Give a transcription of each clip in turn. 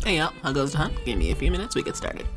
Hey y'all, how goes the hunt? Give me a few minutes, we get started.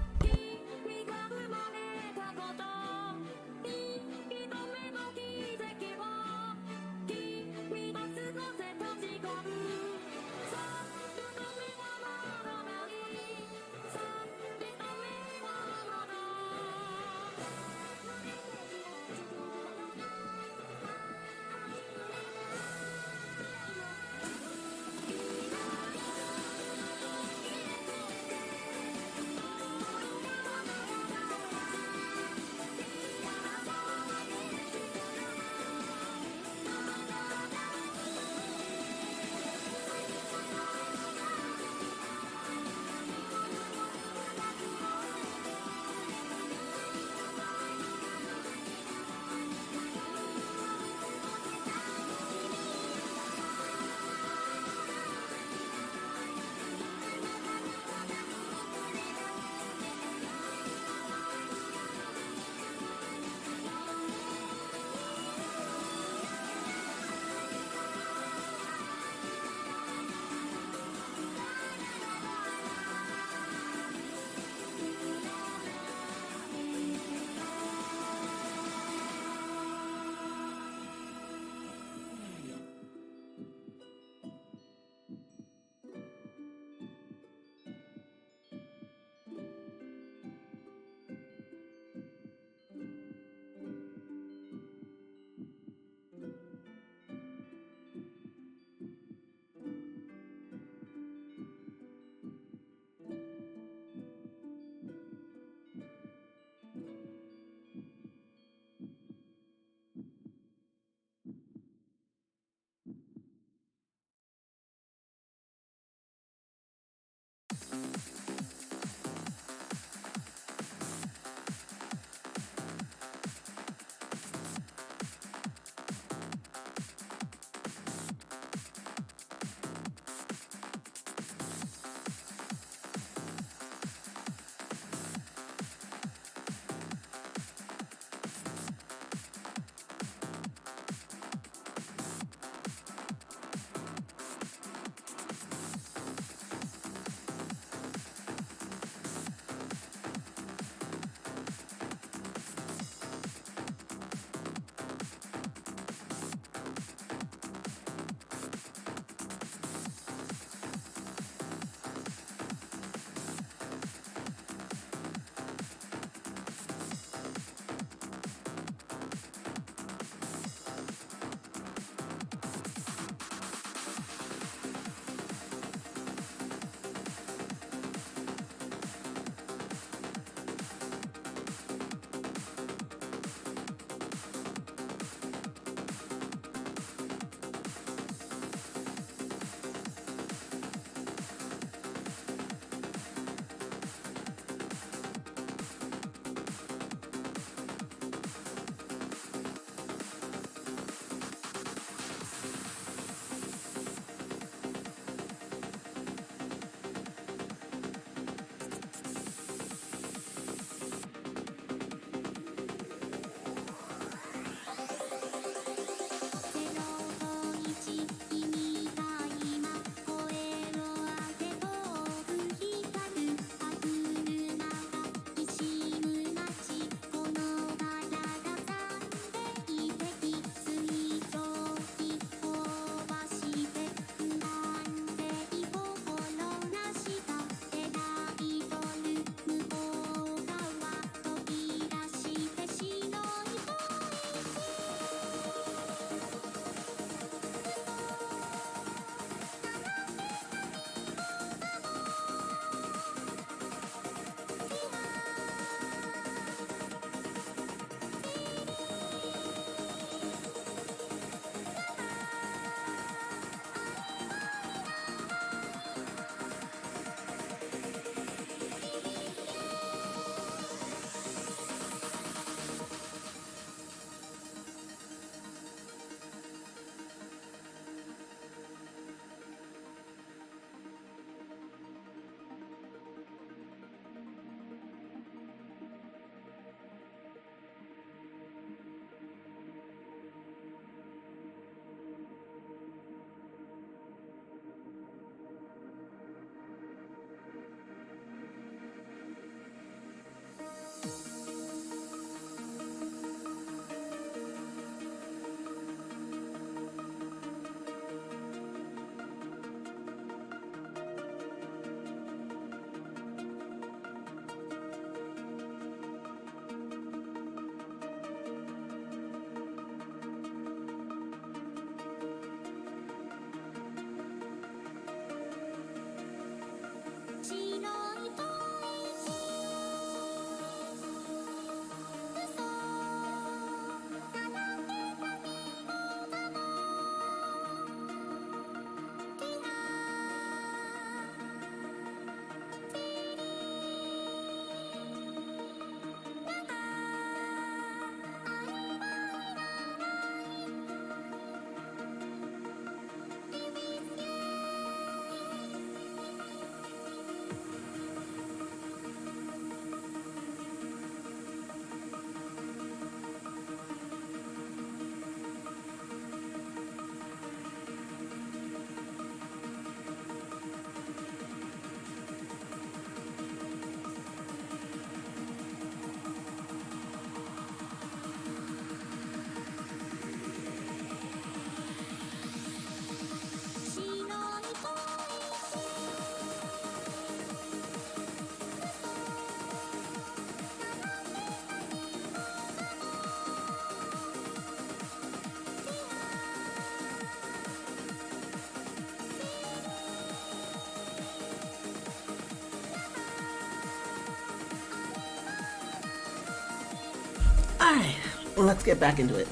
Alright, let's get back into it.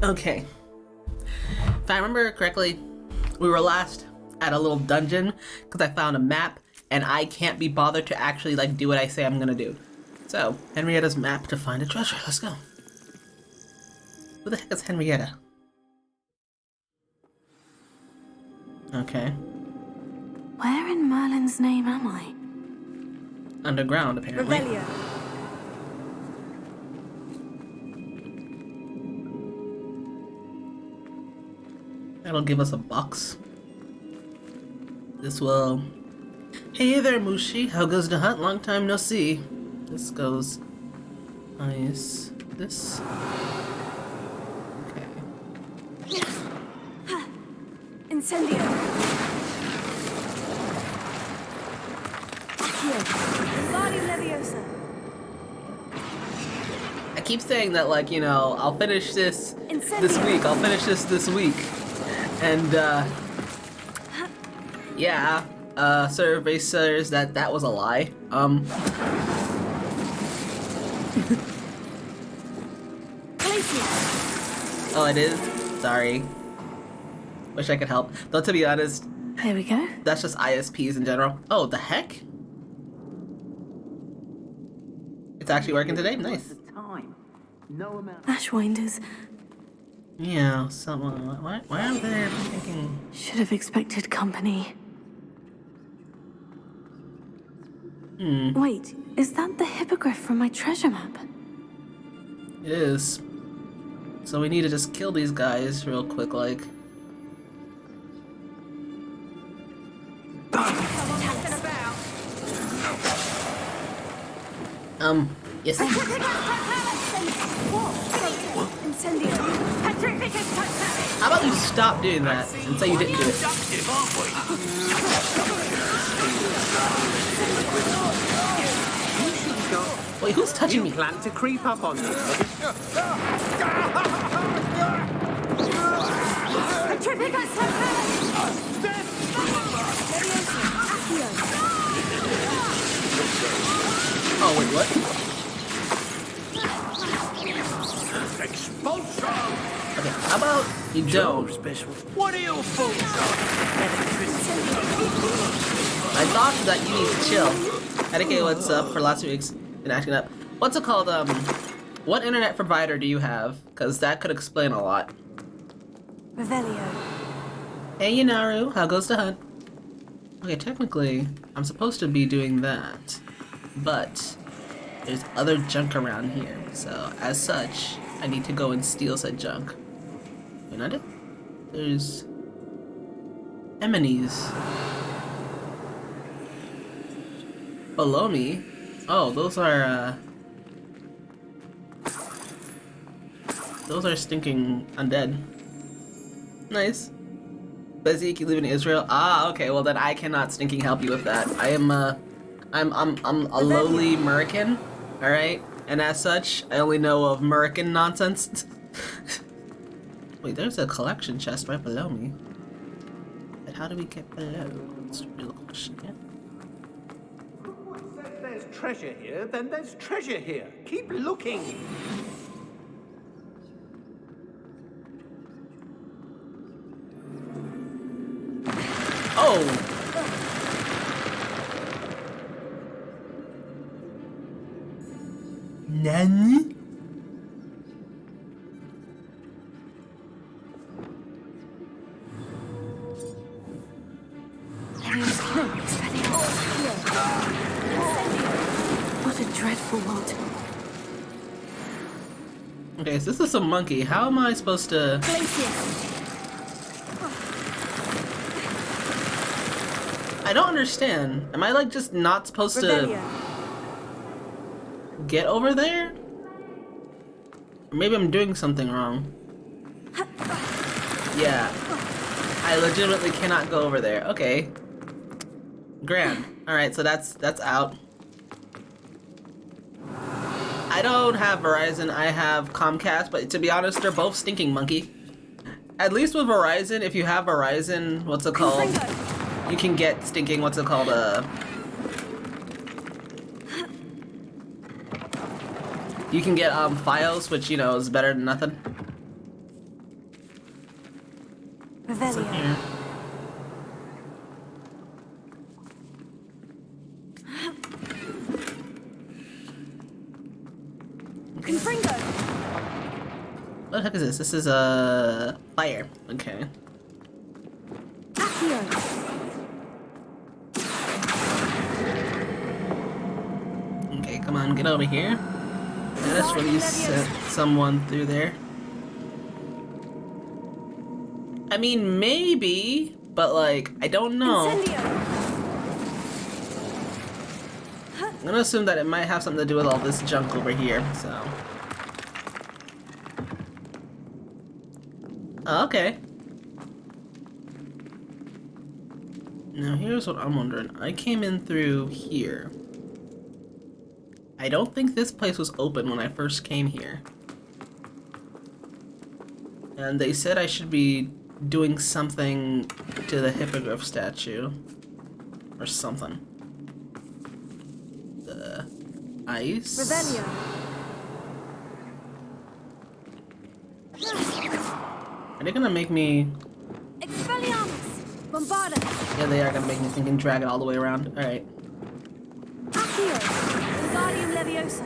Okay. If I remember correctly, we were last at a little dungeon because I found a map and I can't be bothered to actually like do what I say I'm gonna do. So, Henrietta's map to find a treasure. Let's go. Who the heck is Henrietta? Okay. Where in Merlin's name am I? Underground, apparently. Revelio. That'll give us a box. This will... Hey there, Mushi. How goes the hunt? Long time no see. This goes... Nice. This... Okay. Incendio. Body Leviosa. I keep saying that, like, you know, I'll finish this this week. I'll finish this week. And, yeah, survey says that was a lie. Oh, it is? Sorry. Wish I could help. Though, to be honest, There we go. that's just ISPs in general. Oh, the heck? It's actually working today? Nice. Ashwinders. Yeah, someone. Why are they thinking? Should have expected company. Wait, is that the hippogriff from my treasure map? It is. So we need to just kill these guys real quick, like. Yes. How about you stop doing that and say you didn't do it? Wait, who's touching me? Plan to creep up on me. Oh, wait, what? Expulsion! Okay, how about you don't? What are your faults? I thought that you need to chill. Dedicate, what's up for last week's been acting up. What's it called? What internet provider do you have? Because that could explain a lot. Revelio. Hey, Yunaru, how goes the hunt? Okay, technically, I'm supposed to be doing that, but there's other junk around here, so as such, I need to go and steal said junk. Wait, not it? There's enemies below me. Oh, those are stinking undead. Nice. Bezzy, you live in Israel? Ah, okay, well then I cannot stinking help you with that. I'm a lowly American, alright? And as such, I only know of American nonsense. Wait, there's a collection chest right below me. But how do we get below? That's the real question, yeah? If there's treasure here, then there's treasure here. Keep looking. Oh! Nani? What a dreadful lot. Okay, so this is some monkey. How am I supposed to... I don't understand. Am I like just not supposed to get over there? Or maybe I'm doing something wrong. Yeah. I legitimately cannot go over there. Okay. Grand. Alright, so that's out. I don't have Verizon, I have Comcast, but to be honest, they're both stinking monkey. At least with Verizon, if you have Verizon, what's it called? You can get stinking, what's it called, You can get files, which you know is better than nothing. What's in here? Confringo. What the heck is this? This is a fire. Okay. Accio. Okay, come on, get over here. Let us release someone through there. I mean, maybe, but like, I don't know. Incendio. I'm gonna assume that it might have something to do with all this junk over here, so. Oh, okay. Now here's what I'm wondering. I came in through here. I don't think this place was open when I first came here. And they said I should be doing something to the hippogriff statue. Or something. The ice. Revelio. Are they gonna make me... Expelliarmus. Bombarda. Yeah, they are gonna make me think and drag it all the way around. Alright. Accio. Wingardium Leviosa.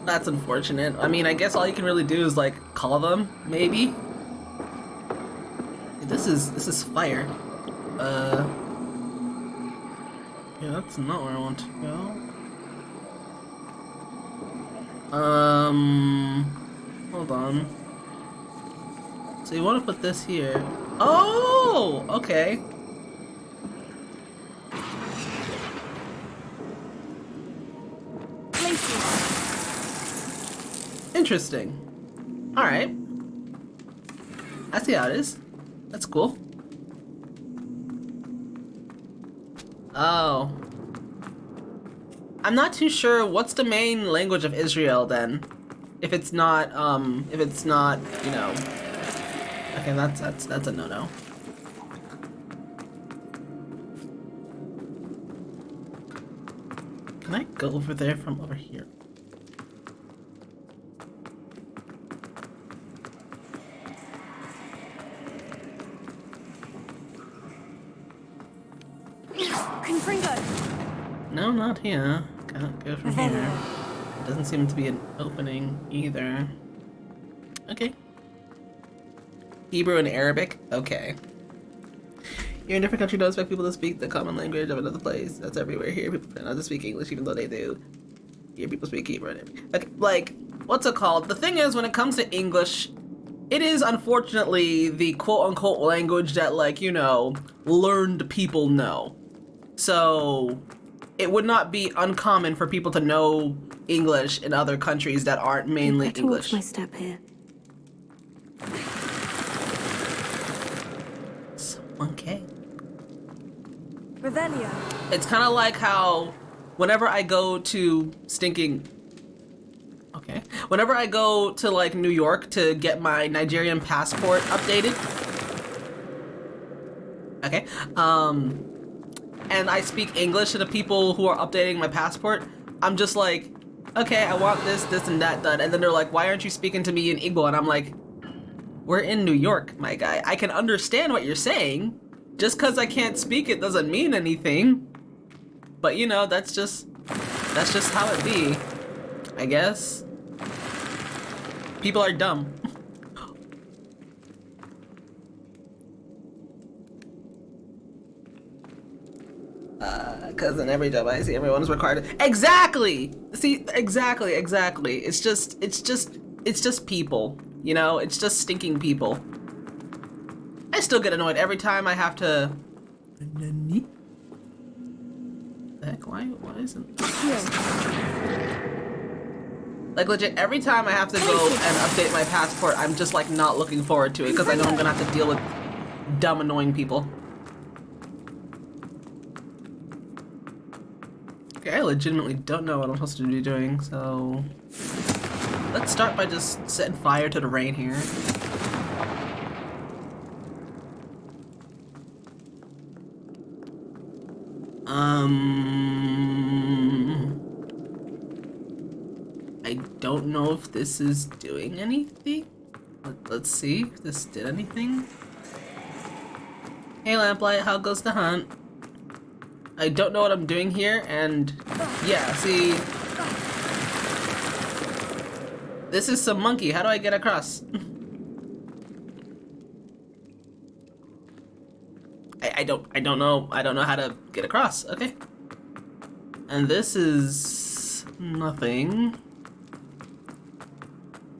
That's unfortunate. I mean, I guess all you can really do is, like, call them, maybe? This is fire. Yeah, that's not where I want to go. Hold on. So you want to put this here. Oh! Okay. Interesting. Alright. I see how it is. That's cool. Oh. I'm not too sure what's the main language of Israel then. If it's not, you know. Okay, that's a no-no. Can I go over there from over here? Confringo. No, not here. Can't go from here. Doesn't seem to be an opening either. Okay. Hebrew and Arabic? Okay. You're in a different country, don't expect people to speak the common language of another place. That's everywhere here. People tend not to speak English even though they do. Here people speak Hebrew and Arabic. Like, what's it called? The thing is, when it comes to English, it is unfortunately the quote-unquote language that, like, you know, learned people know. So, it would not be uncommon for people to know English in other countries that aren't mainly English. Watch my step here. Okay. Revelio. It's kind of like how whenever I go to whenever I go to like New York to get my Nigerian passport updated. Okay. And I speak English to the people who are updating my passport. I'm just like, okay, I want this, this, and that done. And then they're like, why aren't you speaking to me in Igbo? And I'm like, we're in New York, my guy. I can understand what you're saying. Just because I can't speak it doesn't mean anything. But you know, that's just how it be, I guess. People are dumb. Cause in every job I see, everyone's required. Exactly. See, exactly. It's just people. You know, it's just stinking people. I still get annoyed every time I have to. The heck? Why isn't? Like legit, every time I have to go and update my passport, I'm just like not looking forward to it because I know I'm gonna have to deal with dumb, annoying people. Okay, I legitimately don't know what I'm supposed to be doing, so let's start by just setting fire to the rain here. don't know if this is doing anything. Let's see if this did anything. Hey Lamplight, how goes the hunt? I don't know what I'm doing here, and yeah, see, this is some monkey. How do I get across? I don't know how to get across. Okay. And this is nothing.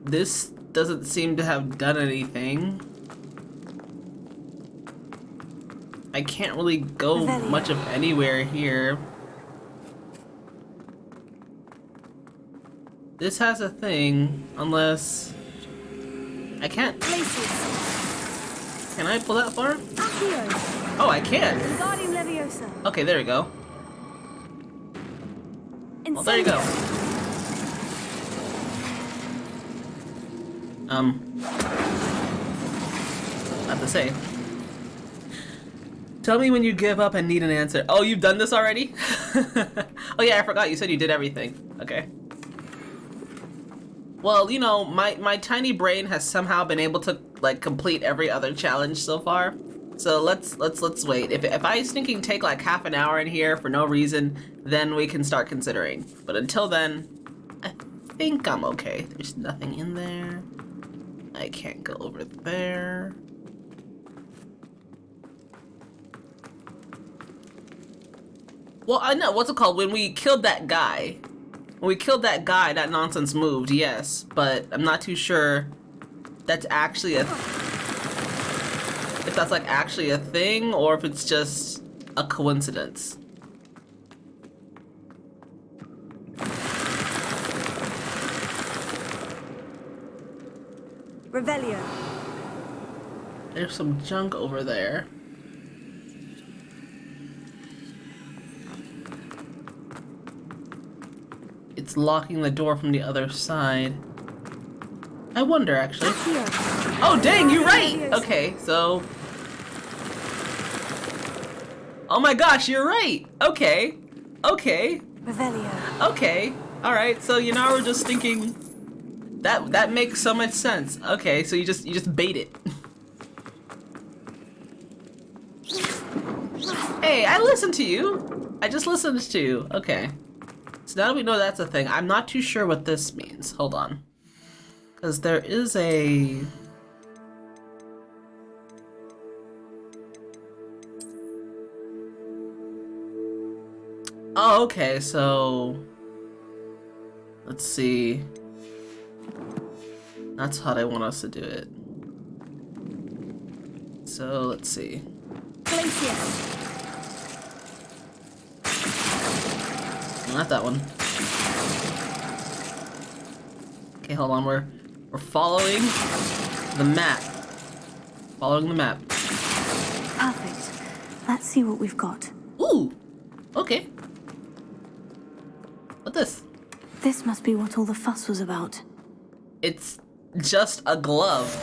This doesn't seem to have done anything. I can't really go much of anywhere here. This has a thing, unless I can't. Can I pull that far? Oh, I can. Okay, there we go. Well, there you go. I have to say. Tell me when you give up and need an answer. Oh, you've done this already? Oh yeah, I forgot. You said you did everything. Okay. Well, you know, my tiny brain has somehow been able to like complete every other challenge so far. So let's wait. If I stinking take like half an hour in here for no reason, then we can start considering. But until then, I think I'm okay. There's nothing in there. I can't go over there. Well, I know, what's it called? When we killed that guy, that nonsense moved, yes. But I'm not too sure that's actually if that's like actually a thing or if it's just a coincidence. Revelio. There's some junk over there. It's locking the door from the other side. I wonder, actually. Oh, dang, you're right! Okay, so... Oh my gosh, you're right! Okay. Okay. Revelio. Okay. Alright, so you know, we're just thinking... That makes so much sense. Okay, so you just bait it. Hey, I listened to you! I just listened to you. Okay. So now that we know that's a thing, I'm not too sure what this means. Hold on. Because there is a... Oh, okay, so... Let's see. That's how they want us to do it. So, let's see. Not that one. Okay, hold on. We're following the map. Following the map. Perfect. Let's see what we've got. Ooh. Okay. What's this? This must be what all the fuss was about. It's just a glove.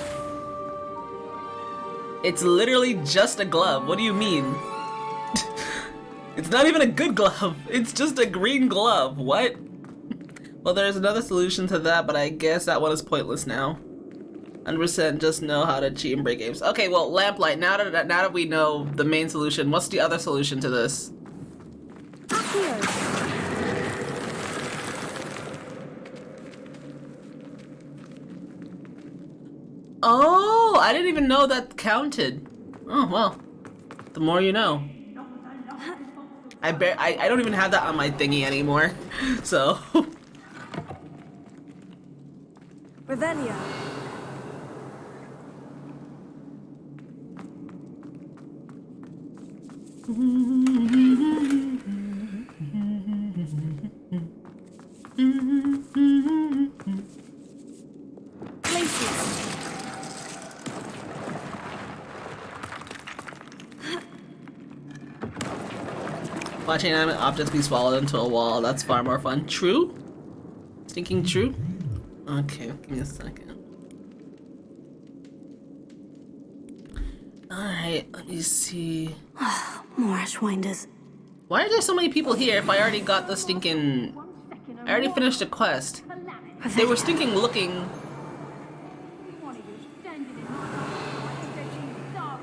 It's literally just a glove. What do you mean? It's not even a good glove. It's just a green glove. What? Well, there's another solution to that, but I guess that one is pointless now. 100% just know how to cheat and break games. Okay, well, Lamplight, now that we know the main solution, what's the other solution to this? Oh, I didn't even know that counted. Oh, well, the more you know. I don't even have that on my thingy anymore, so. Revelio. Watching animate objects be swallowed into a wall, that's far more fun. True? Thinking true? Okay, give me a second. Alright, let me see. More Ashwinders. Why are there so many people here if I already got the stinking... I already finished the quest. They were stinking looking. One of you standing in my light and that you dark.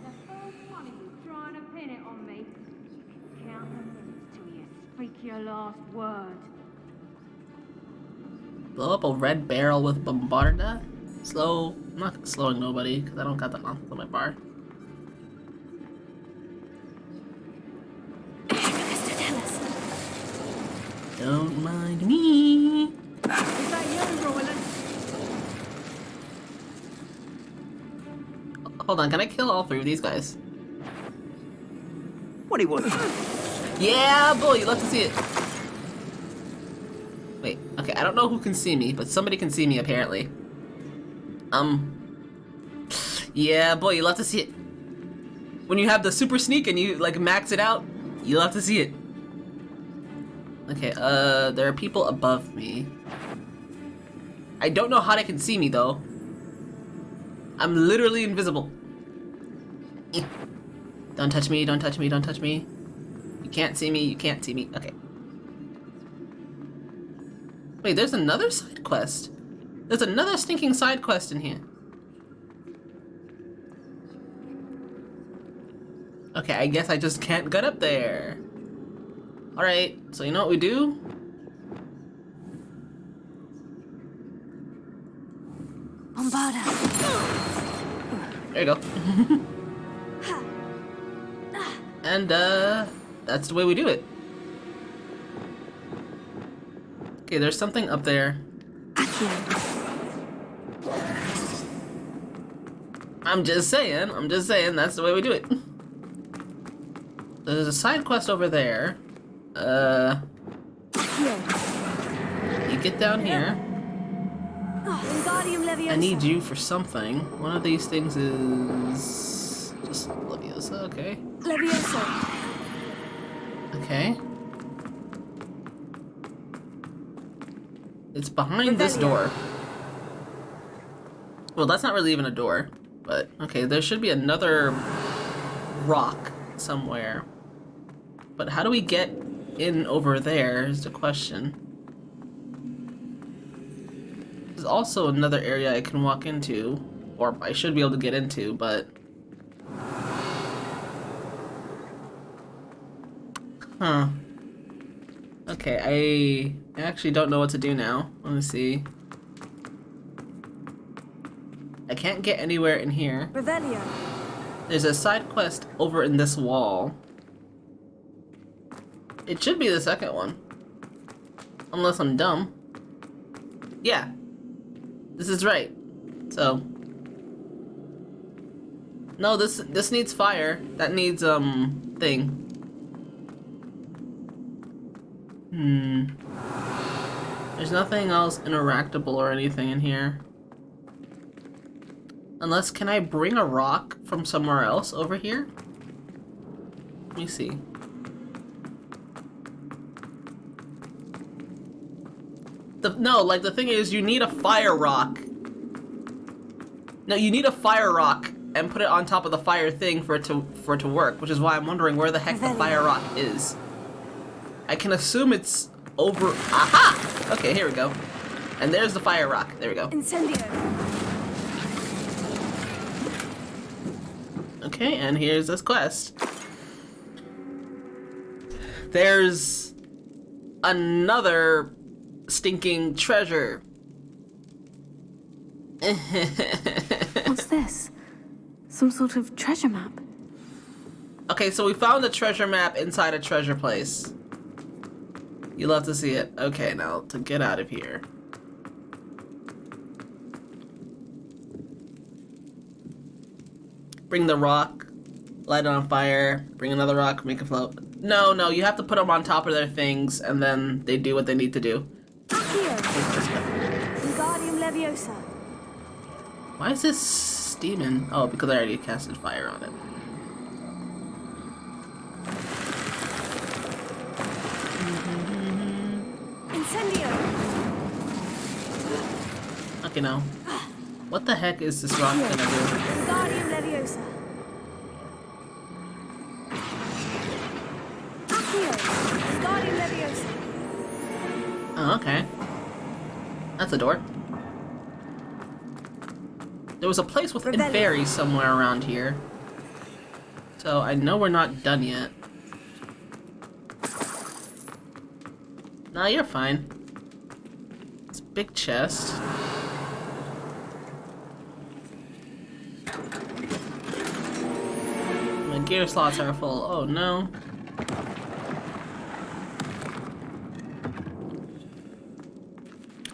The first one of you trying to pin it on me. Count the minutes till you speak your last word. Blow up a red barrel with bombarda. Slow. I'm not slowing nobody because I don't got that on my bar. Mr. Tellis. Don't mind me. Is that you, Roland? Hold on, can I kill all three of these guys? What do you want? Yeah, boy, you love to see it. Wait, okay, I don't know who can see me, but somebody can see me apparently. Yeah, boy, you love to see it. When you have the super sneak and you like max it out, you love to see it. Okay, there are people above me. I don't know how they can see me though. I'm literally invisible. Eh. Don't touch me, don't touch me, don't touch me. You can't see me, you can't see me. Okay. Wait, there's another side quest. There's another stinking side quest in here. Okay, I guess I just can't get up there. Alright, so you know what we do? Bombarda. There you go. And, that's the way we do it. Okay, there's something up there. I'm just saying, that's the way we do it. There's a side quest over there. You get down here. Wingardium Leviosa. I need you for something. One of these things is just Leviosa, okay. Leviosa. Okay. It's behind this door. Well, that's not really even a door, but okay, there should be another rock somewhere. But how do we get in over there is the question. There's also another area I can walk into, or I should be able to get into, but... Huh. Okay, I actually don't know what to do now. Let me see. I can't get anywhere in here. Revelio. There's a side quest over in this wall. It should be the second one. Unless I'm dumb. Yeah. This is right. So. No, this needs fire. That needs, thing. There's nothing else interactable or anything in here. Unless, can I bring a rock from somewhere else over here? Let me see. The thing is, you need a fire rock. No, you need a fire rock and put it on top of the fire thing for it to work, which is why I'm wondering where the heck the fire rock is. I can assume it's over. Aha! Okay, here we go. And there's the fire rock. There we go. Incendio. Okay, and here's this quest. There's another stinking treasure. What's this? Some sort of treasure map? Okay, so we found a treasure map inside a treasure place. You love to see it. Okay, now to get out of here. Bring the rock, light it on fire, bring another rock, make it float. No, you have to put them on top of their things, and then they do what they need to do. Accio. Wingardium Leviosa. Why is this steaming? Oh, because I already casted fire on it. Incendio. Okay, now. What the heck is this rock gonna do? Wingardium Leviosa. Accio. Wingardium Leviosa. Oh, okay. That's a door. There was a place with Revelio. fairies somewhere around here. So I know we're not done yet. Nah, you're fine. It's a big chest. My gear slots are full. Oh no.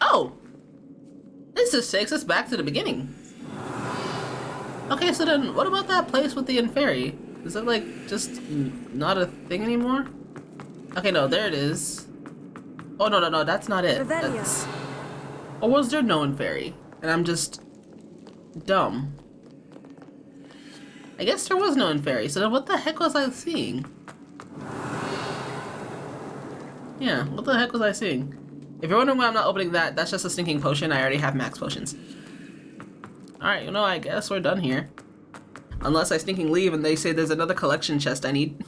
Oh! This just takes us back to the beginning. Okay, so then what about that place with the Inferi? Is it like just not a thing anymore? Okay, no, there it is. Oh no, that's not it. Revelio. That's... Or was there no Inferi? And I'm just dumb. I guess there was no Inferi, so then what the heck was I seeing? Yeah, what the heck was I seeing? If you're wondering why I'm not opening that, that's just a stinking potion. I already have max potions. Alright, you know, I guess we're done here. Unless I stinking leave and they say there's another collection chest I need.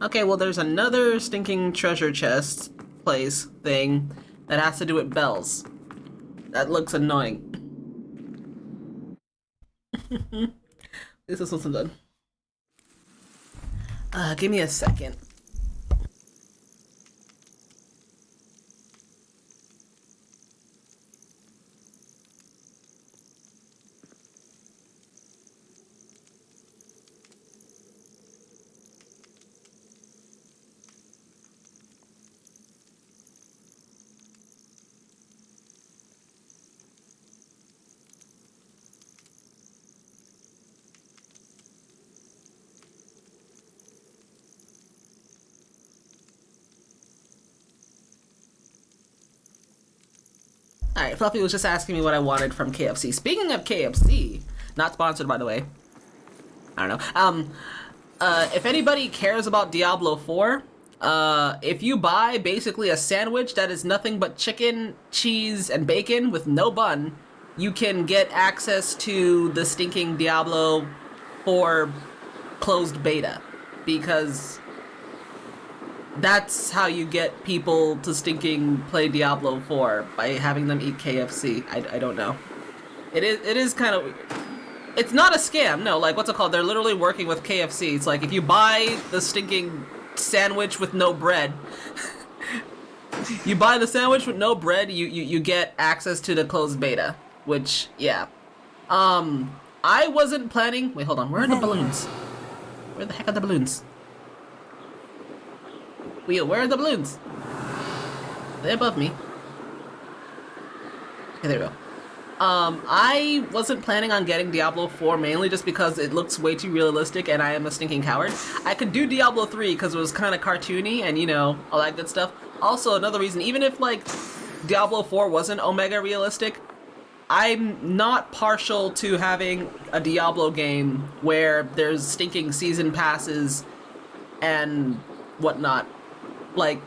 Okay, well there's another stinking treasure chest place thing that has to do with bells. That looks annoying. This is also done. Give me a second. Alright, Fluffy was just asking me what I wanted from KFC. Speaking of KFC, not sponsored by the way. I don't know. If anybody cares about Diablo 4, if you buy basically a sandwich that is nothing but chicken, cheese, and bacon with no bun, you can get access to the stinking Diablo 4 closed beta. Because that's how you get people to stinking play Diablo 4, by having them eat KFC. I don't know. It is kind of... It's not a scam, no, like, what's it called? They're literally working with KFC. It's like, if you buy the stinking sandwich with no bread, you buy the sandwich with no bread, you get access to the closed beta. Which, yeah. I wasn't planning... Wait, hold on, where are the balloons? Where the heck are the balloons? Where are the balloons? They're above me. Okay, there we go. I wasn't planning on getting Diablo 4 mainly just because it looks way too realistic and I am a stinking coward. I could do Diablo 3 because it was kind of cartoony and, you know, all that good stuff. Also, another reason, even if, like, Diablo 4 wasn't Omega realistic, I'm not partial to having a Diablo game where there's stinking season passes and whatnot. Like,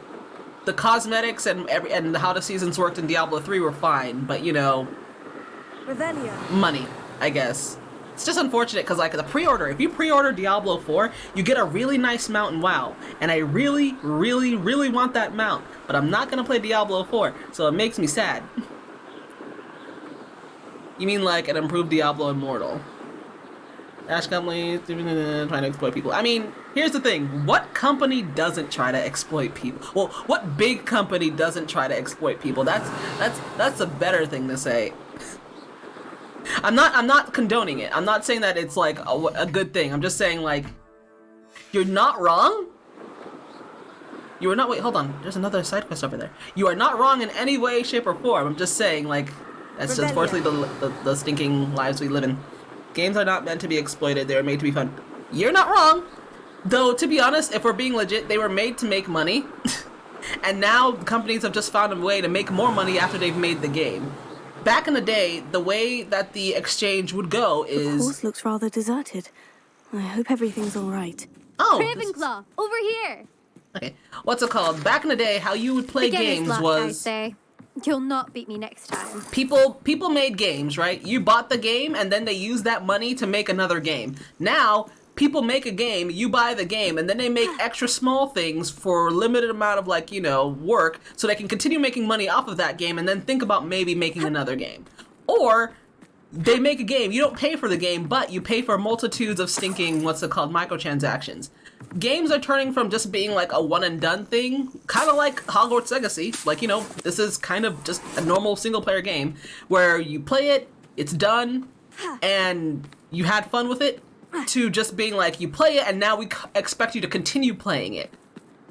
the cosmetics and how the seasons worked in Diablo 3 were fine, but, you know, Revelio. money, I guess. It's just unfortunate because, like, the pre-order, if you pre-order Diablo 4, you get a really nice mount in WoW, and I really, really, really want that mount, but I'm not gonna play Diablo 4, so it makes me sad. You mean like an improved Diablo Immortal? Ash company trying to exploit people. I mean, here's the thing. What company doesn't try to exploit people? Well, what big company doesn't try to exploit people? That's a better thing to say. I'm not condoning it. I'm not saying that it's like a good thing. I'm just saying, like, you're not wrong. You are not. Wait, hold on. There's another side quest over there. You are not wrong in any way, shape, or form. I'm just saying, like, that's just unfortunately the stinking lives we live in. Games are not meant to be exploited. They are made to be fun. You're not wrong. Though, to be honest, if we're being legit, they were made to make money. And now companies have just found a way to make more money after they've made the game. Back in the day, the way that the exchange would go is... The course looks rather deserted. I hope everything's all right. Oh! Ravenclaw, over here! Okay. What's it called? Back in the day, how you would play games was... I say. You'll not beat me next time. People made games, right? You bought the game, and then they used that money to make another game. Now, people make a game, you buy the game, and then they make extra small things for a limited amount of, like, you know, work, so they can continue making money off of that game and then think about maybe making another game. Or they make a game, you don't pay for the game, but you pay for multitudes of stinking, what's it called, microtransactions. Games are turning from just being like a one and done thing, kind of like Hogwarts Legacy. Like, you know, this is kind of just a normal single player game where you play it, it's done, and you had fun with it, to just being like, you play it and now we expect you to continue playing it.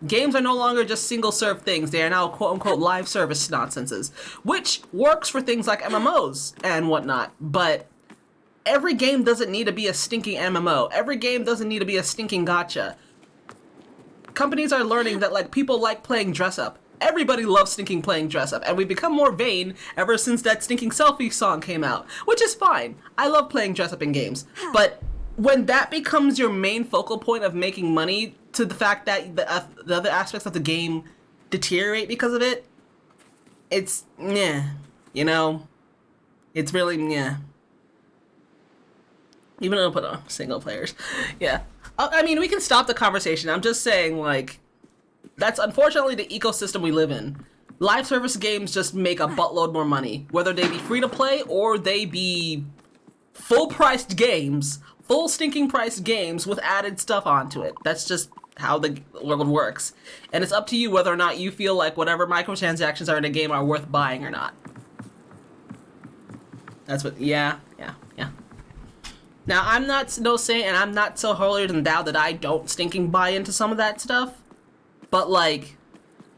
Games are no longer just single serve things, they are now quote unquote live service nonsenses, which works for things like MMOs and whatnot, but every game doesn't need to be a stinking MMO. Every game doesn't need to be a stinking gacha. Companies are learning that, like, people like playing dress up. Everybody loves stinking playing dress up, and we've become more vain ever since that stinking selfie song came out, which is fine. I love playing dress up in games, but when that becomes your main focal point of making money, to the fact that the other aspects of the game deteriorate because of it, it's yeah, you know, it's really yeah. Even though I put on single players, yeah. I mean, we can stop the conversation. I'm just saying, like, that's unfortunately the ecosystem we live in. Live service games just make a buttload more money, whether they be free to play or they be full-priced games, full stinking priced games with added stuff onto it. That's just how the world works. And it's up to you whether or not you feel like whatever microtransactions are in a game are worth buying or not. That's what, yeah. Now, I'm not no saint, and I'm not so holier than thou that I don't stinking buy into some of that stuff. But, like,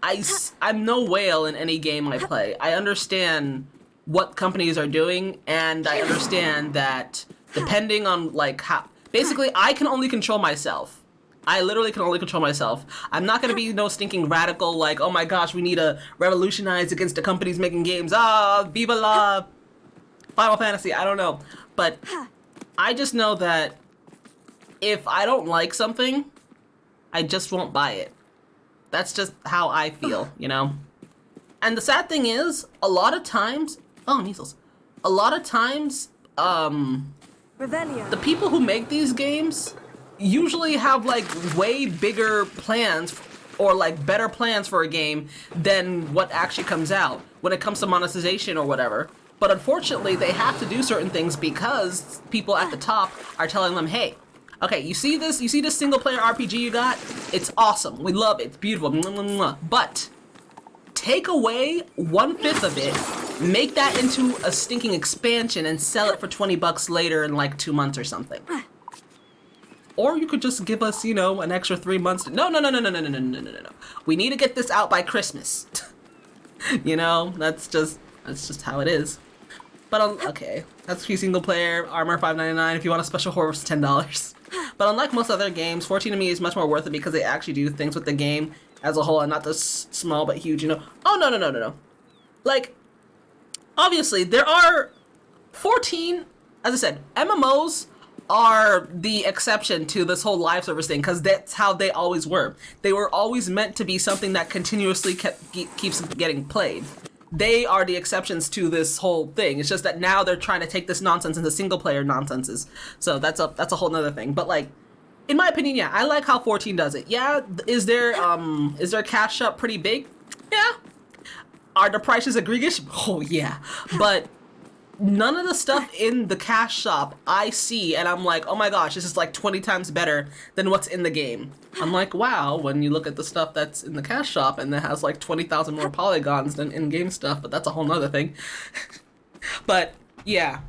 I'm no whale in any game I play. I understand what companies are doing, and I understand that depending on, like, how... Basically, I can only control myself. I literally can only control myself. I'm not gonna be no stinking radical, like, oh my gosh, we need to revolutionize against the companies making games. Ah, viva la Final Fantasy, I don't know. But I just know that if I don't like something, I just won't buy it. That's just how I feel, you know? And the sad thing is, a lot of times... Oh, measles. A lot of times, the people who make these games usually have, like, way bigger plans or, like, better plans for a game than what actually comes out when it comes to monetization or whatever. But unfortunately, they have to do certain things because people at the top are telling them, hey, okay, you see this single player RPG you got? It's awesome. We love it. It's beautiful. But take away 1/5 of it, make that into a stinking expansion and sell it for $20 later in like 2 months or something. Or you could just give us, you know, an extra 3 months. No. We need to get this out by Christmas. You know, that's just how it is. But okay, that's free single player, armor $5.99. If you want a special horror, it's $10. But unlike most other games, 14 to me is much more worth it because they actually do things with the game as a whole and not just small but huge, you know. Oh, no. Like, obviously, there are 14, as I said, MMOs are the exception to this whole live service thing because that's how they always were. They were always meant to be something that continuously keeps getting played. They are the exceptions to this whole thing. It's just that now they're trying to take this nonsense into single player nonsenses. So that's a whole nother thing. But like, in my opinion, yeah, I like how 14 does it. Yeah, is their cash up pretty big? Yeah. Are the prices egregious? Oh yeah. But none of the stuff in the cash shop I see and I'm like, oh my gosh, this is like 20 times better than what's in the game. I'm like, wow, when you look at the stuff that's in the cash shop and it has like 20,000 more polygons than in-game stuff, but that's a whole nother thing. But yeah,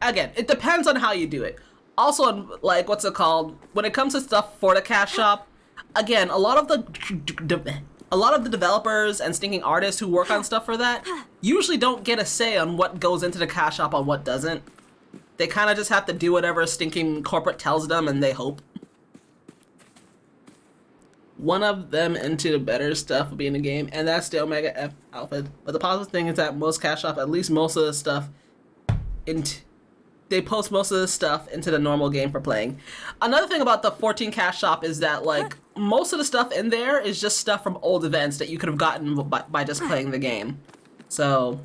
again, it depends on how you do it. Also, like, what's it called? When it comes to stuff for the cash shop, again, a lot of the developers and stinking artists who work on stuff for that usually don't get a say on what goes into the cash shop and what doesn't. They kind of just have to do whatever stinking corporate tells them and they hope. One of them into the better stuff will be in the game, and that's the Omega F outfit. But the positive thing is that most cash shop, at least most of the stuff, they post most of the stuff into the normal game for playing. Another thing about the 14 cash shop is that, like, most of the stuff in there is just stuff from old events that you could have gotten by just playing the game. So,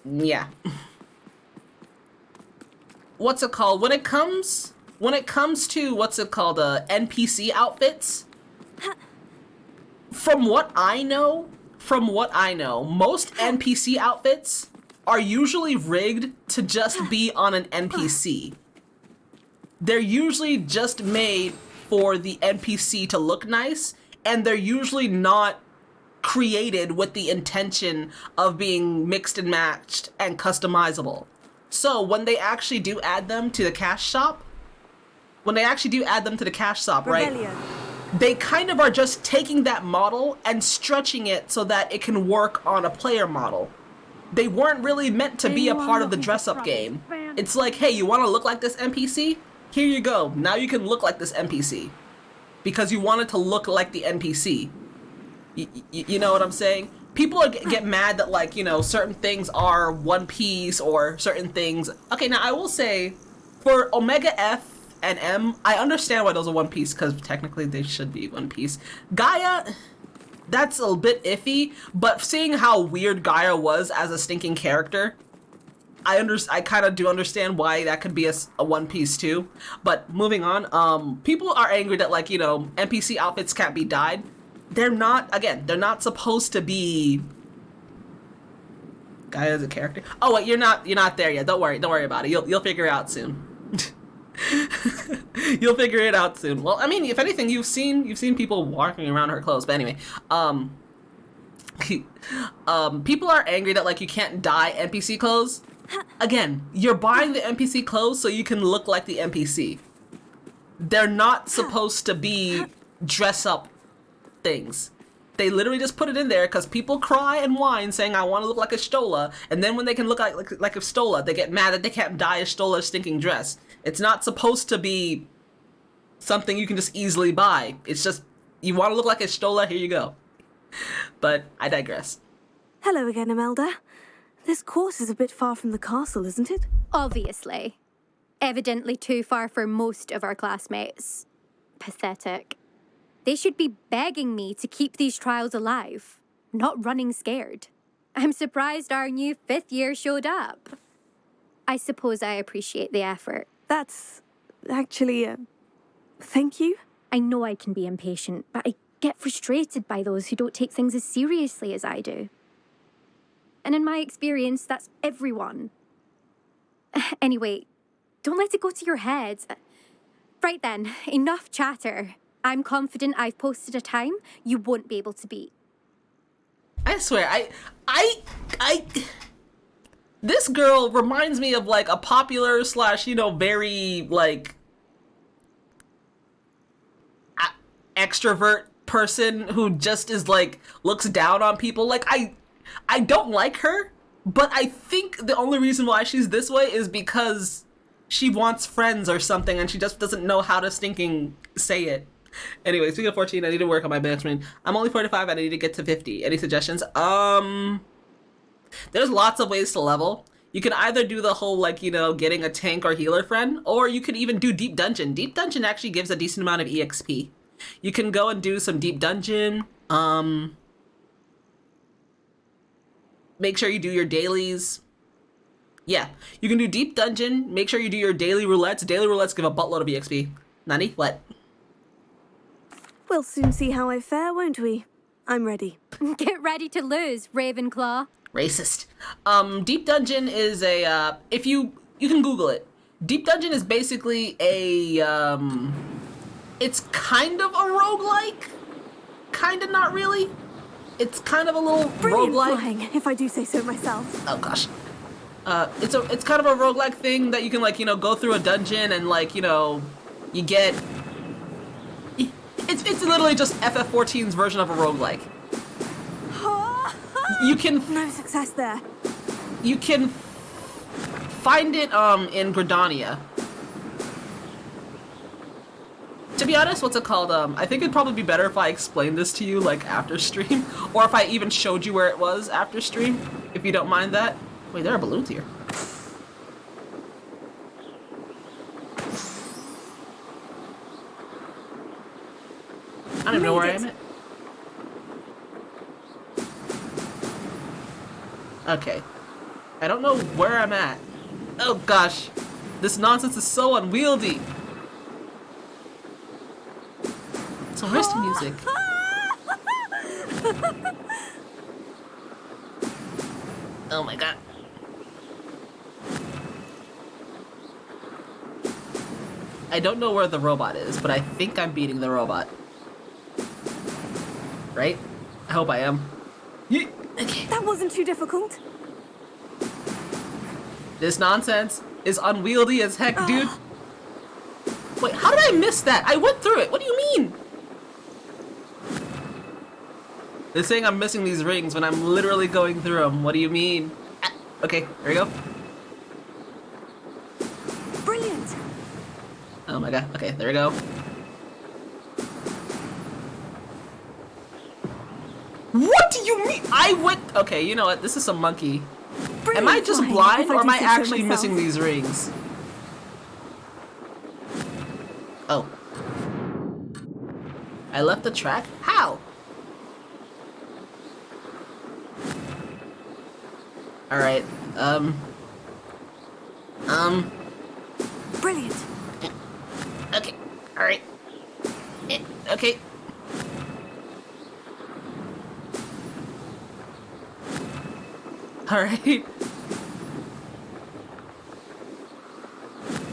yeah. What's it called? When when it comes to what's it called, NPC outfits, from what I know, most NPC outfits are usually rigged to just be on an NPC. They're usually just made for the NPC to look nice, and they're usually not created with the intention of being mixed and matched and customizable. So when they actually do add them to the cash shop, right, Rebellion. they kind of are just taking that model and stretching it so that it can work on a player model. They weren't really meant to be a part of the dress-up game. It's like, hey, you want to look like this NPC? Here you go. Now you can look like this NPC. Because you want it to look like the NPC. You know what I'm saying? People get mad that, like, you know, certain things are One Piece or certain things... Okay, now I will say, for Omega F and M, I understand why those are One Piece, because technically they should be One Piece. Gaia, that's a bit iffy, but seeing how weird Gaia was as a stinking character, I kind of do understand why that could be a One Piece too. But moving on, people are angry that, like, you know, NPC outfits can't be dyed. They're not supposed to be Gaia as a character. Oh wait, you're not there yet. Don't worry about it. You'll figure it out soon. You'll figure it out soon. Well, I mean, if anything, you've seen people walking around her clothes. But anyway, people are angry that, like, you can't dye NPC clothes. Again, you're buying the NPC clothes so you can look like the NPC. They're not supposed to be dress up things. They literally just put it in there because people cry and whine saying, I want to look like a Stola, and then when they can look like a Stola, they get mad that they can't dye a Stola's stinking dress. It's not supposed to be something you can just easily buy. It's just, you want to look like a Stola, here you go. But I digress. Hello again, Imelda. This course is a bit far from the castle, isn't it? Obviously. Evidently too far for most of our classmates. Pathetic. They should be begging me to keep these trials alive, not running scared. I'm surprised our new 5th year showed up. I suppose I appreciate the effort. That's actually, thank you. I know I can be impatient, but I get frustrated by those who don't take things as seriously as I do. And in my experience, that's everyone. Anyway, don't let it go to your head. Right then, enough chatter. I'm confident I've posted a time you won't be able to beat. I swear, this girl reminds me of, like, a popular / you know, very, like, extrovert person who just is, like, looks down on people. Like, I don't like her, but I think the only reason why she's this way is because she wants friends or something and she just doesn't know how to stinking say it. Anyway, speaking of 14, I need to work on my management. I'm only 45 and I need to get to 50. Any suggestions? There's lots of ways to level. You can either do the whole, like, you know, getting a tank or healer friend, or you could even do Deep Dungeon. Deep Dungeon actually gives a decent amount of EXP. You can go and do some Deep Dungeon. Make sure you do your dailies. Yeah, you can do Deep Dungeon. Make sure you do your daily roulettes. Daily roulettes give a buttload of EXP. Nani? What? We'll soon see how I fare, won't we? I'm ready. Get ready to lose, Ravenclaw. Racist. Deep Dungeon is a, if you can Google it. Deep Dungeon is basically a, it's kind of a roguelike. Kind of not really. It's kind of a little Brilliant roguelike. flying, if I do say so myself. Oh gosh. It's kind of a roguelike thing that you can, like, you know, go through a dungeon and, like, you know, you get... It's literally just FF14's version of a roguelike. You can... No success there. You can find it, in Gridania. To be honest, what's it called? I think it'd probably be better if I explained this to you, like, after stream. Or if I even showed you where it was after stream, if you don't mind that. Wait, there are balloons here. I don't even know where I am at. Okay. I don't know where I'm at. Oh gosh. This nonsense is so unwieldy. So where's the music? Oh my god. I don't know where the robot is, but I think I'm beating the robot. Right? I hope I am. Yeet. Okay. That wasn't too difficult. This nonsense is unwieldy as heck, dude. Wait, how did I miss that? I went through it. What do you mean? They're saying I'm missing these rings when I'm literally going through them. What do you mean? Ah, okay, there we go. Brilliant. Oh my god. Okay, there we go. What do you mean? I went. Okay, you know what? This is some monkey. Brilliant. Am I just Fine, blind if I or am do I say so actually myself. missing these rings? Oh. I left the track? How? Alright, Brilliant. okay, alright. Okay. Alright.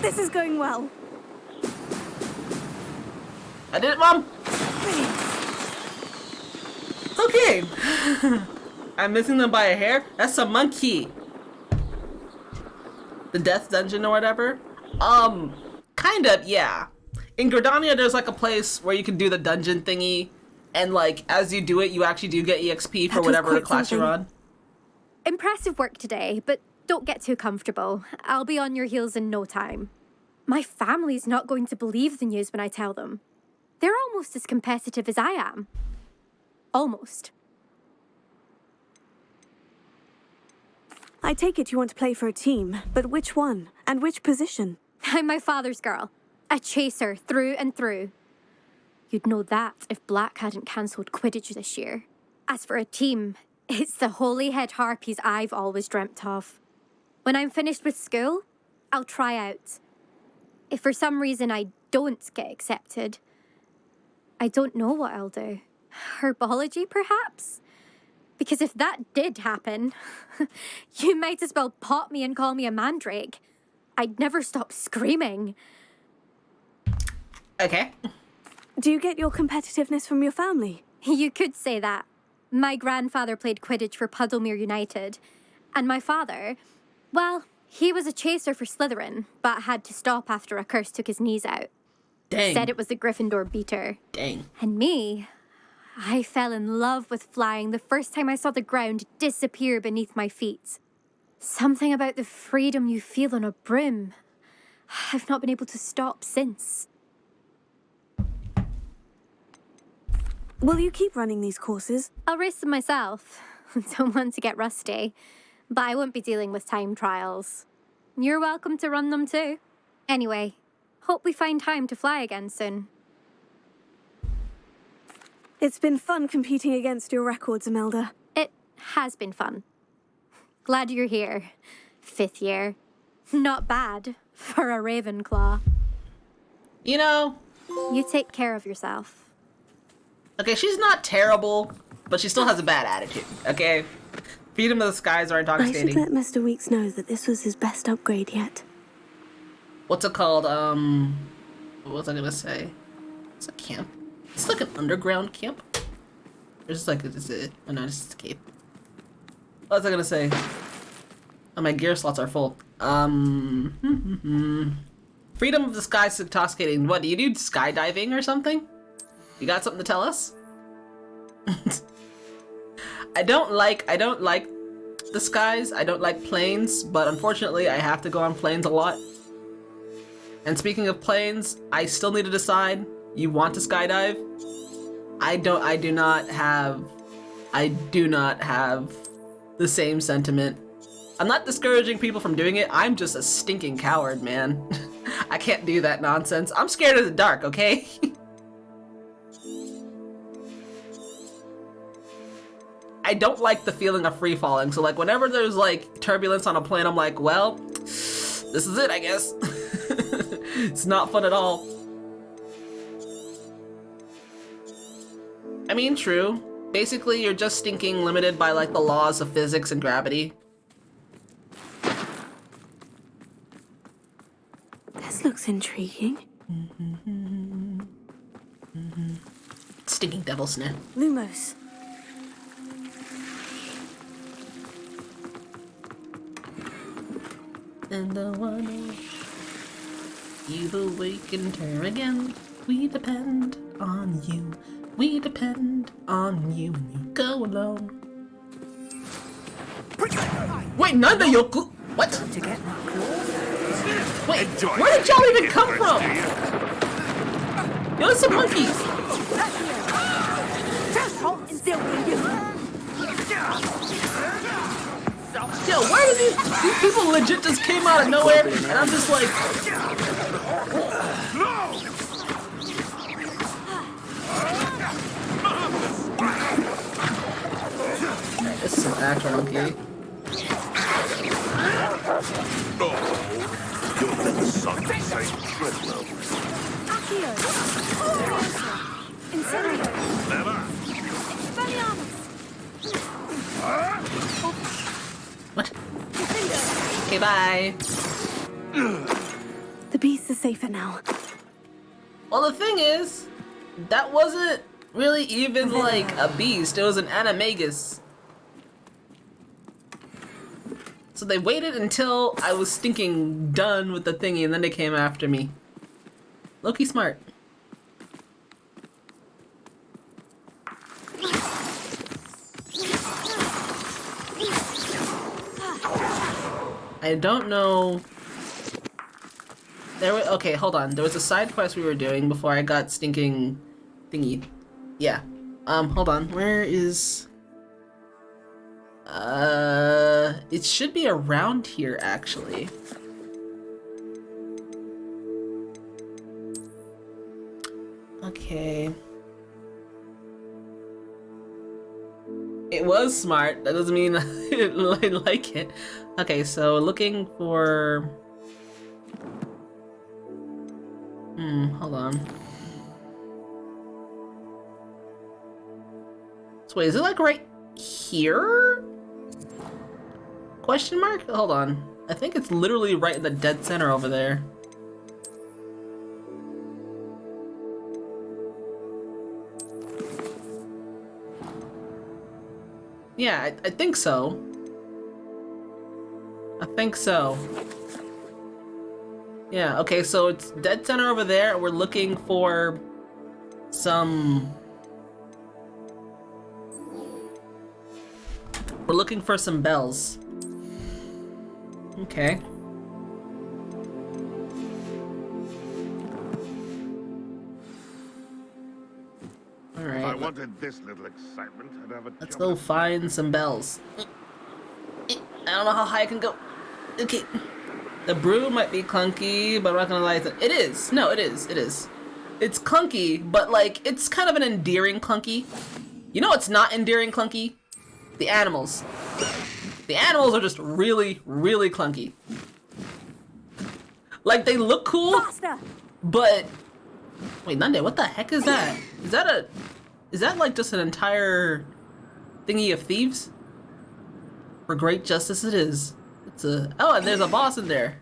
This is going well. I did it, Mom! Brilliant. Okay. I'm missing them by a hair? That's a monkey. The death dungeon or whatever? Kind of, yeah. In Gridania, there's like a place where you can do the dungeon thingy, and like, as you do it, you actually do get EXP for That was whatever quite class you're something. on. Impressive work today, but don't get too comfortable. I'll be on your heels in no time. My family's not going to believe the news when I tell them. They're almost as competitive as I am. Almost. I take it you want to play for a team, but which one? And which position? I'm my father's girl. A chaser through and through. You'd know that if Black hadn't cancelled Quidditch this year. As for a team, it's the holy-head harpies I've always dreamt of. When I'm finished with school, I'll try out. If for some reason I don't get accepted, I don't know what I'll do. Herbology, perhaps? Because if that did happen, you might as well pop me and call me a mandrake. I'd never stop screaming. Okay. Do you get your competitiveness from your family? You could say that. My grandfather played Quidditch for Puddlemere United. And my father, well, he was a chaser for Slytherin, but had to stop after a curse took his knees out. Dang. Said it was the Gryffindor beater. Dang. And me, I fell in love with flying the first time I saw the ground disappear beneath my feet. Something about the freedom you feel on a broom. I've not been able to stop since. Will you keep running these courses? I'll race them myself. Don't want to get rusty. But I won't be dealing with time trials. You're welcome to run them too. Anyway, hope we find time to fly again soon. It's been fun competing against your records, Imelda. It has been fun. Glad you're here. 5th year. Not bad for a Ravenclaw. You know, You take care of yourself. okay, she's not terrible, but she still has a bad attitude, okay? Freedom of the skies are I should intoxicating. let Mr. Weeks know that this was his best upgrade yet. What's it called? What was I gonna say? It's a camp. It's like an underground camp. Or just like, is it? Oh no, it's just a cave. What was I gonna say? Oh, my gear slots are full. Freedom of the skies is intoxicating. What, do you do skydiving or something? You got something to tell us? I don't like the skies. I don't like planes, but unfortunately I have to go on planes a lot. And speaking of planes, I still need to decide. You want to skydive? I do not have the same sentiment. I'm not discouraging people from doing it. I'm just a stinking coward, man. I can't do that nonsense. I'm scared of the dark, okay? I don't like the feeling of free falling. So like whenever there's like turbulence on a plane, I'm like, well, this is it, I guess. It's not fun at all. I mean, true. Basically, you're just stinking limited by like the laws of physics and gravity. This looks intriguing. Stinking devil sniff. Lumos. And the one you've awakened her again. We depend on you. We depend on you when you go alone. Wait, Nanda Yoku? What? To get Wait, where did y'all even come from? Yo, there's some monkeys. Yo, where did these people legit just came out of nowhere? And I'm just like... This is an actual monkey. You'll never suck the same treadmill. Accio. Incendio. Never. Expelliarmus. What? Okay, bye. The beasts are safer now. Well, the thing is, that wasn't really even like a beast. It was an animagus. So they waited until I was stinking done with the thingy, and then they came after me. Low-key smart. I don't know. There were okay. Hold on. There was a side quest we were doing before I got stinking thingy. Yeah. Hold on. Where is? It should be around here actually. Okay. It was smart. That doesn't mean I like it. Okay, so looking for... hold on. So wait, is it like right here? Question mark? Hold on. I think it's literally right in the dead center over there. Yeah, I think so. I think so. Yeah, okay, so it's dead center over there. We're looking for some... We're looking for some bells. Okay. Alright. If I wanted this little excitement, I'd have a Let's jump go at- find some bells. I don't know how high I can go. Okay. The brew might be clunky, but I'm not gonna lie. It is. No, it is. It is. It's clunky, but like, it's kind of an endearing clunky. You know what's not endearing clunky? The animals. The animals are just really, really clunky. Like, they look cool, Faster. but... Wait, Nande, what the heck is that? Is that like just an entire thingy of thieves? For great justice it is. It's a... Oh, and there's a boss in there.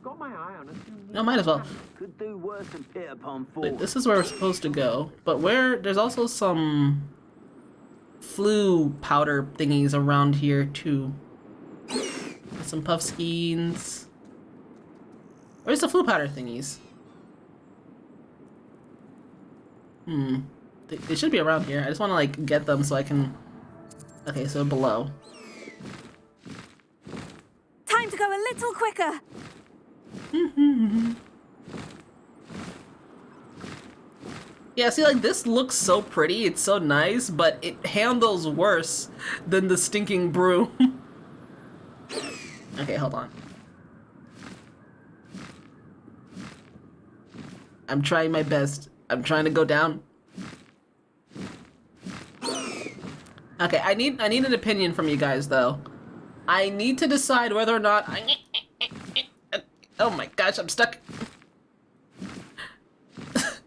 Got my eye on it. No, might as well. Could do worse than Peter Pan Falls. Wait, this is where we're supposed to go. But where... There's also some... flu powder thingies around here, too. Some puff skeins. Where's the flu powder thingies? They should be around here. I just want to, like, get them so I can... Okay, so below. Time to go a little quicker. Yeah, see, like, this looks so pretty, it's so nice, but it handles worse than the stinking broom. Okay, hold on. I'm trying my best. I'm trying to go down. Okay, I need an opinion from you guys, though. I need to decide whether or not Oh my gosh, I'm stuck.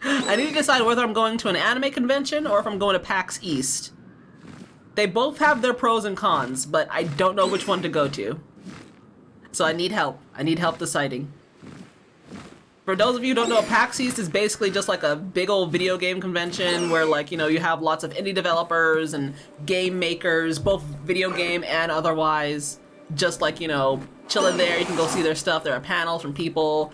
I need to decide whether I'm going to an anime convention or if I'm going to PAX East. They both have their pros and cons, but I don't know which one to go to. So I need help. I need help deciding. For those of you who don't know, PAX East is basically just like a big old video game convention where, like, you know, you have lots of indie developers and game makers, both video game and otherwise, just like, you know, chilling there. You can go see their stuff. There are panels from people.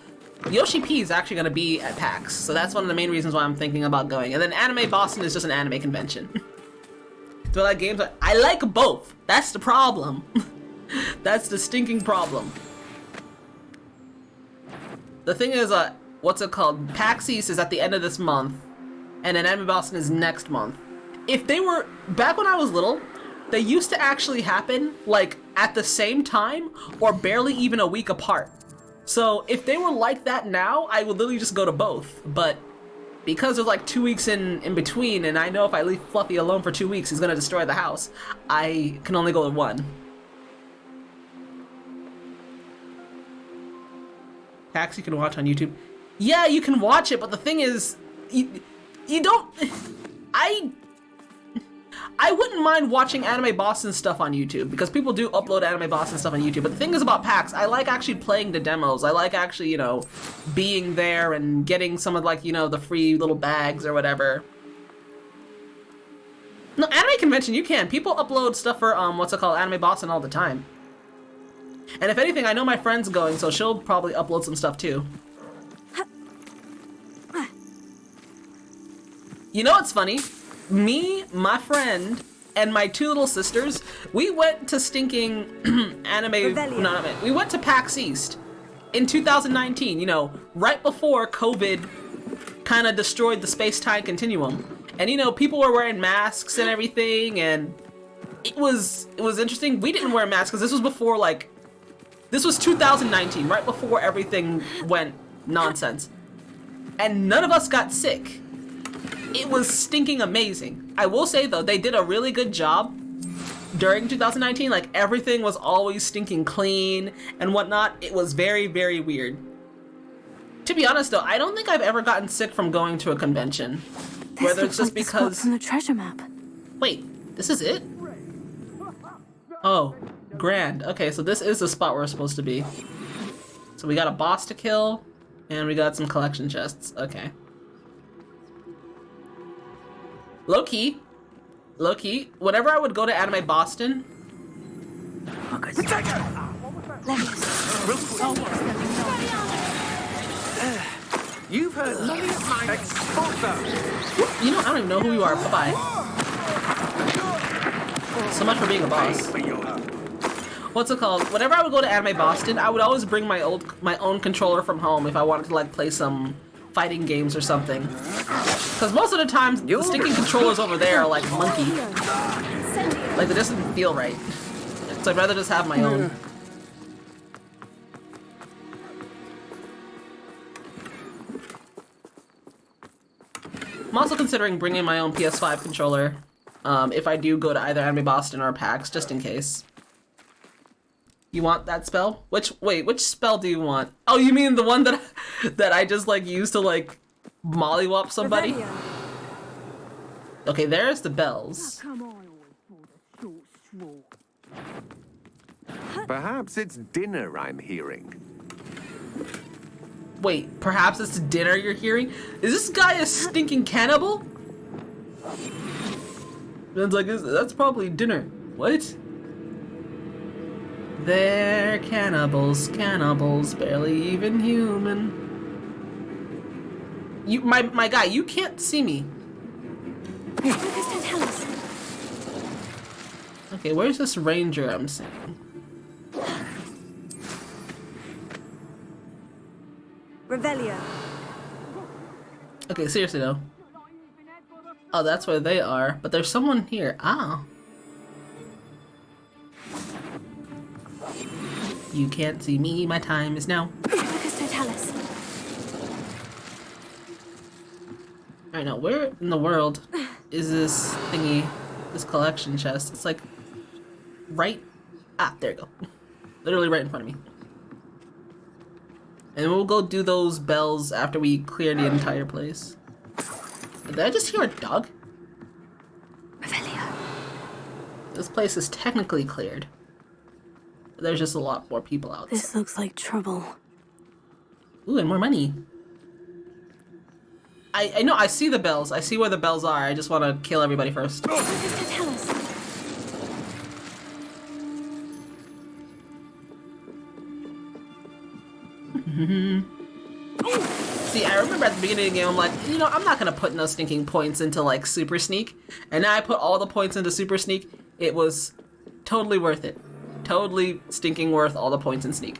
Yoshi P is actually going to be at PAX, so that's one of the main reasons why I'm thinking about going. And then Anime Boston is just an anime convention. Do I like games? I like both. That's the problem. That's the stinking problem. The thing is, what's it called? PAX East is at the end of this month, and then Anime Boston is next month. If they were, back when I was little, they used to actually happen, like, at the same time, or barely even a week apart. So, if they were like that now, I would literally just go to both. But, because there's like 2 weeks in between, and I know if I leave Fluffy alone for 2 weeks, he's gonna destroy the house, I can only go to one. PAX you can watch on YouTube. Yeah, you can watch it, but the thing is, you don't... I wouldn't mind watching Anime Boston stuff on YouTube, because people do upload Anime Boston stuff on YouTube, but the thing is about PAX, I like actually playing the demos. I like actually, you know, being there and getting some of, like, you know, the free little bags or whatever. No, Anime Convention, you can. People upload stuff for, what's it called, Anime Boston all the time. And if anything, I know my friend's going, so she'll probably upload some stuff too. You know what's funny? Me, my friend, and my two little sisters, we went to stinking we went to PAX East in 2019, you know, right before COVID kind of destroyed the space-time continuum. And, you know, people were wearing masks and everything, and it was interesting. We didn't wear masks because this was before, like, this was 2019, right before everything went nonsense. And none of us got sick. It was stinking amazing. I will say, though, they did a really good job during 2019. Like, everything was always stinking clean and whatnot. It was very, very weird. To be honest, though, I don't think I've ever gotten sick from going to a convention. Whether it's just because... the spot from the treasure map. Wait, this is it? Oh, grand. Okay, so this is the spot we're supposed to be. So we got a boss to kill, and we got some collection chests. Okay. Low-key, whenever I would go to Anime Boston... You've heard nothing of my exporter. You know, I don't even know who you are. Bye-bye. So much for being a boss. What's it called? Whenever I would go to Anime Boston, I would always bring my own controller from home if I wanted to, like, play some fighting games or something. Because most of the times, the stinking controllers over there are like monkey. Like, they just didn't feel right. So I'd rather just have my own. I'm also considering bringing my own PS5 controller if I do go to either Anime Boston or PAX, just in case. You want that spell? Which spell do you want? Oh, you mean the one that I just, like, used to, like, mollywop somebody? Okay, there's the bells. Perhaps it's dinner I'm hearing. Wait, perhaps it's dinner you're hearing? Is this guy a stinking cannibal? Ben's like, that's probably dinner. What? They're cannibals, barely even human. You, my guy, you can't see me. Okay, where's this ranger I'm seeing? Revelio. Okay, seriously though. Oh, that's where they are. But there's someone here. Ah. You can't see me, my time is now. Alright, now where in the world is this thingy, this collection chest? It's like right... Ah, there you go. Literally right in front of me. And we'll go do those bells after we clear the entire place. Did I just hear a dog? Revelio. This place is technically cleared. But there's just a lot more people out. This looks like trouble. Ooh, and more money. I know, I see the bells. I see where the bells are. I just want to kill everybody first. What does it tell us? See, I remember at the beginning of the game, I'm like, you know, I'm not gonna put no stinking points into like Super Sneak. And now I put all the points into Super Sneak. It was totally worth it. Totally stinking worth all the points in Sneak.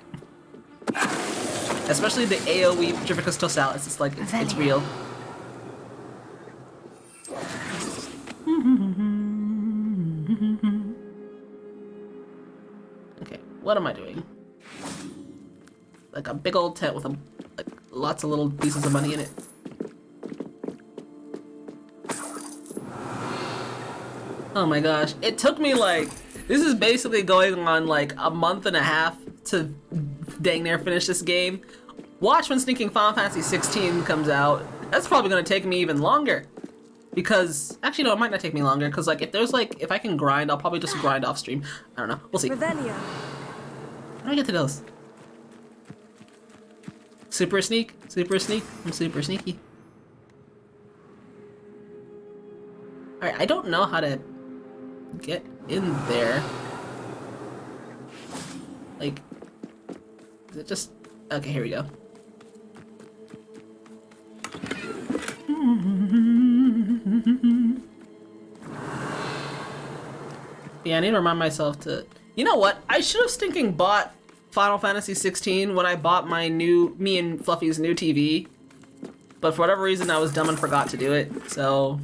Especially the AoE Petrificus Tosalis. It's like, it's real. Okay, what am I doing? Like a big old tent with like lots of little pieces of money in it. Oh my gosh, it took me like, this is basically going on like a month and a half to dang near finish this game. Watch when stinking Final Fantasy 16 comes out. That's probably gonna take me even longer. Because, actually no, it might not take me longer, because like, if I can grind, I'll probably just grind off stream. I don't know, we'll see. Revelio. How do I get to those? Super sneak, I'm super sneaky. Alright, I don't know how to get in there. Like, is it just, okay, here we go. Yeah, I need to remind myself to, you know what? I should have stinking bought Final Fantasy 16 when I bought me and Fluffy's new TV. But for whatever reason, I was dumb and forgot to do it. So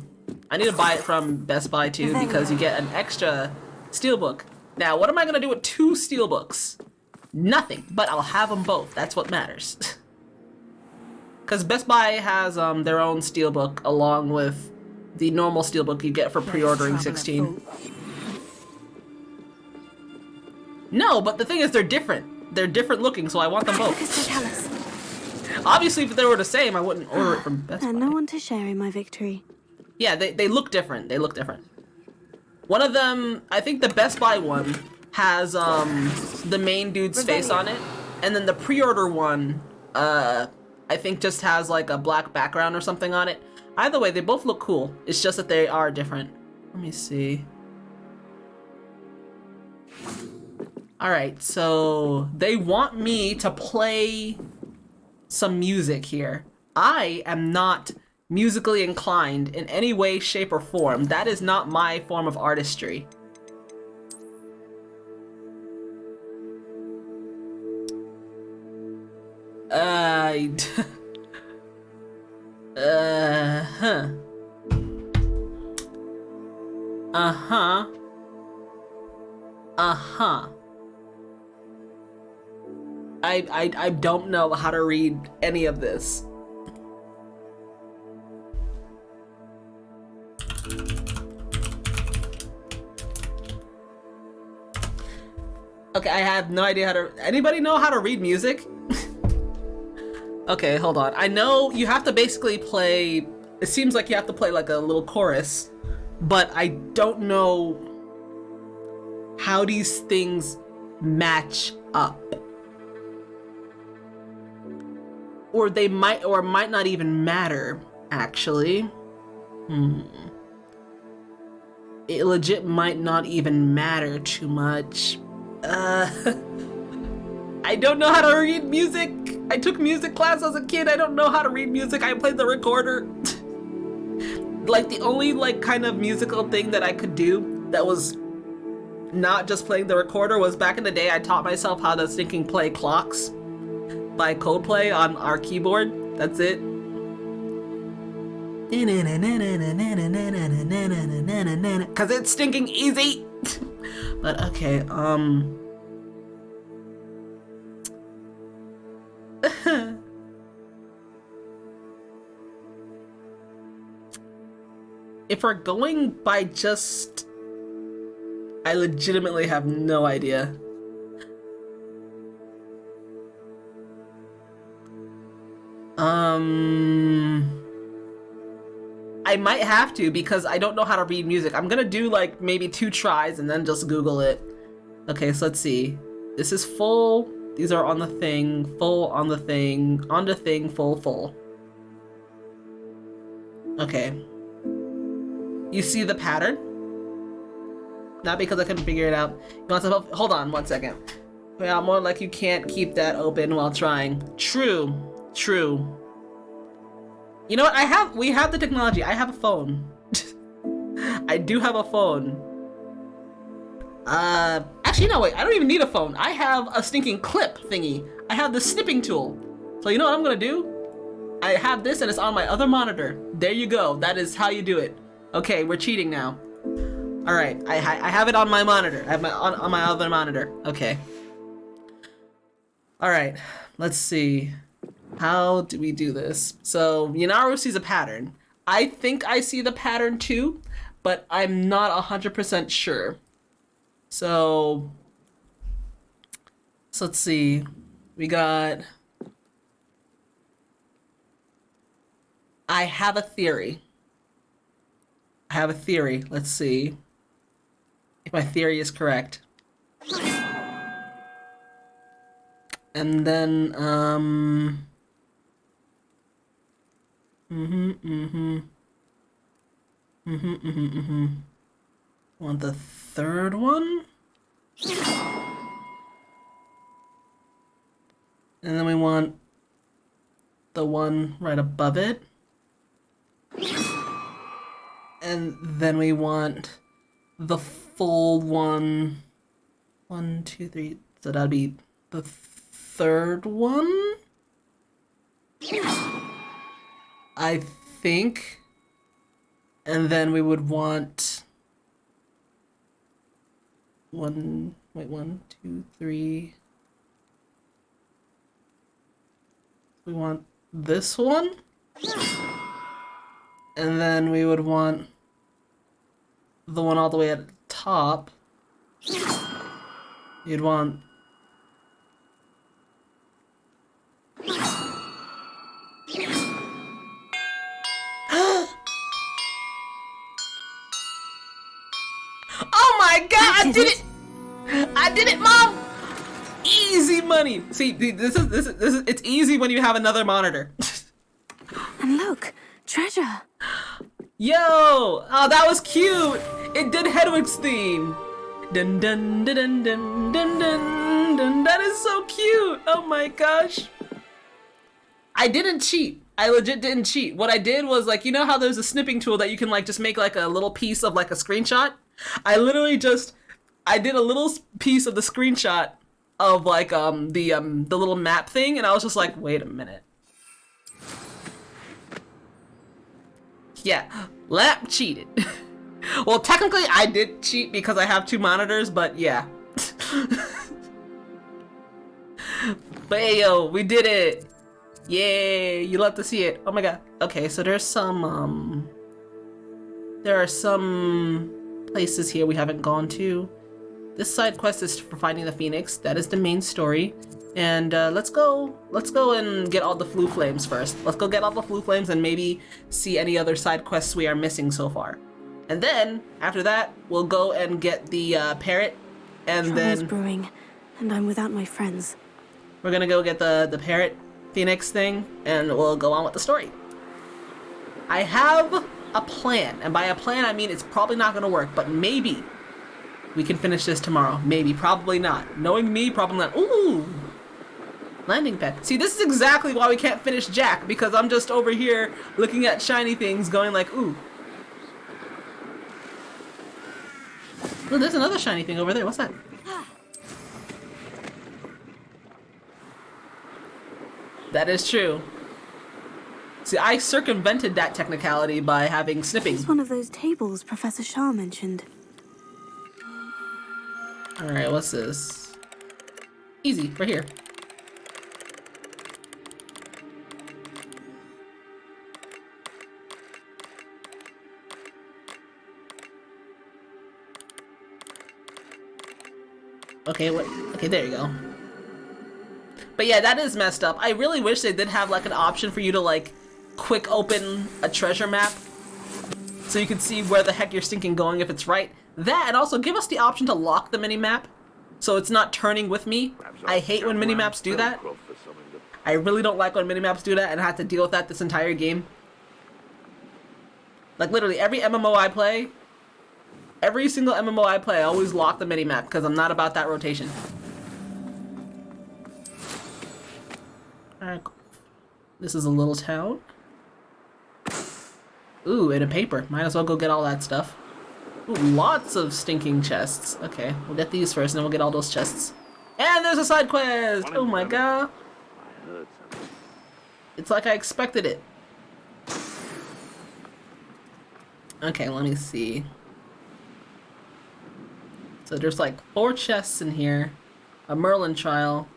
I need to buy it from Best Buy too, because you get an extra steelbook. Now, what am I gonna do with 2 steelbooks? Nothing, but I'll have them both. That's what matters. Because Best Buy has their own steelbook along with the normal steelbook you get for pre-ordering 16. No, but the thing is they're different. They're different looking, so I want them both. Obviously, if they were the same, I wouldn't order it from Best Buy. And no one to share in my victory. Yeah, they look different. They look different. One of them, I think the Best Buy one has the main dude's face on it, and then the pre-order one, I think just has like a black background or something on it. Either way, they both look cool. It's just that they are different. Let me see. Alright, so they want me to play some music here. I am not musically inclined in any way, shape, or form. That is not my form of artistry. I don't know how to read any of this. Okay, I have no idea how to... Anybody know how to read music? Okay, hold on. I know you have to basically play... It seems like you have to play like a little chorus, but I don't know how these things match up. Or they might or might not even matter, actually. It legit might not even matter too much. I don't know how to read music. I took music class as a kid. I don't know how to read music. I played the recorder. Like the only like kind of musical thing that I could do that was not just playing the recorder was back in the day I taught myself how to stinking play Clocks by Coldplay on our keyboard. That's it. Cause it's stinking easy. But okay, if we're going by just... I legitimately have no idea. I might have to because I don't know how to read music. I'm gonna do like maybe 2 tries and then just Google it. Okay, so let's see. This is full. These are on the thing, full on the thing, on the thing, full, full. Okay. You see the pattern? Not because I couldn't figure it out. You want some help? Hold on 1 second. Yeah, more like you can't keep that open while trying. True, true. You know what? We have the technology. I have a phone. I do have a phone. Actually, no, wait. I don't even need a phone. I have a stinking clip thingy. I have the snipping tool. So you know what I'm gonna do? I have this and it's on my other monitor. There you go. That is how you do it. Okay, we're cheating now. All right, I have it on my monitor. I have on my other monitor. Okay. All right, let's see. How do we do this? So Yanaru sees a pattern. I think I see the pattern too, but I'm not 100% sure. So let's see. We got. I have a theory. Let's see if my theory is correct. And then, Want the third one? And then we want the one right above it. And then we want the full one. 1, 2, 3. So that'd be the third one? I think. And then we would want 1, 2, 3. We want this one. And then we would want the one all the way at the top. You'd want Oh my god, I did it! I did it, Mom! Easy money. See, this is it's easy when you have another monitor. And look, treasure. Yo! Oh, that was cute! It did Hedwig's theme. Dun dun dun dun dun dun dun dun. That is so cute! Oh my gosh. I didn't cheat. I legit didn't cheat. What I did was, like, you know how there's a snipping tool that you can like just make like a little piece of like a screenshot? I literally just I did a little piece of the screenshot of like the little map thing, and I was just like, wait a minute. Yeah, Lap cheated. Well, technically I did cheat because I have 2 monitors, but yeah. But hey, yo, we did it. Yay, you love to see it. Oh my god. Okay, so there's some there are some places here we haven't gone to. This side quest is for finding the Phoenix. That is the main story. And let's go and get all the Flue Flames first. Let's go get all the Flue Flames and maybe see any other side quests we are missing so far. And then after that, we'll go and get the parrot, and Trouble's then brewing, and I'm without my friends. we're gonna go get the parrot Phoenix thing, and we'll go on with the story. I have a plan, and by a plan I mean it's probably not gonna work, but maybe we can finish this tomorrow. Maybe, probably not. Knowing me, probably not. Ooh! Landing pad. See, this is exactly why we can't finish Jack, because I'm just over here looking at shiny things going like, ooh. Oh, there's another shiny thing over there. What's that? That is true. See, I circumvented that technicality by having snipping. It's one of those tables Professor Shah mentioned. Alright, what's this? Easy, right here. Okay, what? Okay, there you go. But yeah, that is messed up. I really wish they did have like an option for you to like quick open a treasure map. so you can see where the heck you're stinking going if it's right. That, and also give us the option to lock the minimap, so it's not turning with me. I hate when minimaps do that. I really don't like when minimaps do that, and I have to deal with that this entire game. Like literally every MMO I play, every single MMO I play, I always lock the minimap because I'm not about that rotation. Alright, this is a little town. Ooh, and a paper. Might as well go get all that stuff. Ooh, lots of stinking chests. Okay, we'll get these first, and then we'll get all those chests. And there's a side quest! Oh my god. It's like I expected it. Okay, let me see. So there's like 4 chests in here. A Merlin trial.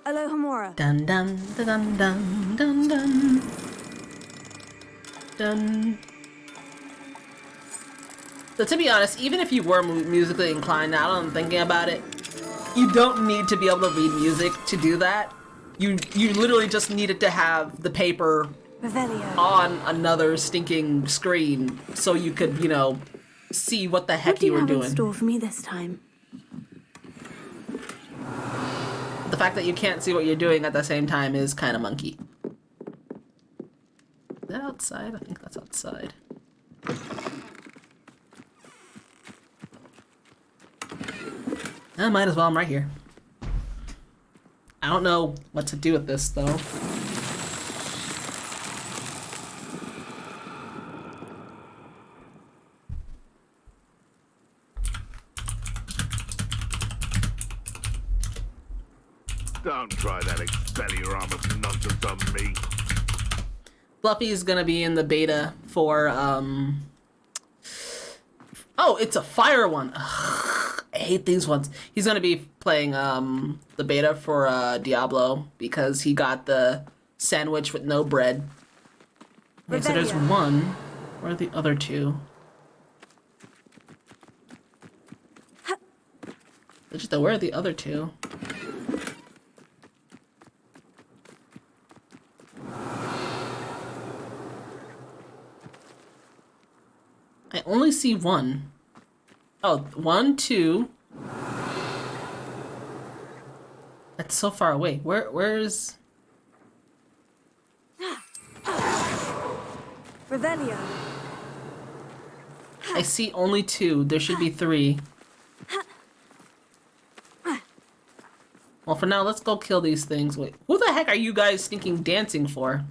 Aloha Mora. Dun dun dun dun dun dun dun. So to be honest, even if you were musically inclined, now that I'm thinking about it, you don't need to be able to read music to do that. You literally just needed to have the paper Revelio. on another stinking screen so you could, you know, see what the heck What do you you were have in doing. store for me this time? The fact that you can't see what you're doing at the same time is kind of monkey. Is that outside? I think that's outside. I might as well, I'm right here. I don't know what to do with this though. Don't try that Expelliarmus nonsense on me. Fluffy is gonna be in the beta for oh, it's a fire one. Ugh, I hate these ones. He's gonna be playing the beta for Diablo because he got the sandwich with no bread. Okay, so there's Rebellion. one. Where are the other 2? Vegeta, where are the other 2? I only see 1. Oh, 1, 2. That's so far away. Where's... Revelio. I see only 2. There should be 3. Well, for now, let's go kill these things. Wait, who the heck are you guys stinking dancing for?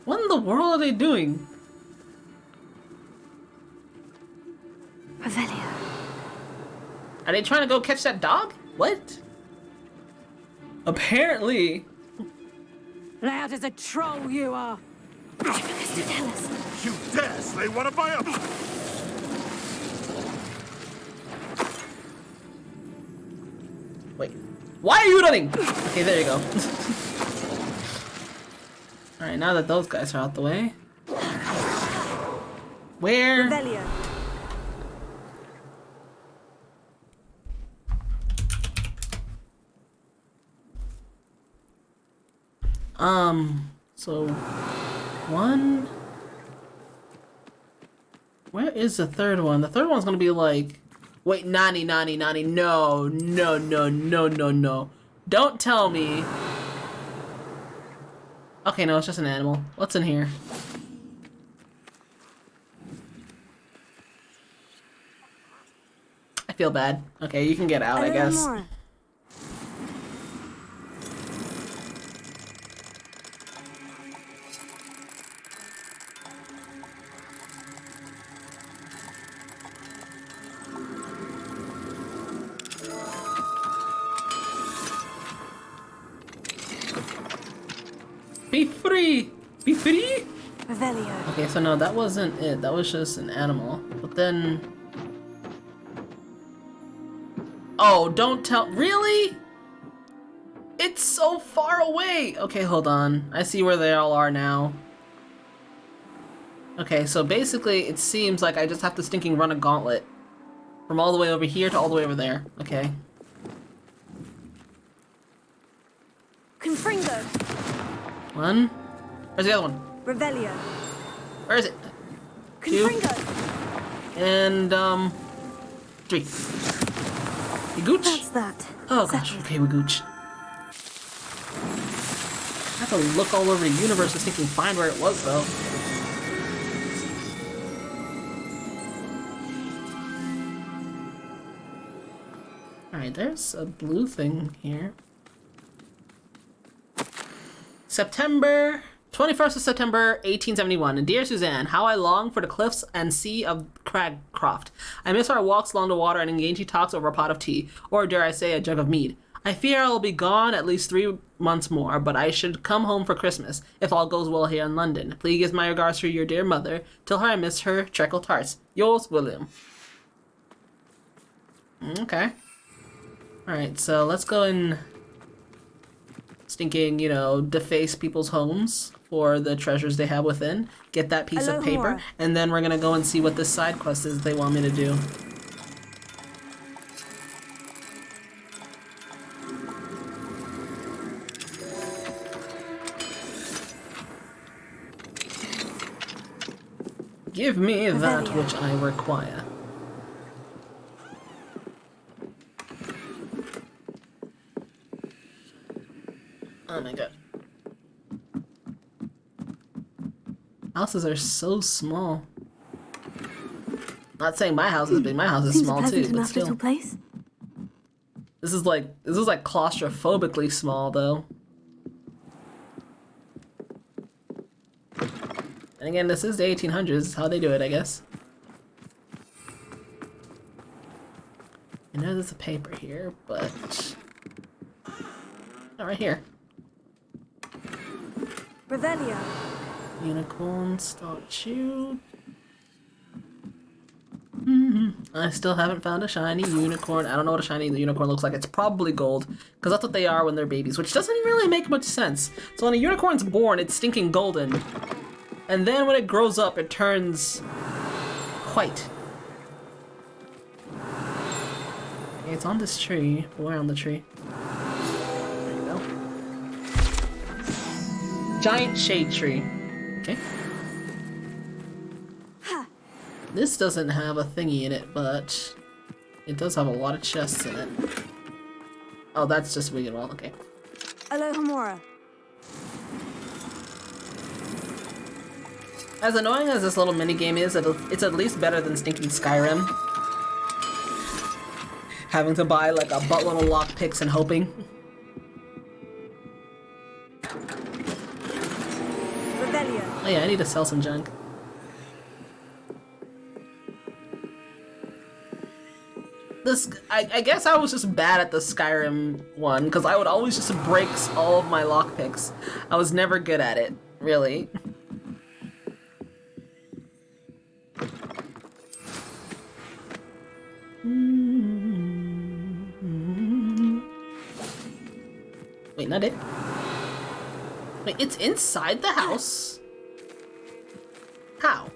What in the world are they doing? Revelio. Are they trying to go catch that dog? What? Apparently. Loud as a troll you are. Mr. Tellis. You dare slay one of my own! Wait. Why are you running? Okay, there you go. Alright, now that those guys are out the way. Where? Revelio. So 1. Where is the third one? The third one's gonna be like, wait, Nani. No. Don't tell me. Okay, no, it's just an animal. What's in here? I feel bad. Okay, you can get out, I guess. Mora. Be free! Be free! Revelio. Okay, so no, that wasn't it. That was just an animal. But then... Oh, don't tell... Really? It's so far away! Okay, hold on. I see where they all are now. Okay, so basically it seems like I just have to stinking run a gauntlet From all the way over here to all the way over there. Okay. Confringo. One. Where's the other one? Revelio. Where is it? Confringo. And, 3. You gooch? That's that. Oh gosh, okay, we gooch. I have to look all over the universe just thinking find where it was, though. Alright, there's a blue thing here. September 21st of September, 1871. And dear Suzanne, how I long for the cliffs and sea of Cragcroft. I miss our walks along the water and engaging talks over a pot of tea, or dare I say, a jug of mead. I fear I will be gone at least 3 months more, but I should come home for Christmas, if all goes well here in London. Please give my regards to your dear mother. Tell her I miss her treacle tarts. Yours, William. Okay. Alright, so let's go and stinking, you know, deface people's homes for the treasures they have within. Get that piece of paper, Moar. and then we're gonna go and see what this side quest is they want me to do. Give me that Revelio. which I require. Oh my god. Houses are so small. Not saying my house is big, my house is Seems small a pleasant too, but enough still. little place. This is like claustrophobically small though. And again, this is the 1800s, how they do it, I guess. I know there's a paper here, but not right here. Revelio. Unicorn statue. I still haven't found a shiny unicorn. I don't know what a shiny unicorn looks like. It's probably gold, because that's what they are when they're babies, which doesn't really make much sense. So when a unicorn's born, it's stinking golden. And then when it grows up, it turns white. Okay, it's on this tree. Where on the tree? There you go. Giant shade tree. Okay. This doesn't have a thingy in it, but it does have a lot of chests in it. Oh, that's just Wicked Wall. Okay. Alohomora. As annoying as this little minigame is, it's at least better than stinking Skyrim. Having to buy like a buttload of lockpicks and hoping. Revelio. Oh yeah, I need to sell some junk. I guess I was just bad at the Skyrim one, because I would always just break all of my lockpicks. I was never good at it, really. Wait, not it? Wait, it's inside the house? How?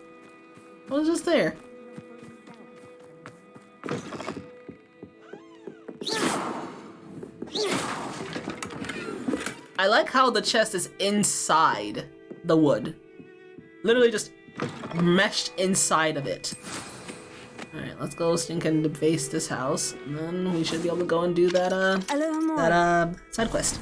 I was just there. I like how the chest is inside the wood. Literally just meshed inside of it. Alright, let's go stinking deface this house, and then we should be able to go and do that, Alohomora. side quest.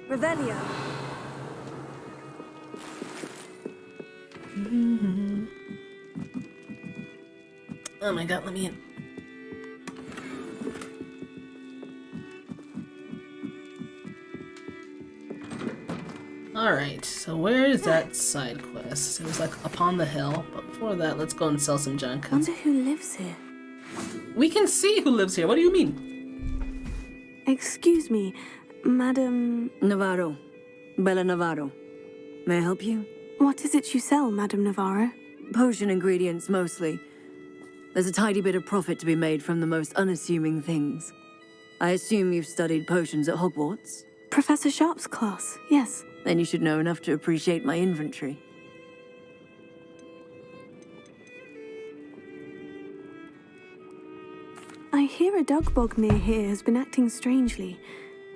Revelio. Oh my god, let me in. Alright, so where is that side quest? It was like up on the hill, but before that, let's go and sell some junk. Wonder who lives here. We can see who lives here, what do you mean? Excuse me, Madam... Navarro. Bella Navarro. May I help you? What is it you sell, Madam Navarro? Potion ingredients, mostly. There's a tidy bit of profit to be made from the most unassuming things. I assume you've studied potions at Hogwarts? Professor Sharp's class, yes. Then you should know enough to appreciate my inventory. I hear a dug bog near here has been acting strangely.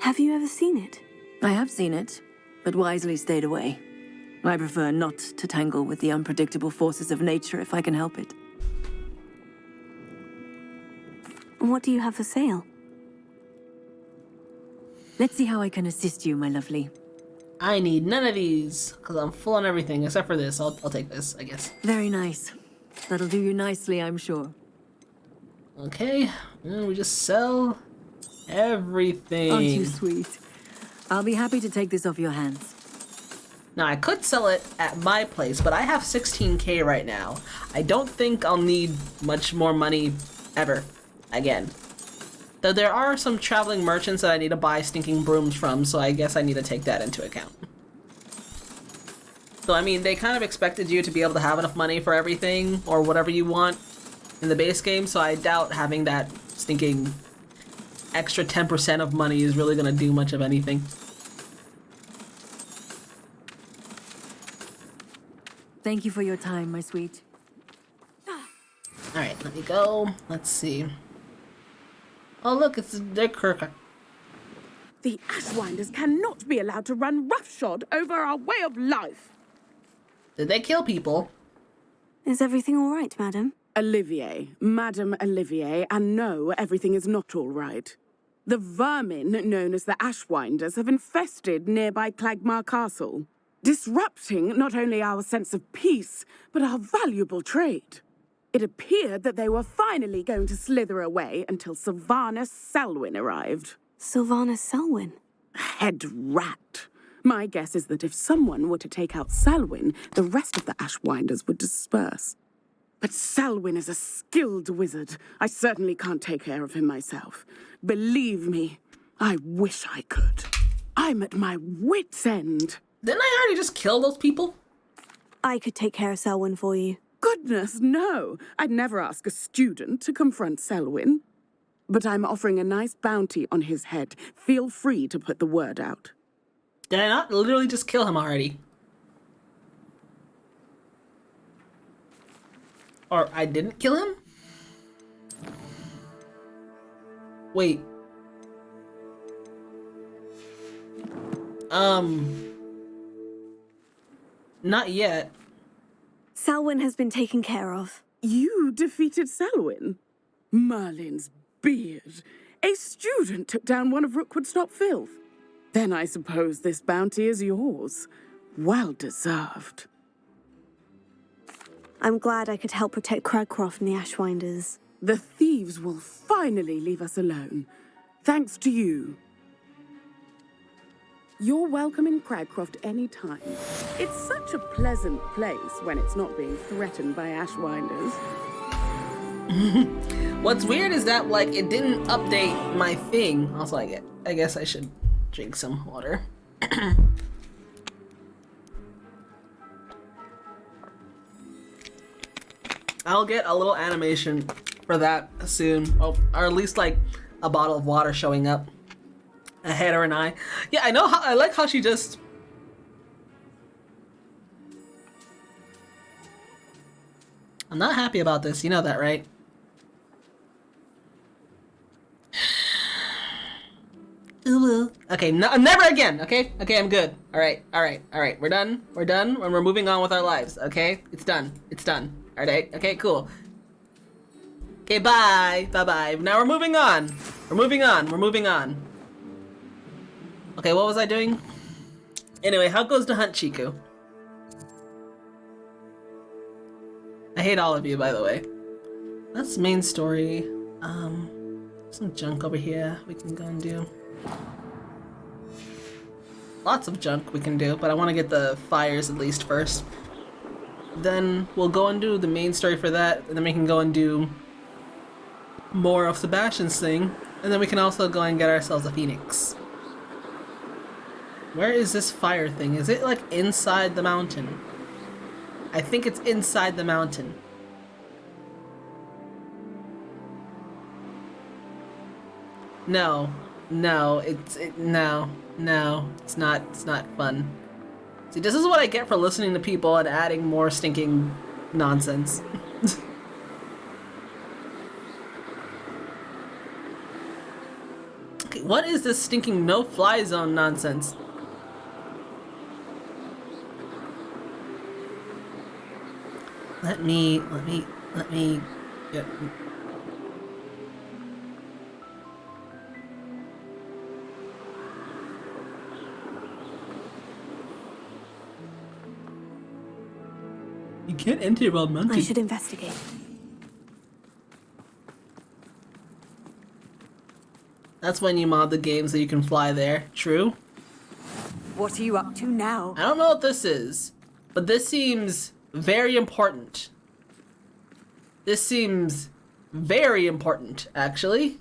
Have you ever seen it? I have seen it, but wisely stayed away. I prefer not to tangle with the unpredictable forces of nature if I can help it. What do you have for sale? Let's see how I can assist you, my lovely. I need none of these, because I'm full on everything except for this. I'll take this, I guess. Very nice. That'll do you nicely, I'm sure. Okay, and we just sell everything. Aren't you sweet? I'll be happy to take this off your hands. Now, I could sell it at my place, but I have 16K right now. I don't think I'll need much more money ever again. Though there are some traveling merchants that I need to buy stinking brooms from, so I guess I need to take that into account. So, I mean, they kind of expected you to be able to have enough money for everything, or whatever you want in the base game, so I doubt having that stinking extra 10% of money is really going to do much of anything. Thank you for your time, my sweet. Alright, let me go. Let's see. Oh, look, it's Dick Kirk. The Ashwinders cannot be allowed to run roughshod over our way of life. Did they kill people? Is everything all right, madam? Olivier, Madame Olivier, and no, everything is not all right. The vermin known as the Ashwinders have infested nearby Clagmar Castle, disrupting not only our sense of peace, but our valuable trade. It appeared that they were finally going to slither away until Sylvanus Selwyn arrived. Sylvanus Selwyn? Head rat. My guess is that if someone were to take out Selwyn, the rest of the Ashwinders would disperse. But Selwyn is a skilled wizard. I certainly can't take care of him myself. Believe me, I wish I could. I'm at my wit's end. Didn't I already just kill those people? I could take care of Selwyn for you. Goodness, no. I'd never ask a student to confront Selwyn. But I'm offering a nice bounty on his head. Feel free to put the word out. Did I not literally just kill him already? Or I didn't kill him? Wait. Not yet. Selwyn has been taken care of. You defeated Selwyn? Merlin's beard. A student took down one of Rookwood's top filth. Then I suppose this bounty is yours. Well deserved. I'm glad I could help protect Cragcroft and the Ashwinders. The thieves will finally leave us alone. Thanks to you. You're welcome in Cragcroft any time. It's such a pleasant place when it's not being threatened by Ashwinders. What's weird is that, like, it didn't update my thing. Also, I guess I should drink some water. I'll get a little animation for that soon. Oh, or at least, like, a bottle of water showing up. A head or an eye. Yeah, I know how, I like how she just... I'm not happy about this, you know that, right? Okay, no, never again, okay? Okay, I'm good. Alright, we're done, and we're moving on with our lives, okay? It's done, alright, okay, cool. Okay, bye, bye-bye. Now we're moving on. We're moving on. Okay, what was I doing? Anyway, how goes to hunt Chiku? I hate all of you, by the way. That's the main story. Some junk over here we can go and do. Lots of junk we can do, but I want to get the fires at least first. Then we'll go and do the main story for that, and then we can go and do more of Sebastian's thing, and then we can also go and get ourselves a phoenix. Where is this fire thing? Is it like inside the mountain? I think it's inside the mountain. No, no, no, it's not fun. See, this is what I get for listening to people and adding more stinking nonsense. Okay, what is this stinking no-fly zone nonsense? Let me get... You can't enter while mounted. I should investigate. That's when you mod the game so you can fly there. True? What are you up to now? I don't know what this is, but this seems very important. This seems very important, actually.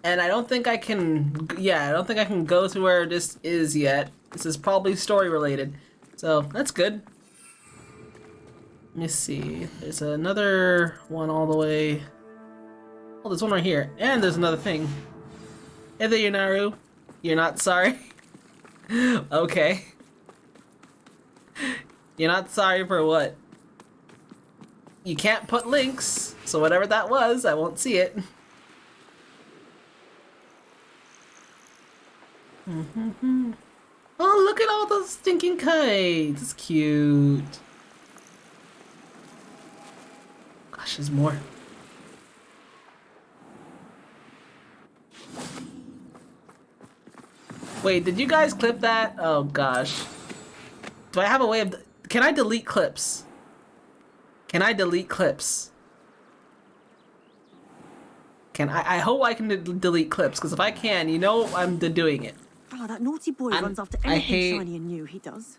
And I don't think I can, I don't think I can go to where this is yet. This is probably story related. So, that's good. Let me see. There's another one all the way. Oh, there's one right here. And there's another thing. Hey there, Yunaru. You're not sorry? Okay. You're not sorry for what? You can't put links, so whatever that was, I won't see it. Oh, look at all those stinking kites. It's cute. Gosh, there's more. Wait, did you guys clip that? Oh gosh. Do I have a way of... Can I delete clips? Can I delete clips? Can I hope I can delete clips, because if I can, you know I'm doing it. Oh, that naughty boy runs after anything shiny and new, he does.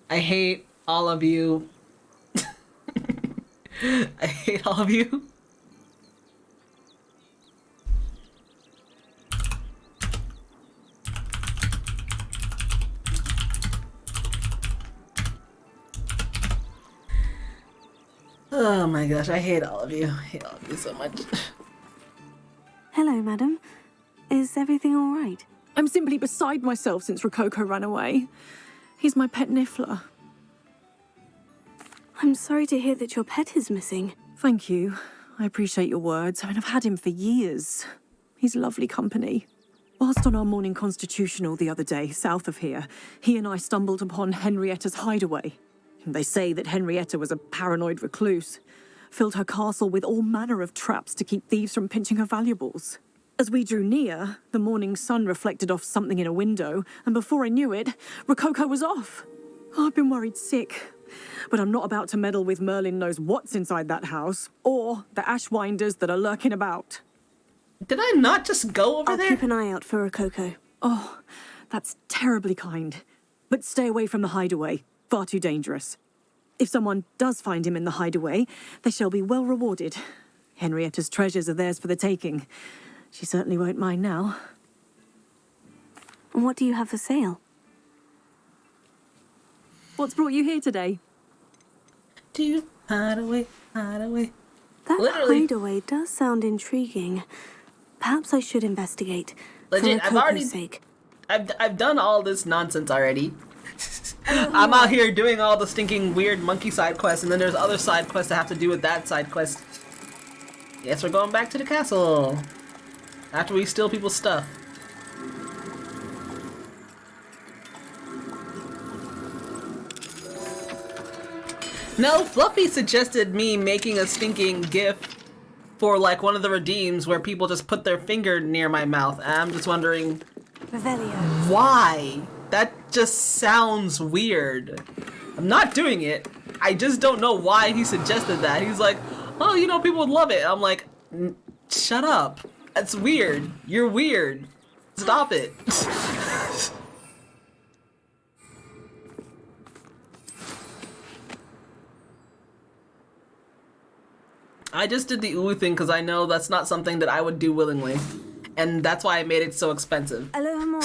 I hate all of you. I hate all of you. Oh my gosh, I hate all of you. I hate all of you so much. Hello, madam. Is everything all right? I'm simply beside myself since Rococo ran away. He's my pet Niffler. I'm sorry to hear that your pet is missing. Thank you. I appreciate your words. I mean, I've had him for years. He's lovely company. Whilst on our morning constitutional the other day, south of here, he and I stumbled upon Henrietta's hideaway. They say that Henrietta was a paranoid recluse, filled her castle with all manner of traps to keep thieves from pinching her valuables. As we drew near, the morning sun reflected off something in a window, and before I knew it, Rococo was off. Oh, I've been worried sick. But I'm not about to meddle with Merlin knows what's inside that house, or the Ashwinders that are lurking about. Did I not just go over there? I'll keep an eye out for Rococo. Oh, that's terribly kind. But stay away from the hideaway. Far too dangerous. If someone does find him in the hideaway, they shall be well rewarded. Henrietta's treasures are theirs for the taking. She certainly won't mind now. And what do you have for sale? What's brought you here today? To hideaway, hideaway. That Literally. hideaway does sound intriguing. Perhaps I should investigate. Legit, for I've Rococo's already... sake. I've done all this nonsense already. I'm out here doing all the stinking weird monkey side quests, and then there's other side quests that have to do with that side quest. Yes, we're going back to the castle. After we steal people's stuff. No, Fluffy suggested me making a stinking GIF for like one of the redeems where people just put their finger near my mouth. And I'm just wondering why? That just sounds weird. I'm not doing it. I just don't know why he suggested that. He's like, oh, you know, people would love it. I'm like, shut up. That's weird. You're weird. Stop it. I just did the ooh thing because I know that's not something that I would do willingly. And that's why I made it so expensive. Aloha Moar.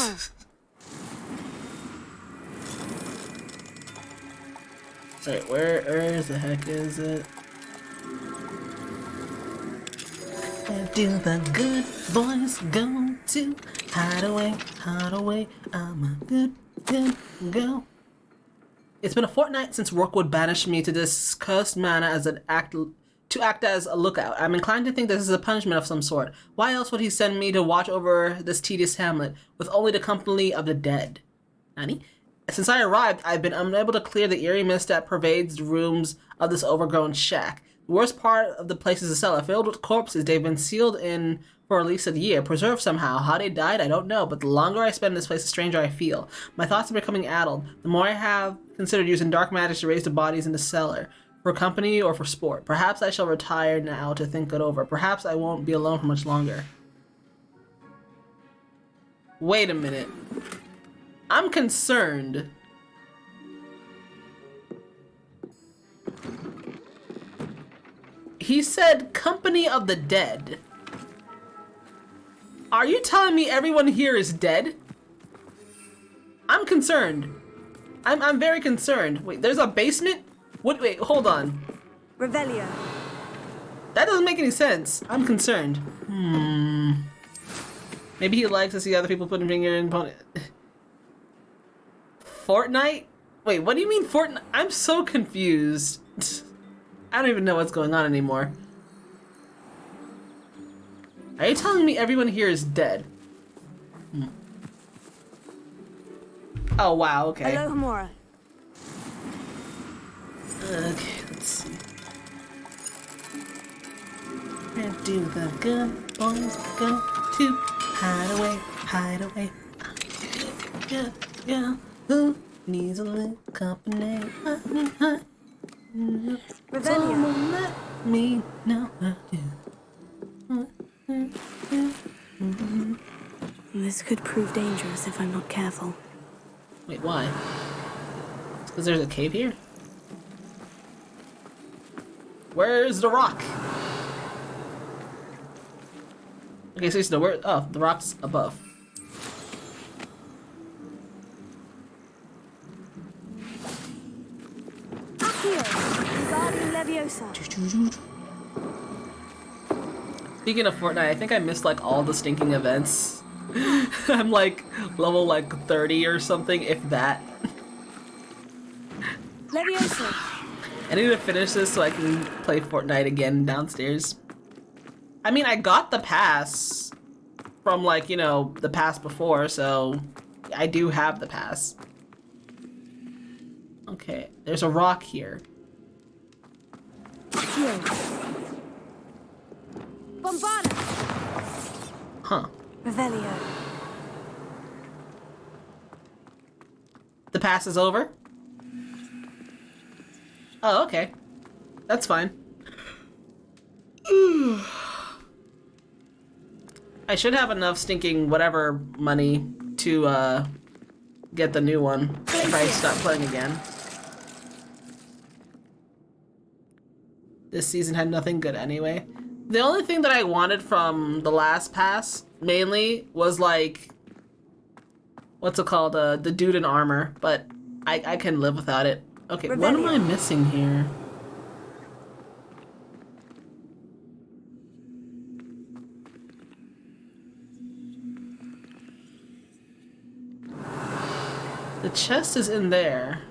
Wait, where the heck is it? Where do the good boys go? to hide away. I'm a good girl. It's been a fortnight since Rookwood banished me to this cursed manor as to act as a lookout. I'm inclined to think this is a punishment of some sort. Why else would he send me to watch over this tedious hamlet with only the company of the dead? Nani? Since I arrived, I've been unable to clear the eerie mist that pervades the rooms of this overgrown shack. The worst part of the place is a cellar filled with corpses. They've been sealed in for at least a year, preserved somehow. How they died, I don't know, but the longer I spend in this place, the stranger I feel. My thoughts are becoming addled. The more I have considered using dark magic to raise the bodies in the cellar, for company or for sport. Perhaps I shall retire now to think it over. Perhaps I won't be alone for much longer. Wait a minute. I'm concerned. He said company of the dead. Are you telling me everyone here is dead? I'm concerned. I'm very concerned. Wait, there's a basement? What? Wait, hold on. Revelio. That doesn't make any sense. I'm concerned. Maybe he likes to see other people putting finger in opponent. Fortnite? Wait, what do you mean Fortnite? I'm so confused. I don't even know what's going on anymore. Are you telling me everyone here is dead? Oh wow, okay. Hello, Moar. Okay, let's see. Where do the good boys go to hide away? I'm good, who needs a little company? Someone let me know. This could prove dangerous if I'm not careful. Wait, why? It's because there's a cave here? Where's the rock? Okay, so the where? Oh, the rock's above. Accio, Wingardium Leviosa. Speaking of Fortnite, I think I missed like all the stinking events. I'm like level like 30 or something, if that. Leviosa. I need to finish this so I can play Fortnite again downstairs. I mean, I got the pass from like, you know, the pass before, so I do have the pass. Okay, there's a rock here. Bombarda. Huh. Revelio. The pass is over? Oh, okay. That's fine. I should have enough stinking whatever money to get the new one if I start playing again. This season had nothing good anyway. The only thing that I wanted from the last pass, mainly, was like... what's it called? The dude in armor, but I can live without it. Okay, what am I missing here? The chest is in there,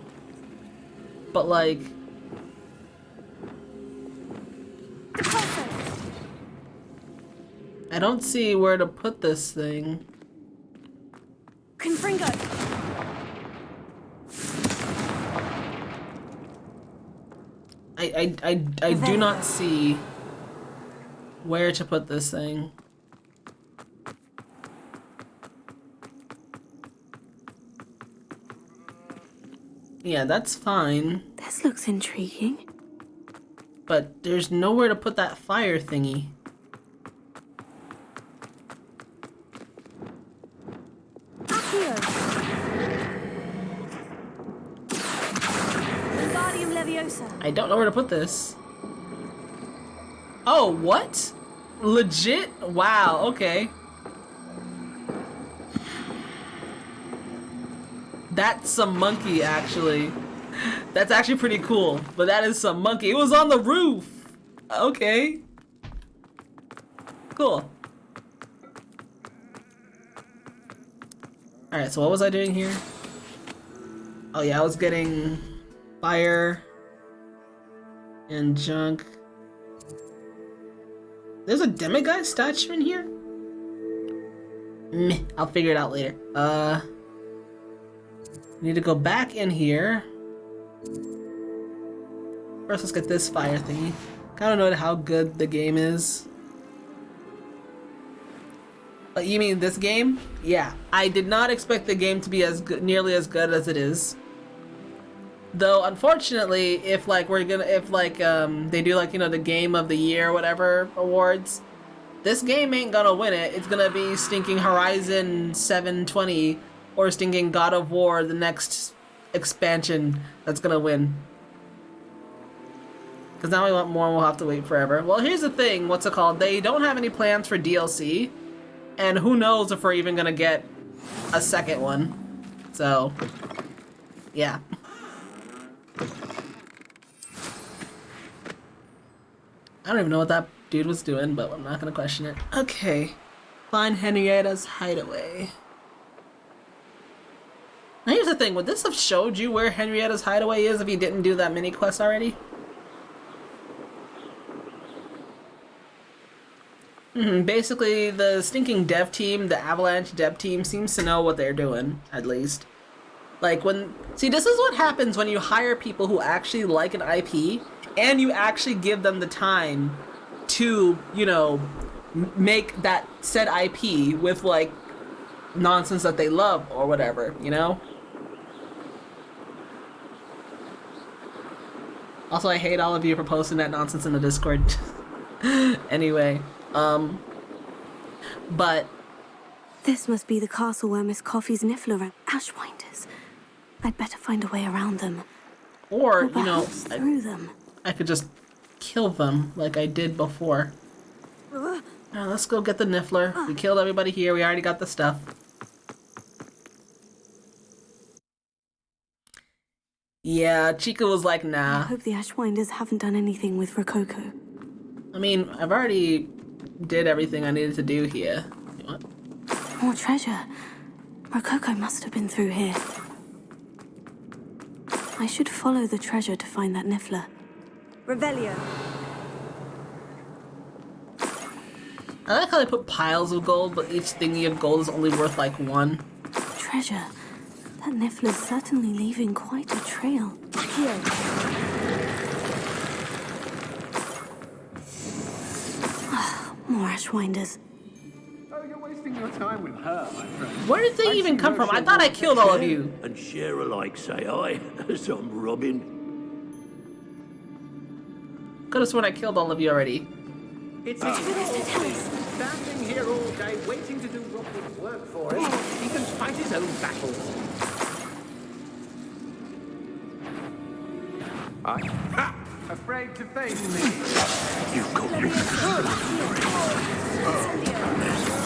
but like... I don't see where to put this thing. Confringo. I do not see where to put this thing. Yeah, that's fine. This looks intriguing. But there's nowhere to put that fire thingy. Wingardium Leviosa. I don't know where to put this. Oh, what? Legit? Wow, okay. That's some monkey, actually. That's actually pretty cool, but that is some monkey. It was on the roof. Okay. Cool. Alright, so what was I doing here? Oh yeah, I was getting fire and junk. There's a demiguise statue in here? Meh, I'll figure it out later. Need to go back in here. First, let's get this fire thingy. Kinda know how good the game is. You mean this game? Yeah, I did not expect the game to be as good, nearly as good as it is. Though, unfortunately, if they do like, you know, the Game of the Year or whatever awards, this game ain't gonna win it. It's gonna be stinking Horizon 720 or stinking God of War, the next expansion, that's gonna win. Because now we want more and we'll have to wait forever. Well, here's the thing, what's it called? They don't have any plans for DLC. And who knows if we're even gonna get a second one. So, yeah. I don't even know what that dude was doing, but I'm not gonna question it. Okay. Find Henrietta's hideaway. Now here's the thing, would this have showed you where Henrietta's hideaway is if you didn't do that mini quest already? Basically, the stinking dev team, the Avalanche dev team, seems to know what they're doing, at least. Like see, this is what happens when you hire people who actually like an IP, and you actually give them the time to, you know, make that said IP with, like, nonsense that they love or whatever, you know? Also, I hate all of you for posting that nonsense in the Discord. Anyway. But This must be the castle where Miss Coffee's Niffler and Ashwinders. I'd better find a way around them. Or you know, through them. I could just kill them like I did before. Now, let's go get the Niffler. We killed everybody here. We already got the stuff. Yeah, Chica was like, nah. I hope the Ashwinders haven't done anything with Rococo. I mean, I've already did everything I needed to do here. What? More treasure. Rococo must have been through here. I should follow the treasure to find that Niffler. Revelio. I like how they put piles of gold, but each thingy of gold is only worth like one. Treasure. That Niffler's certainly leaving quite a trail. Here. More Ashwinders. Oh, you're wasting your time with her, my friend. Where did they even come from? I thought I killed all of you. And share alike, say I, as I'm robbing. Could have sworn I killed all of you already. It's standing here all day waiting to do what would work for him. He can fight his own battles. Afraid to face me. You got me.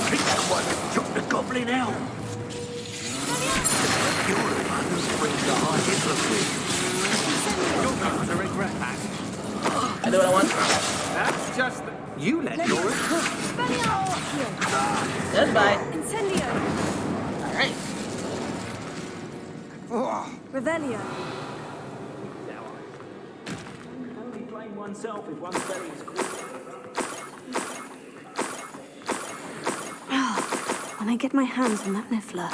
Pick the one that took the goblin out. You're the one who brings the high You're going to regret that. I do what I want. That's just... You let yours. Goodbye. Incendio. Alright. Revelio. Only blame oneself if one's belly is cool. When I get my hands on that Niffler.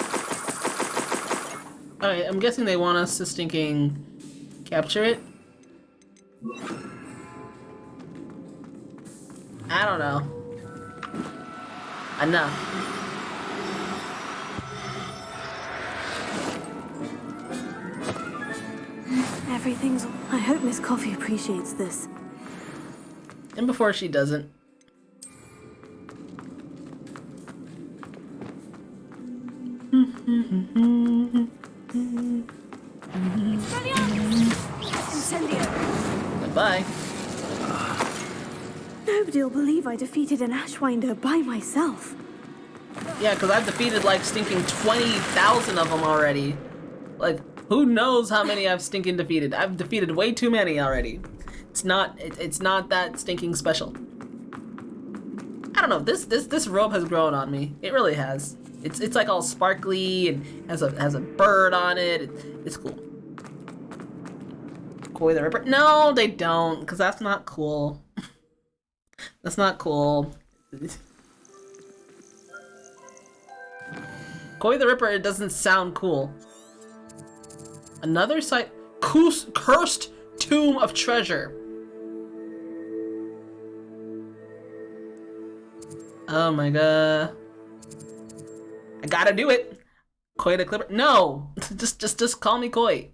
Alright, I'm guessing they want us to stinking capture it. I don't know. Enough. Everything's... I hope Miss Coffee appreciates this. And before she doesn't. Goodbye. Nobody'll believe I defeated an Ashwinder by myself. Yeah, because I've defeated like stinking 20,000 of them already. Like, who knows how many I've stinking defeated? I've defeated way too many already. It's not that stinking special. I don't know, this robe has grown on me. It really has. It's like all sparkly and has a bird on it. It's cool. Koi the Ripper? No, they don't, because that's not cool. That's not cool. Koi the Ripper, it doesn't sound cool. Another site. Cursed Tomb of Treasure. Oh my god. I gotta do it. Koi the Clipper. No! just call me Koi.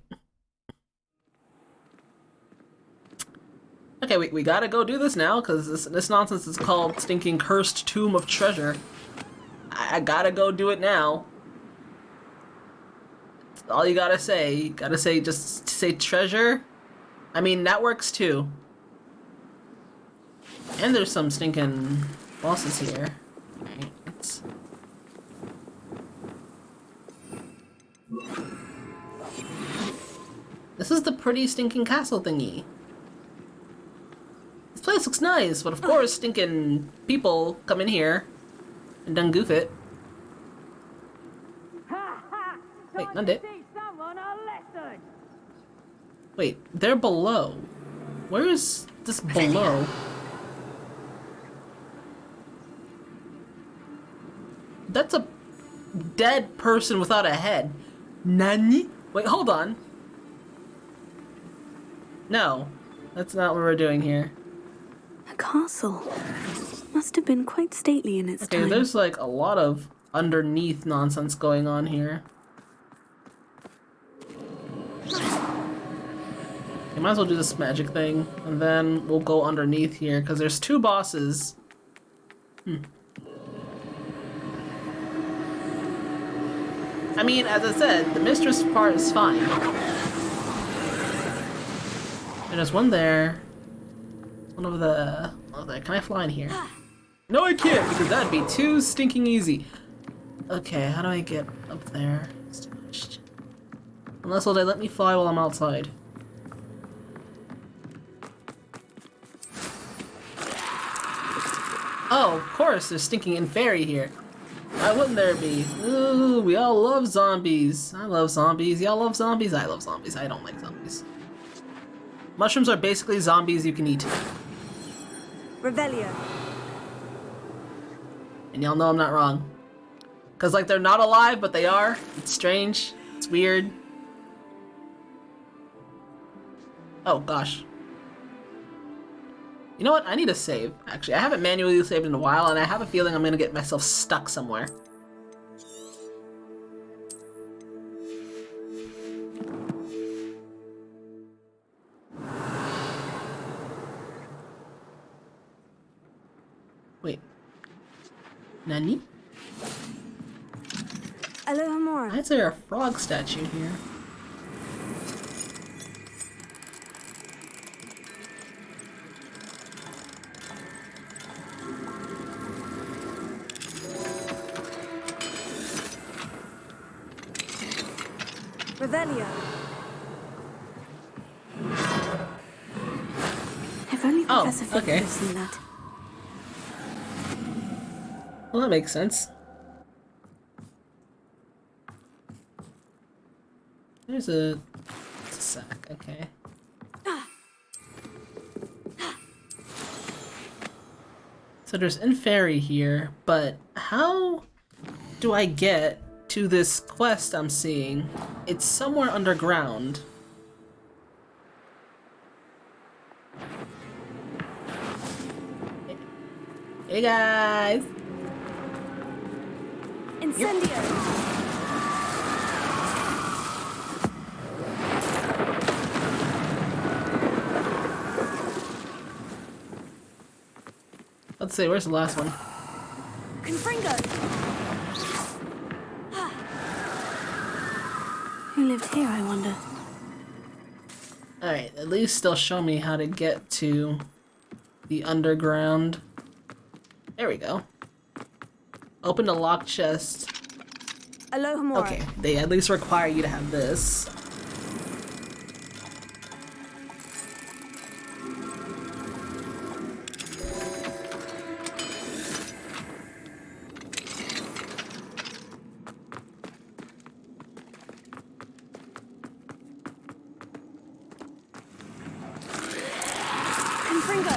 Okay, we gotta go do this now, because this nonsense is called stinking Cursed Tomb of Treasure. I gotta go do it now. That's all you gotta say. You gotta say, just say treasure. I mean, that works too. And there's some stinking bosses here. Alright, let's... This is the pretty stinking castle thingy. This place looks nice, but of course stinking people come in here and done goof it. Wait, not it. Wait, they're below. Where is this below? That's a dead person without a head. Nani? Wait, hold on. No, that's not what we're doing here. A castle. Must have been quite stately in its time. Okay, there's like a lot of underneath nonsense going on here. You might as well do this magic thing, and then we'll go underneath here, because there's two bosses. I mean, as I said, the mistress part is fine. And there's one there. One over there. Can I fly in here? No, I can't, because that'd be too stinking easy. Okay, how do I get up there? Unless will they let me fly while I'm outside? Oh, of course, there's stinking inferi here. Why wouldn't there be? Ooh, we all love zombies. I love zombies. Y'all love zombies? I love zombies. I don't like zombies. Mushrooms are basically zombies you can eat. Revelio. And y'all know I'm not wrong. Because, like, they're not alive, but they are. It's strange. It's weird. Oh, gosh. You know what? I need to save, actually. I haven't manually saved in a while, and I have a feeling I'm going to get myself stuck somewhere. Wait. Nani? Aloha Moar. Why is there a frog statue here? Revelio. If only Professor Fig could have seen that. Well, that makes sense. There's a sack, okay. So there's inferi here, but how do I get to this quest I'm seeing? It's somewhere underground. Hey guys! Incendio! Let's see, where's the last one? Confringo! Who lived here, I wonder? Alright, at least they'll show me how to get to the underground. There we go. Open the locked chest. Aloha Moar. Okay, they at least require you to have this. Confringo!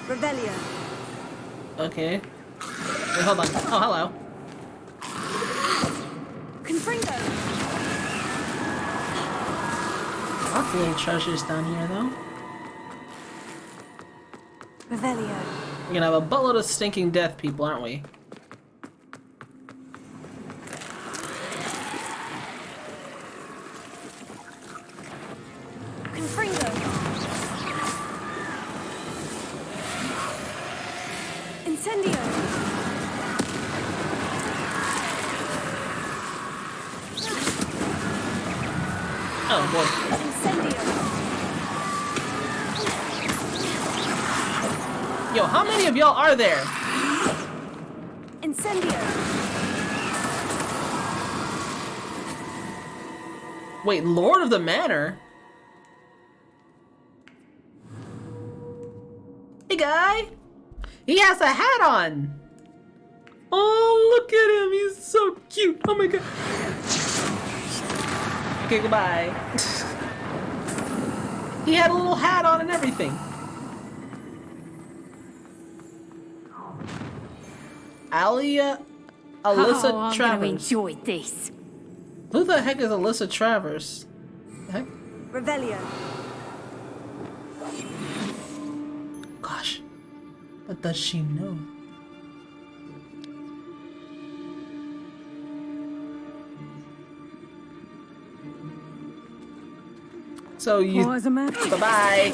Revelio. Okay. Wait, hold on. Oh, hello. Confringo! Lots of little treasures down here, though. Revelio. We're gonna have a buttload of stinking death people, aren't we? Confringo! Incendio! Oh, boy. Incendio! Yo, how many of y'all are there? Incendio! Wait, Lord of the Manor? Hey, guy! He has a hat on! Oh, look at him! He's so cute! Oh my god! Okay, goodbye. He had a little hat on and everything. Alyssa Travers. I'm gonna enjoy this. Who the heck is Alyssa Travers? The heck? Revelio. Gosh. What does she know? So you... Bye-bye.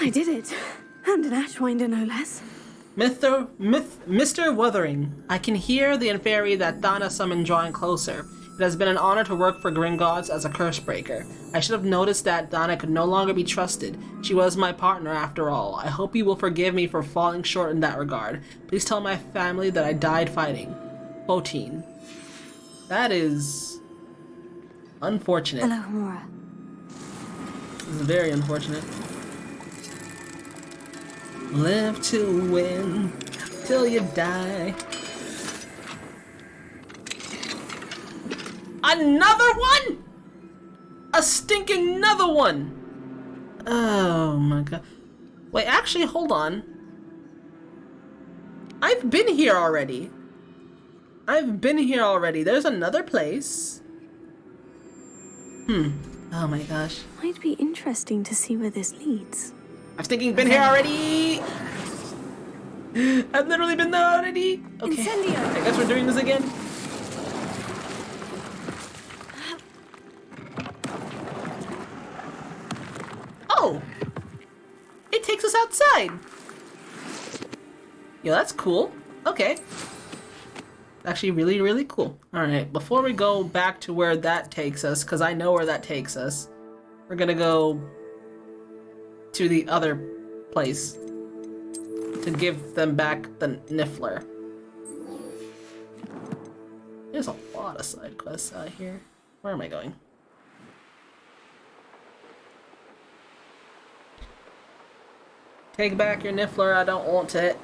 I did it. And an Ashwinder, no less. Mr. Wuthering, I can hear the fairy that Donna summoned drawing closer. It has been an honor to work for Gringotts as a curse breaker. I should have noticed that Donna could no longer be trusted. She was my partner after all. I hope you will forgive me for falling short in that regard. Please tell my family that I died fighting. 14. That is... unfortunate. Hello, Moar. This is very unfortunate. Live to win till you die. Another one? A stinking another one! Oh my god. Wait, actually, hold on. I've been here already. There's another place. Oh my gosh. Might be interesting to see where this leads. I'm thinking been here already. I've literally been there already. Okay. Incendio. I guess we're doing this again. Oh! It takes us outside. Yo, that's cool. Okay. Actually really, really cool. Alright, before we go back to where that takes us, because I know where that takes us, we're gonna go to the other place to give them back the Niffler. There's a lot of side quests out here. Where am I going? Take back your Niffler, I don't want it.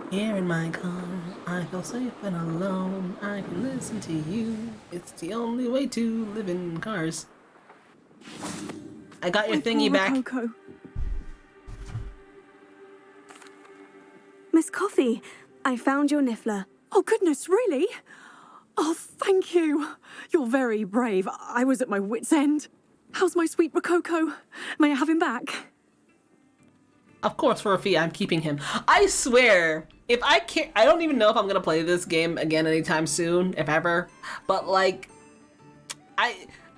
Here in my car, I feel safe and alone. I can listen to you. It's the only way to live in cars. I got your thingy back. Coco. Miss Coffee, I found your Niffler. Oh, goodness, really? Oh, thank you. You're very brave. I was at my wit's end. How's my sweet Rococo? May I have him back? Of course, for a fee, I'm keeping him. I swear, if I can't, I don't even know if I'm gonna play this game again anytime soon, if ever. But like, I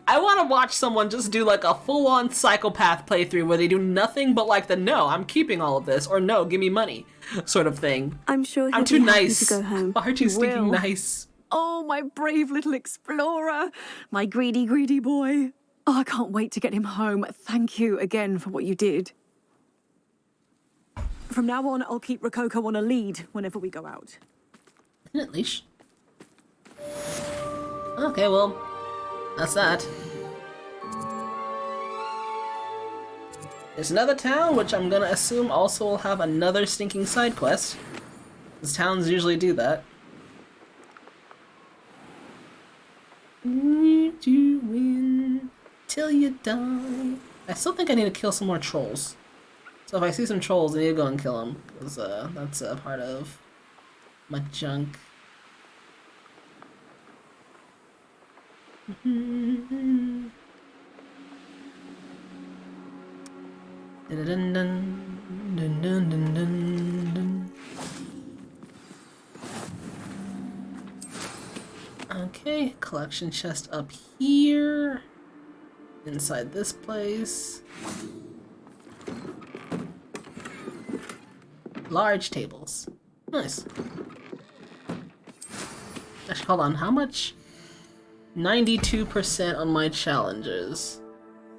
want to watch someone just do like a full-on psychopath playthrough where they do nothing but like the no, I'm keeping all of this, or no, give me money, sort of thing. I'm sure I'm he'll too be happy nice. to go home. Far too stinking Will. nice. Oh, my brave little explorer. My greedy, greedy boy. Oh, I can't wait to get him home. Thank you again for what you did. From now on, I'll keep Rococo on a lead whenever we go out. At least. Okay, well, that's that. There's another town, which I'm gonna assume also will have another stinking side quest. Because towns usually do that. You win till you die. I still think I need to kill some more trolls. So if I see some trolls, I need to go and kill them. Because that's a part of my junk. Okay, collection chest up here. Inside this place. Large tables. Nice. Actually, hold on. How much? 92% on my challenges.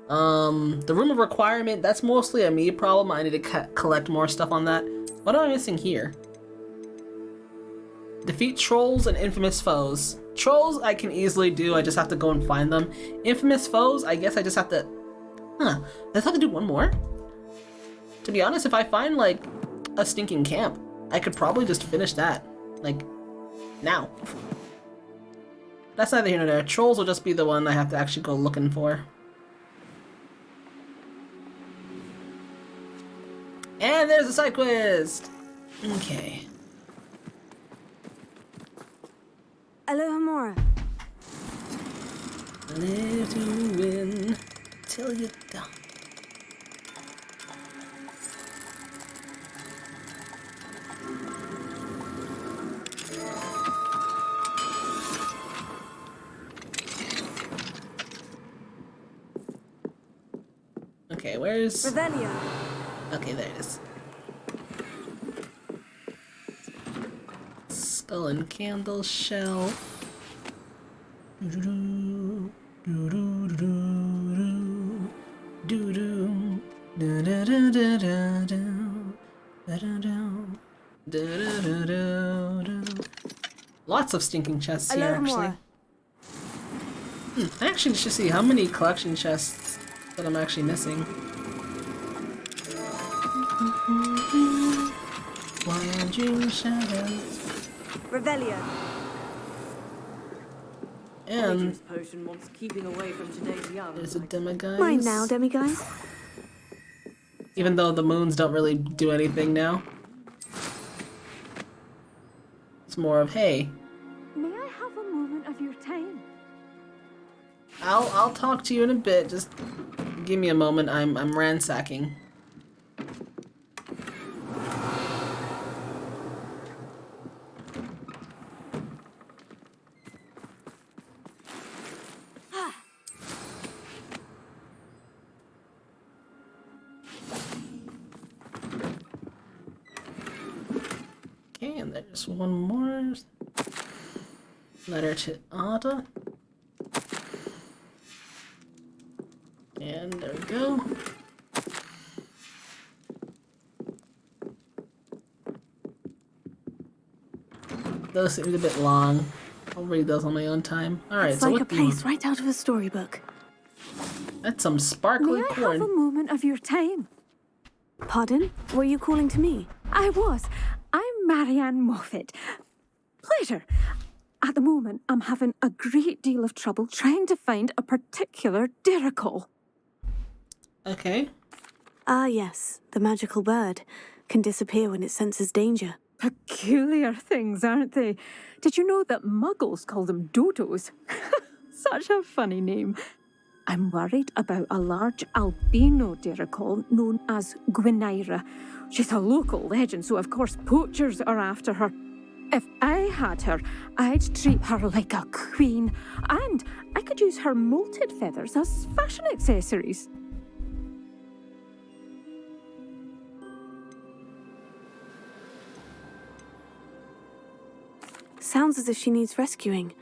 The room of requirement, that's mostly a me problem. I need to collect more stuff on that. What am I missing here? Defeat trolls and infamous foes. Trolls I can easily do, I just have to go and find them. Infamous foes, I guess I just have to... Huh, I have to do one more? To be honest, if I find, like, a stinking camp, I could probably just finish that. Like, now. That's neither here nor there. Trolls will just be the one I have to actually go looking for. And there's a side quest! Okay. Aloha Mora. Live to win till you die. Okay, where's... Revelio. Okay, there it is. Skull and candle shell. Doo-doo-doo, doo-doo-doo-doo, doo-doo, doo-doo-doo-doo-doo, da-doo-doo, doo-doo-doo-doo-doo. Lots of stinking chests here, actually. I actually should see how many collection chests that I'm actually missing. Wandering shadows. Revelio. And Potion wants keeping away from today's young. there's a demiguise. Mine now, demiguise. Even though the moons don't really do anything now. It's more of, hey, May I have a moment of your time? I'll talk to you in a bit. Just give me a moment. I'm ransacking. Okay, and there's one more letter to Ada. And there we go. Those seemed a bit long. I'll read those on my own time. Alright, It's so like what a place right out of a storybook. That's some sparkly May I corn. have a moment of your time? Pardon? Were you calling to me? I was. I'm Marianne Moffat. Pleasure. At the moment, I'm having a great deal of trouble trying to find a particular diricle. Okay. Ah, yes. The magical bird can disappear when it senses danger. Peculiar things, aren't they? Did you know that muggles call them dodos? Such a funny name. I'm worried about a large albino diricle known as Gwynaira. She's a local legend, so of course poachers are after her. If I had her, I'd treat her like a queen, and I could use her molted feathers as fashion accessories. Sounds as if she needs rescuing.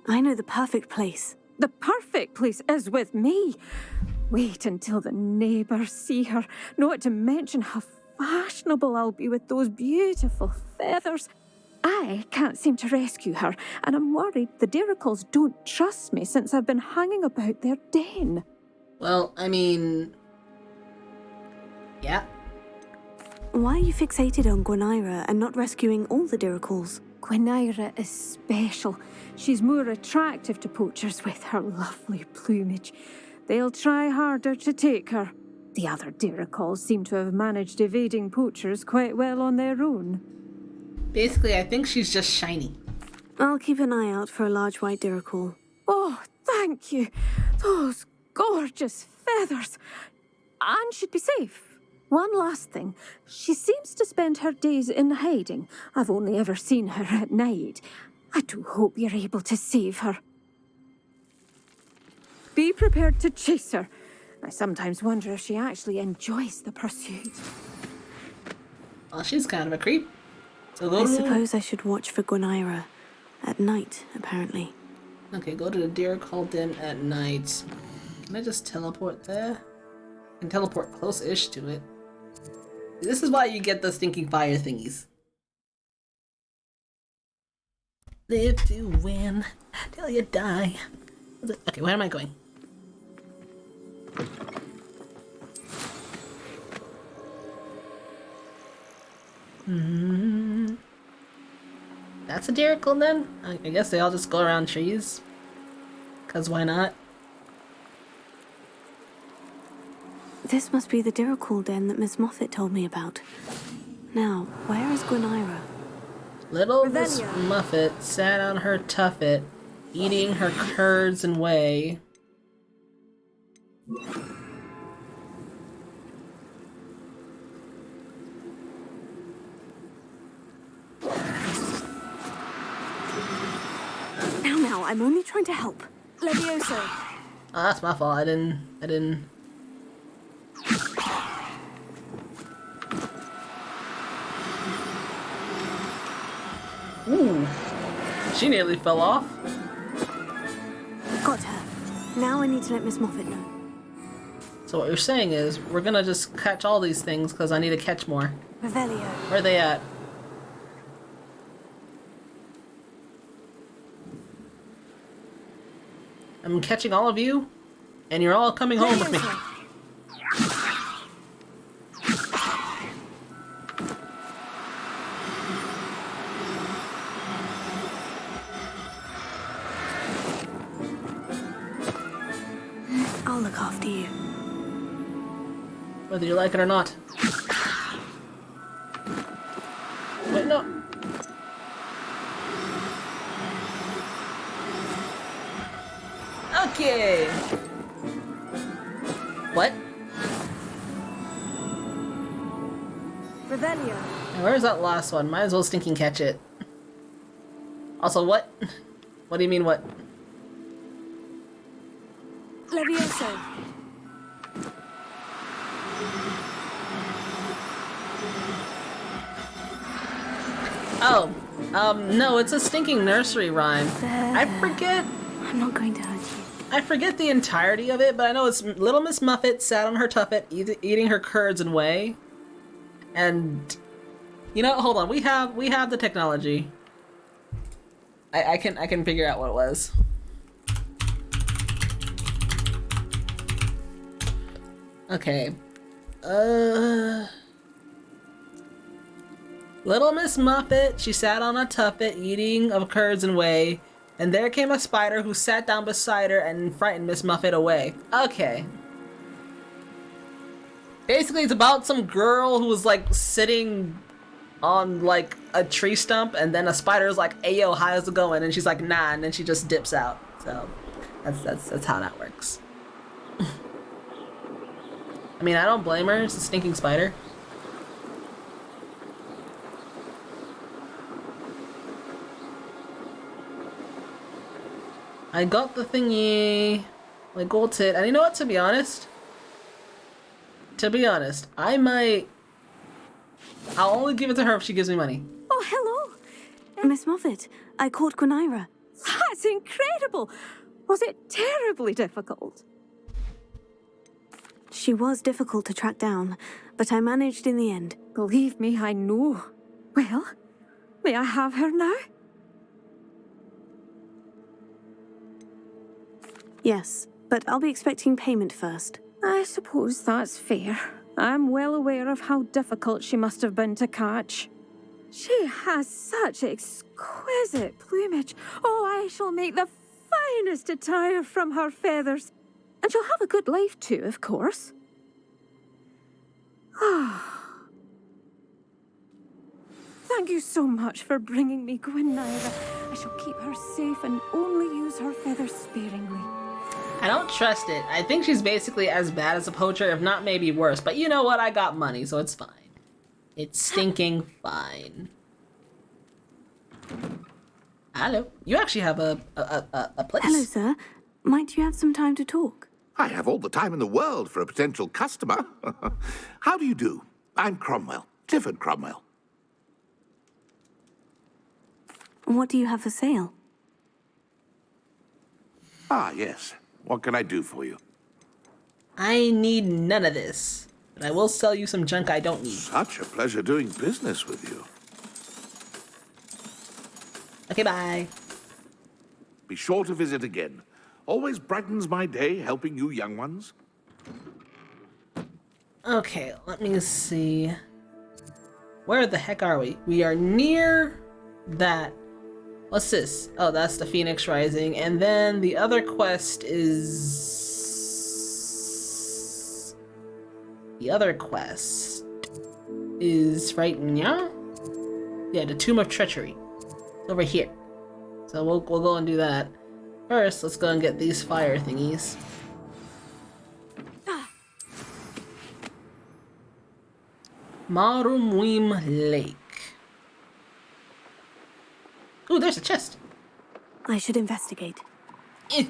I know the perfect place. The perfect place is with me. Wait until the neighbours see her, not to mention how fashionable I'll be with those beautiful feathers. I can't seem to rescue her, and I'm worried the diricles don't trust me since I've been hanging about their den. Well, I mean... Yeah. Why are you fixated on Gwynaira and not rescuing all the Diracles? Gwynaira is special. She's more attractive to poachers with her lovely plumage. They'll try harder to take her. The other Diracles seem to have managed evading poachers quite well on their own. Basically, I think she's just shiny. I'll keep an eye out for a large white Diracle. Oh, thank you. Those gorgeous feathers. And she'd be safe. One last thing. She seems to spend her days in hiding. I've only ever seen her at night. I do hope you're able to save her. Be prepared to chase her. I sometimes wonder if she actually enjoys the pursuit. Well, she's kind of a creep. So go I to... suppose I should watch for Gwynaira. At night, apparently. Okay, go to the deer call den at night. Can I just teleport there? I can teleport close-ish to it. This is why you get the stinking fire thingies. Live to win till you die. Okay, where am I going? That's a Diricle then? I guess they all just go around trees. Cause why not? This must be the Diracle den that Miss Moffat told me about. Now, where is Gwynaira? Little Miss Muffet sat on her tuffet, eating her curds and whey. Now, I'm only trying to help. Levioso. Ah, that's my fault. I didn't. Ooh, she nearly fell off. Got her. Now I need to let Miss Moffat know. So what you're saying is, we're gonna just catch all these things because I need to catch more. Revelio. Where are they at? I'm catching all of you, and you're all coming home with me. I'll look after you. Whether you like it or not. Wait, no. Okay. What? Revelio. Now, where's that last one? Might as well stinking catch it. Also, what? What do you mean, what? Levioso. Oh, no, it's a stinking nursery rhyme. I forget. I'm not going to hurt you. I forget the entirety of it, but I know it's Little Miss Muffet sat on her tuffet eating her curds and whey. And, you know, hold on, we have the technology. I can figure out what it was. Okay. Little Miss Muffet, she sat on a tuffet eating of curds and whey, and there came a spider who sat down beside her and frightened Miss Muffet away. Okay. Basically, it's about some girl who was like sitting on like a tree stump, and then a spider's like, "Hey yo, how's it going?" And she's like, "Nah," and then she just dips out. So that's how that works. I mean, I don't blame her. It's a stinking spider. I got the thingy. My gold tit. And you know what, to be honest, I'll only give it to her if she gives me money. Oh, hello. Miss Moffat, I caught Gwynaira. That's incredible! Was it terribly difficult? She was difficult to track down, but I managed in the end. Believe me, I know. Well, may I have her now? Yes, but I'll be expecting payment first. I suppose that's fair. I'm well aware of how difficult she must have been to catch. She has such exquisite plumage. Oh, I shall make the finest attire from her feathers. And she'll have a good life too, of course. Thank you so much for bringing me Gwynaira. I shall keep her safe and only use her feathers sparingly. I don't trust it. I think she's basically as bad as a poacher, if not maybe worse. But you know what? I got money, so it's fine. It's stinking fine. Hello. You actually have a place. Hello, sir. Might you have some time to talk? I have all the time in the world for a potential customer. How do you do? I'm Cromwell, Clifford Cromwell. What do you have for sale? Ah, yes. What can I do for you? I need none of this, but I will sell you some junk I don't need. Such a pleasure doing business with you. Okay, bye. Be sure to visit again. Always brightens my day helping you young ones. Okay, let me see. Where the heck are we? We are near that. What's this? Oh, that's the Phoenix Rising. And then the other quest is... The other quest is right now? Yeah, the Tomb of Treachery. It's over here. So we'll go and do that. First, let's go and get these fire thingies. Marumwim Lake. Ooh, there's a chest. I should investigate. Eh.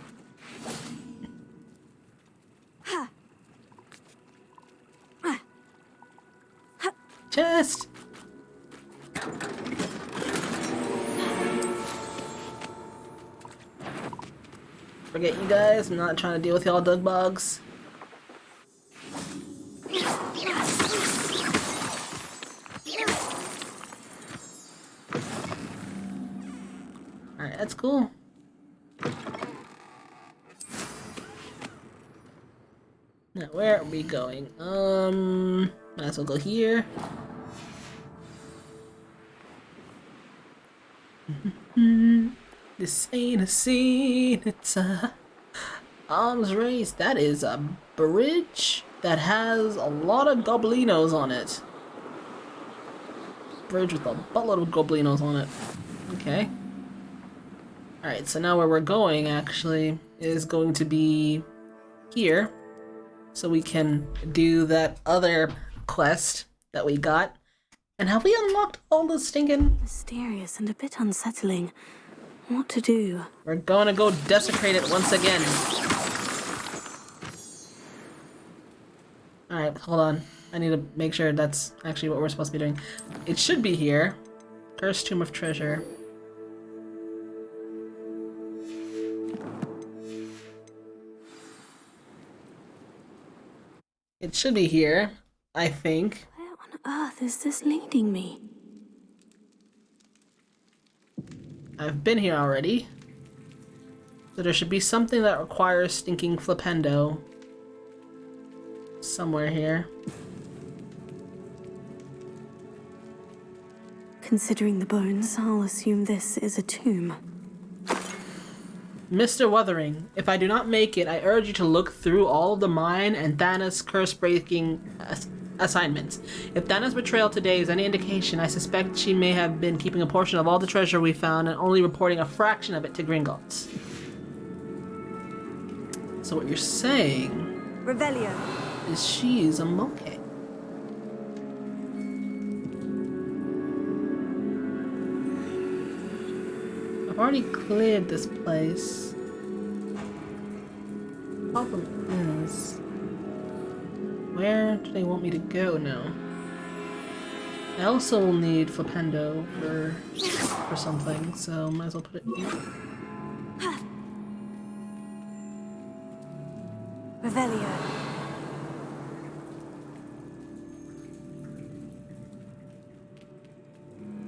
Chest. Forget you guys. I'm not trying to deal with y'all dug bugs. Alright, that's cool. Now, where are we going? Might as well go here. This ain't a scene, it's a arms race. That is a bridge that has a lot of goblinos on it. Bridge with a buttload of goblinos on it. Okay. Alright, so now where we're going, actually, is going to be here. So we can do that other quest that we got. And have we unlocked all the stinking... Mysterious and a bit unsettling. What to do? We're gonna go desecrate it once again. Alright, hold on. I need to make sure that's actually what we're supposed to be doing. It should be here. Cursed Tomb of Treasure. It should be here, I think. Where on earth is this leading me? I've been here already. So there should be something that requires stinking flipendo. Somewhere here. Considering the bones, I'll assume this is a tomb. Mr. Wuthering, if I do not make it, I urge you to look through all of the mine and Thana's curse-breaking assignments. If Thana's betrayal today is any indication, I suspect she may have been keeping a portion of all the treasure we found and only reporting a fraction of it to Gringotts. So what you're saying... Revelio. ...is she's a monkey. I've already cleared this place. Problem is, where do they want me to go now? I also will need flipendo for something, so might as well put it here. Revelio.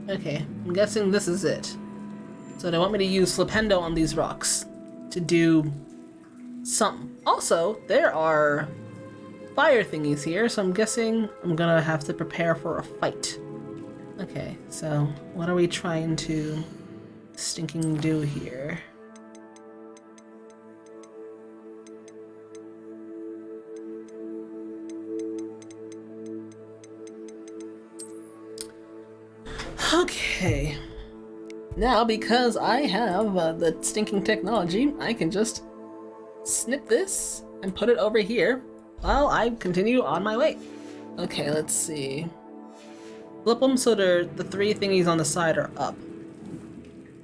Okay, I'm guessing this is it. So they want me to use flipendo on these rocks to do something. Also, there are fire thingies here, so I'm guessing I'm gonna have to prepare for a fight. Okay, so what are we trying to stinking do here? Okay. Now, because I have the stinking technology, I can just snip this and put it over here while I continue on my way. Okay, let's see. Flip them so the 3 thingies on the side are up.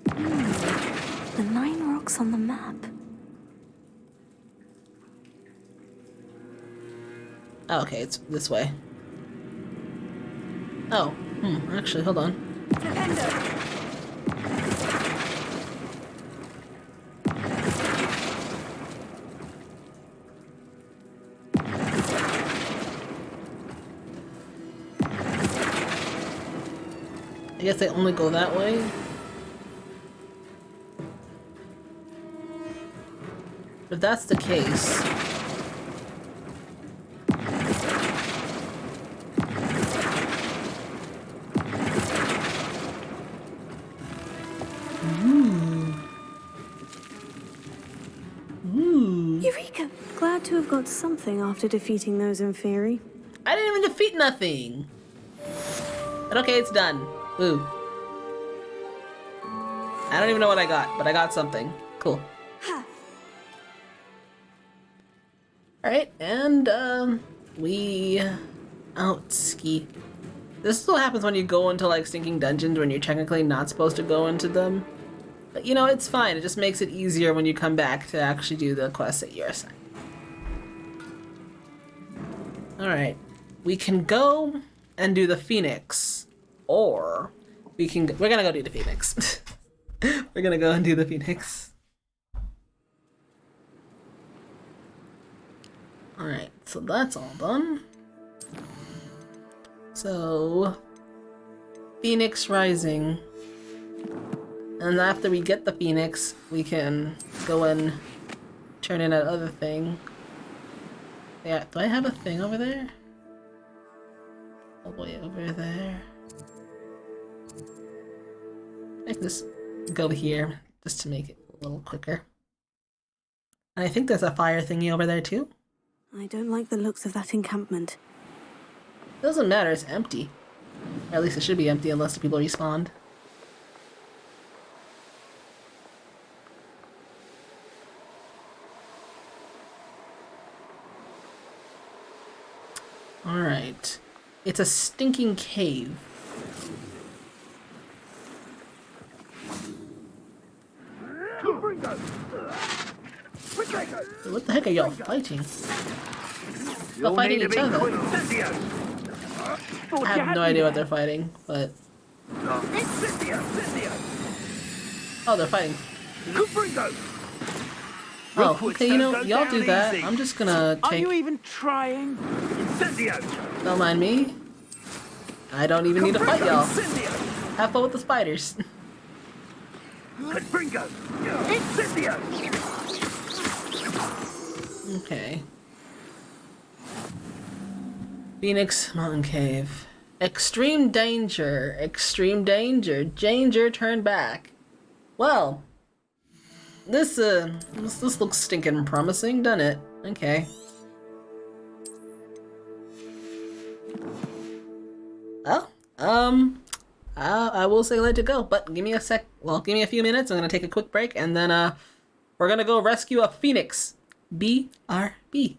The 9 rocks on the map. Oh, okay, it's this way. Oh, actually, hold on. I guess they only go that way. If that's the case... Eureka! Glad to have got something after defeating those in theory. I didn't even defeat nothing! But okay, it's done. Ooh. I don't even know what I got, but I got something. Cool. Alright, and, we... Outski. This is what happens when you go into, like, stinking dungeons when you're technically not supposed to go into them. But, you know, it's fine. It just makes it easier when you come back to actually do the quests that you're assigned. Alright. We can go and do the Phoenix. Or... we're gonna go do the Phoenix. We're gonna go and do the Phoenix. Alright, so that's all done. So... Phoenix Rising. And after we get the Phoenix, we can go and turn in that other thing. Yeah, do I have a thing over there? All the way over there. I can just go here, just to make it a little quicker. And I think there's a fire thingy over there too. I don't like the looks of that encampment. Doesn't matter, it's empty. Or at least it should be empty unless the people respawned. Alright. It's a stinking cave. What the heck are y'all fighting? They're fighting each other. I have no idea what they're fighting, but... Oh, they're fighting. Oh, okay, you know, y'all do that. I'm just gonna take... Are you even trying? Don't mind me. I don't even need to fight y'all. Have fun with the spiders. Okay. Phoenix Mountain Cave. Extreme danger. Extreme danger. Danger, turn back. Well, this looks stinking promising, doesn't it? Okay. Well, I will say let it go, but give me a sec. Well, give me a few minutes. I'm gonna take a quick break, and then we're gonna go rescue a phoenix. BRB.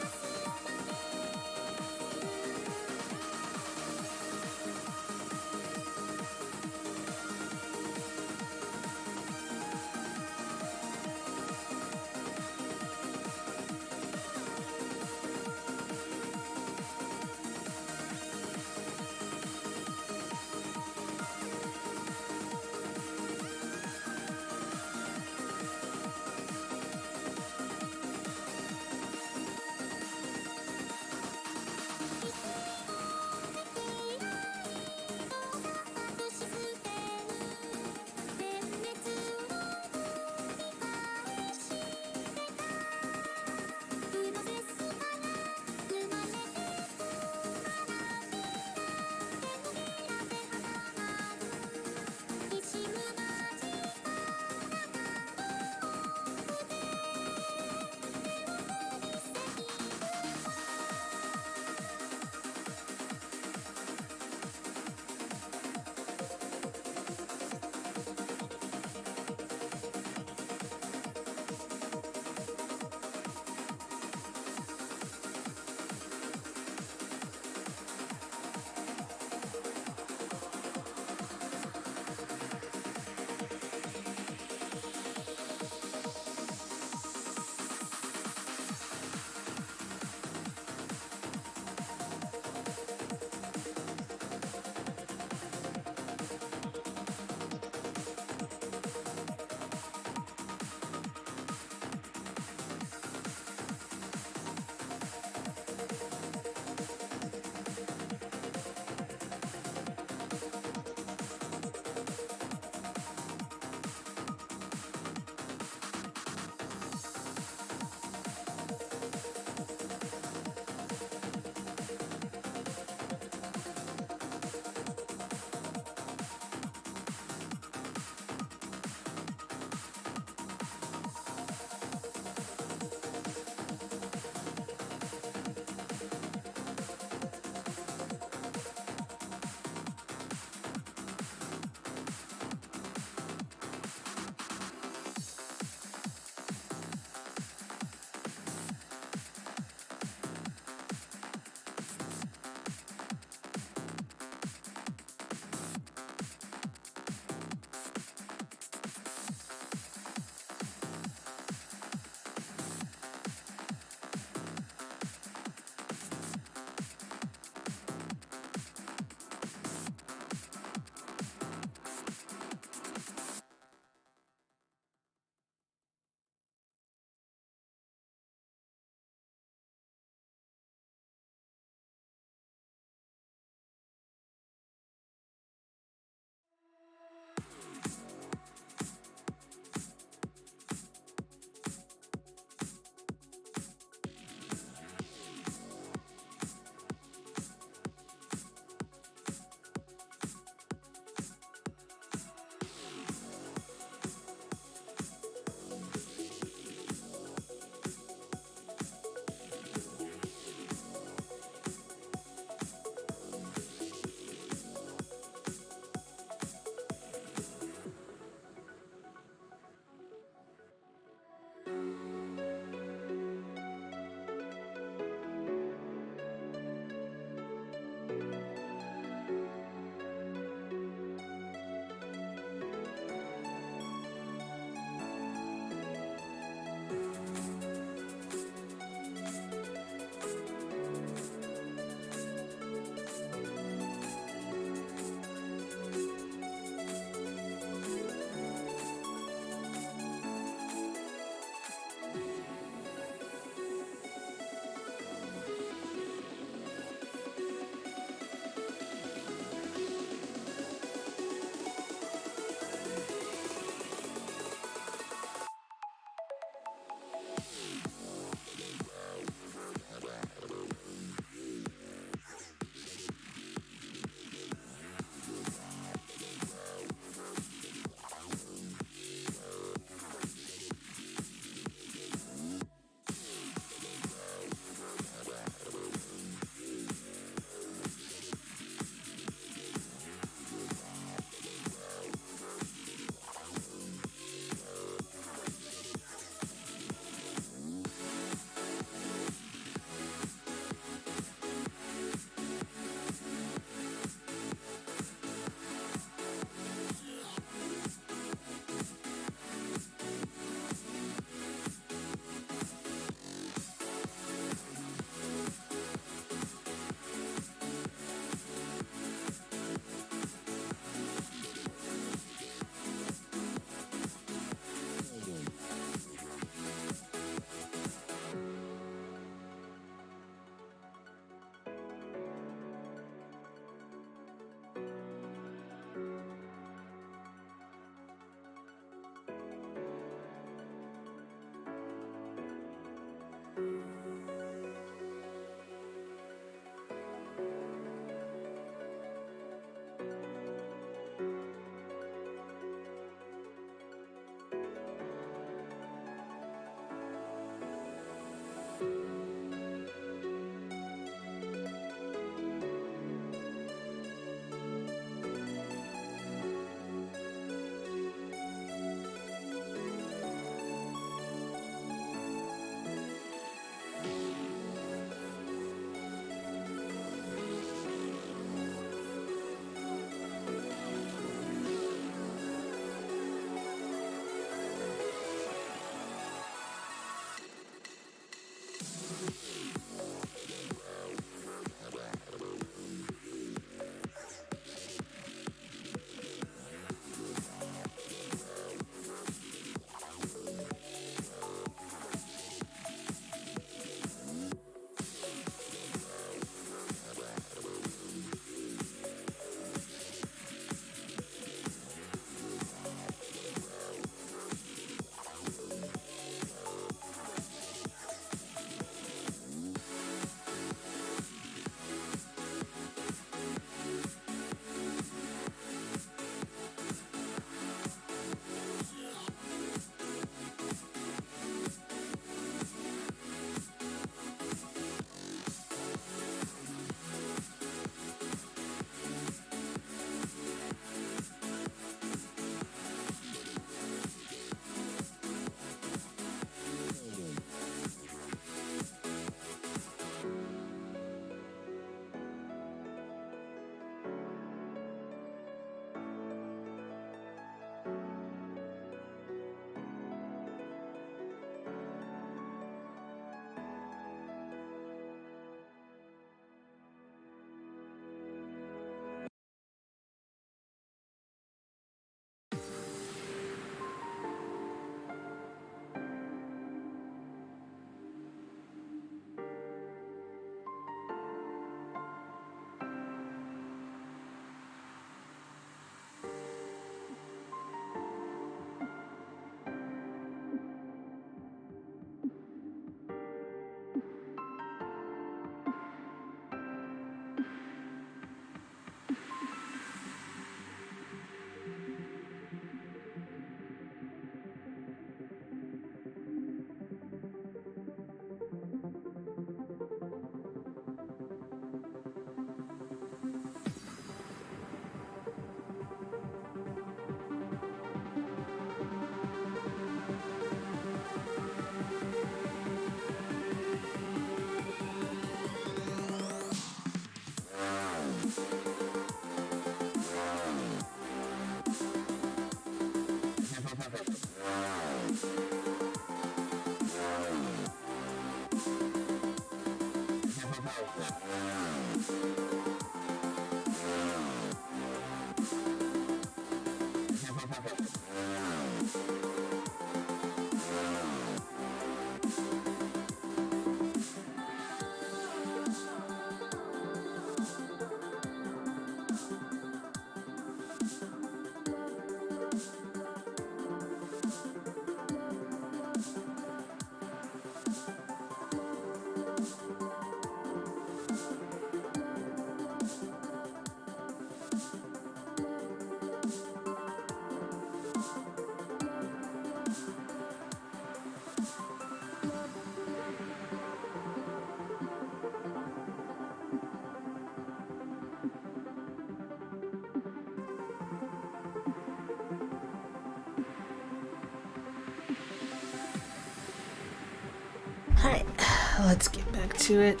let's get back to it.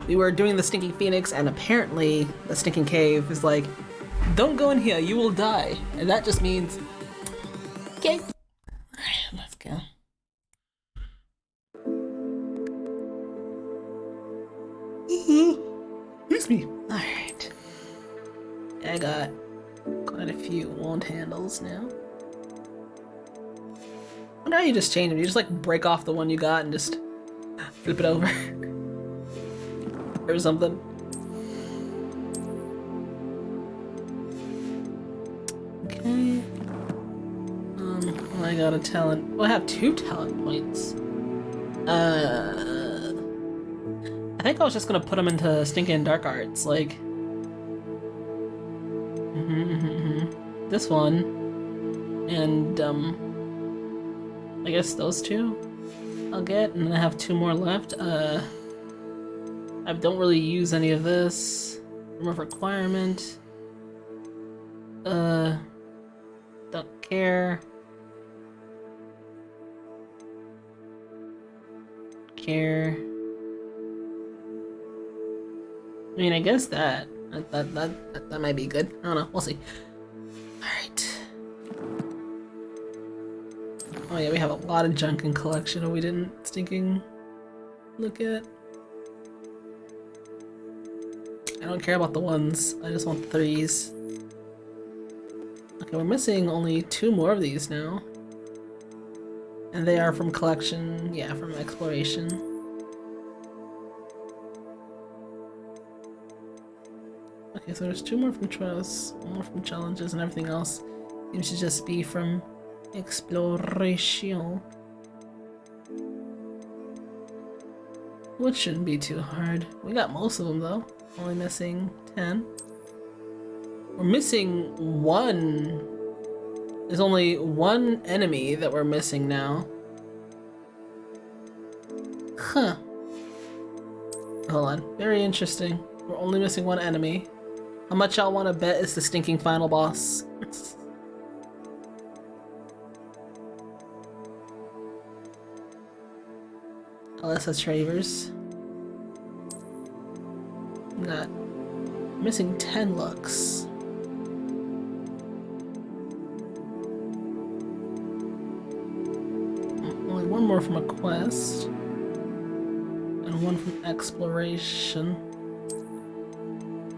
We were doing the Stinking Phoenix, and apparently the Stinking Cave is like, don't go in here, you will die. And that just means, okay. Alright, let's go. Excuse me. Alright. I got quite a few wand handles now. I wonder how you just change them. You just like break off the one you got and just flip it over. Or something. Okay. Well, I got a talent. Well, I have 2 talent points. I think I was just gonna put them into Stinking Dark Arts, like this one, and I guess those 2 I'll get, and then I have 2 more left. I don't really use any of this. Remove requirement. Don't care. Care. I mean, I guess that might be good. I don't know. We'll see. All right. Oh yeah, we have a lot of junk in collection that we didn't stinking look at. I don't care about the 1s. I just want the 3s. Okay, we're missing only 2 more of these now. And they are from collection, yeah, from exploration. Okay, so there's 2 more from trials, 1 more from challenges, and everything else seems to just be from exploration. Which shouldn't be too hard. We got most of them though. Only missing 10. We're missing 1. There's only 1 enemy that we're missing now. Huh. Hold on. Very interesting. We're only missing 1 enemy. How much y'all want to bet is the stinking final boss? LSS Travers. Got missing 10 looks. Only 1 more from a quest. And 1 from exploration.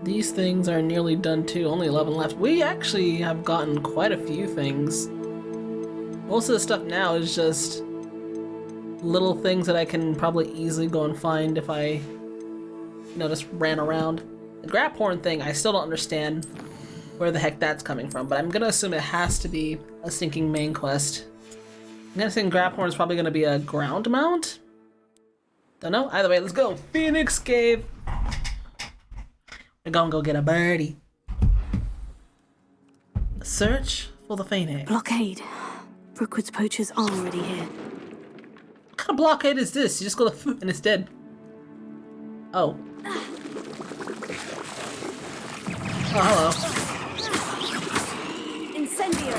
These things are nearly done too, only 11 left. We actually have gotten quite a few things. Most of the stuff now is just little things that I can probably easily go and find if I, you know, just ran around. The grab horn thing, I still don't understand where the heck that's coming from, but I'm gonna assume it has to be a stinking main quest. I'm guessing grab horn is probably gonna be a ground mount? Don't know. Either way, let's go. Phoenix Cave! We're gonna go get a birdie. Search for the Phoenix. Blockade. Brookwood's poachers are already here. What kind of blockade is this? You just go and it's dead. Oh. Oh, hello. Incendio!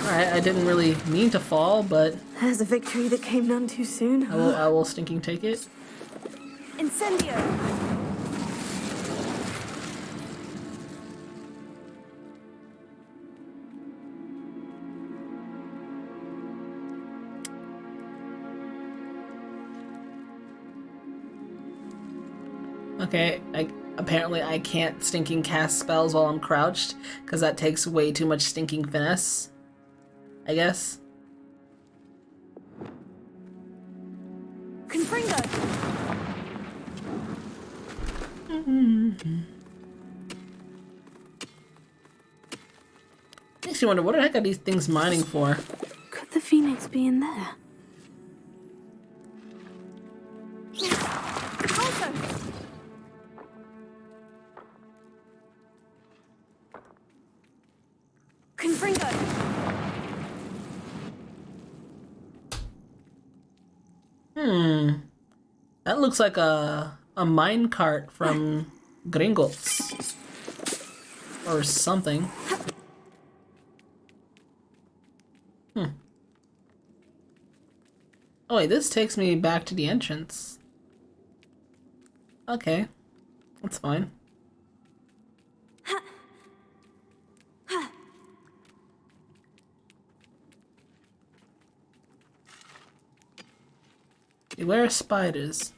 Alright, I didn't really mean to fall, but There's a victory that came none too soon. I will stinking take it. Incendio! Okay, apparently I can't stinking cast spells while I'm crouched, because that takes way too much stinking finesse, I guess. Confringo! Makes you wonder, what the heck are these things mining for? Could the Phoenix be in there? Confringo! That looks like a mine cart from Gringotts. Or something. Oh wait, this takes me back to the entrance. Okay. That's fine. Beware of spiders.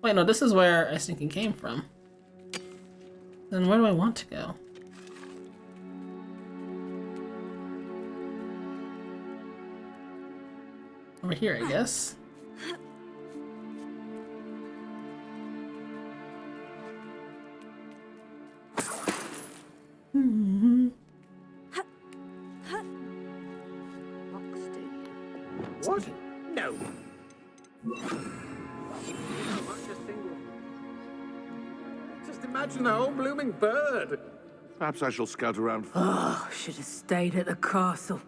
Wait, no, this is where I think it came from. Then where do I want to go? Over here, I guess. What? No. Just imagine a whole blooming bird. Perhaps I shall scout around. Oh, should have stayed at the castle.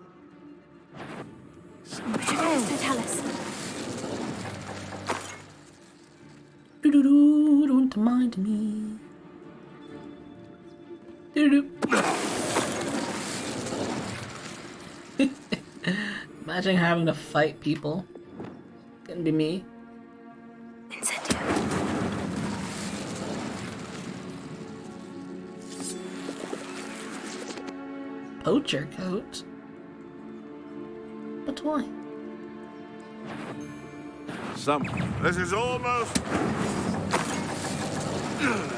Tell us. Doo-doo-doo, don't mind me. Doo-doo. Imagine having to fight people. Couldn't be me. Incendio. Poacher coat? But why? This is almost.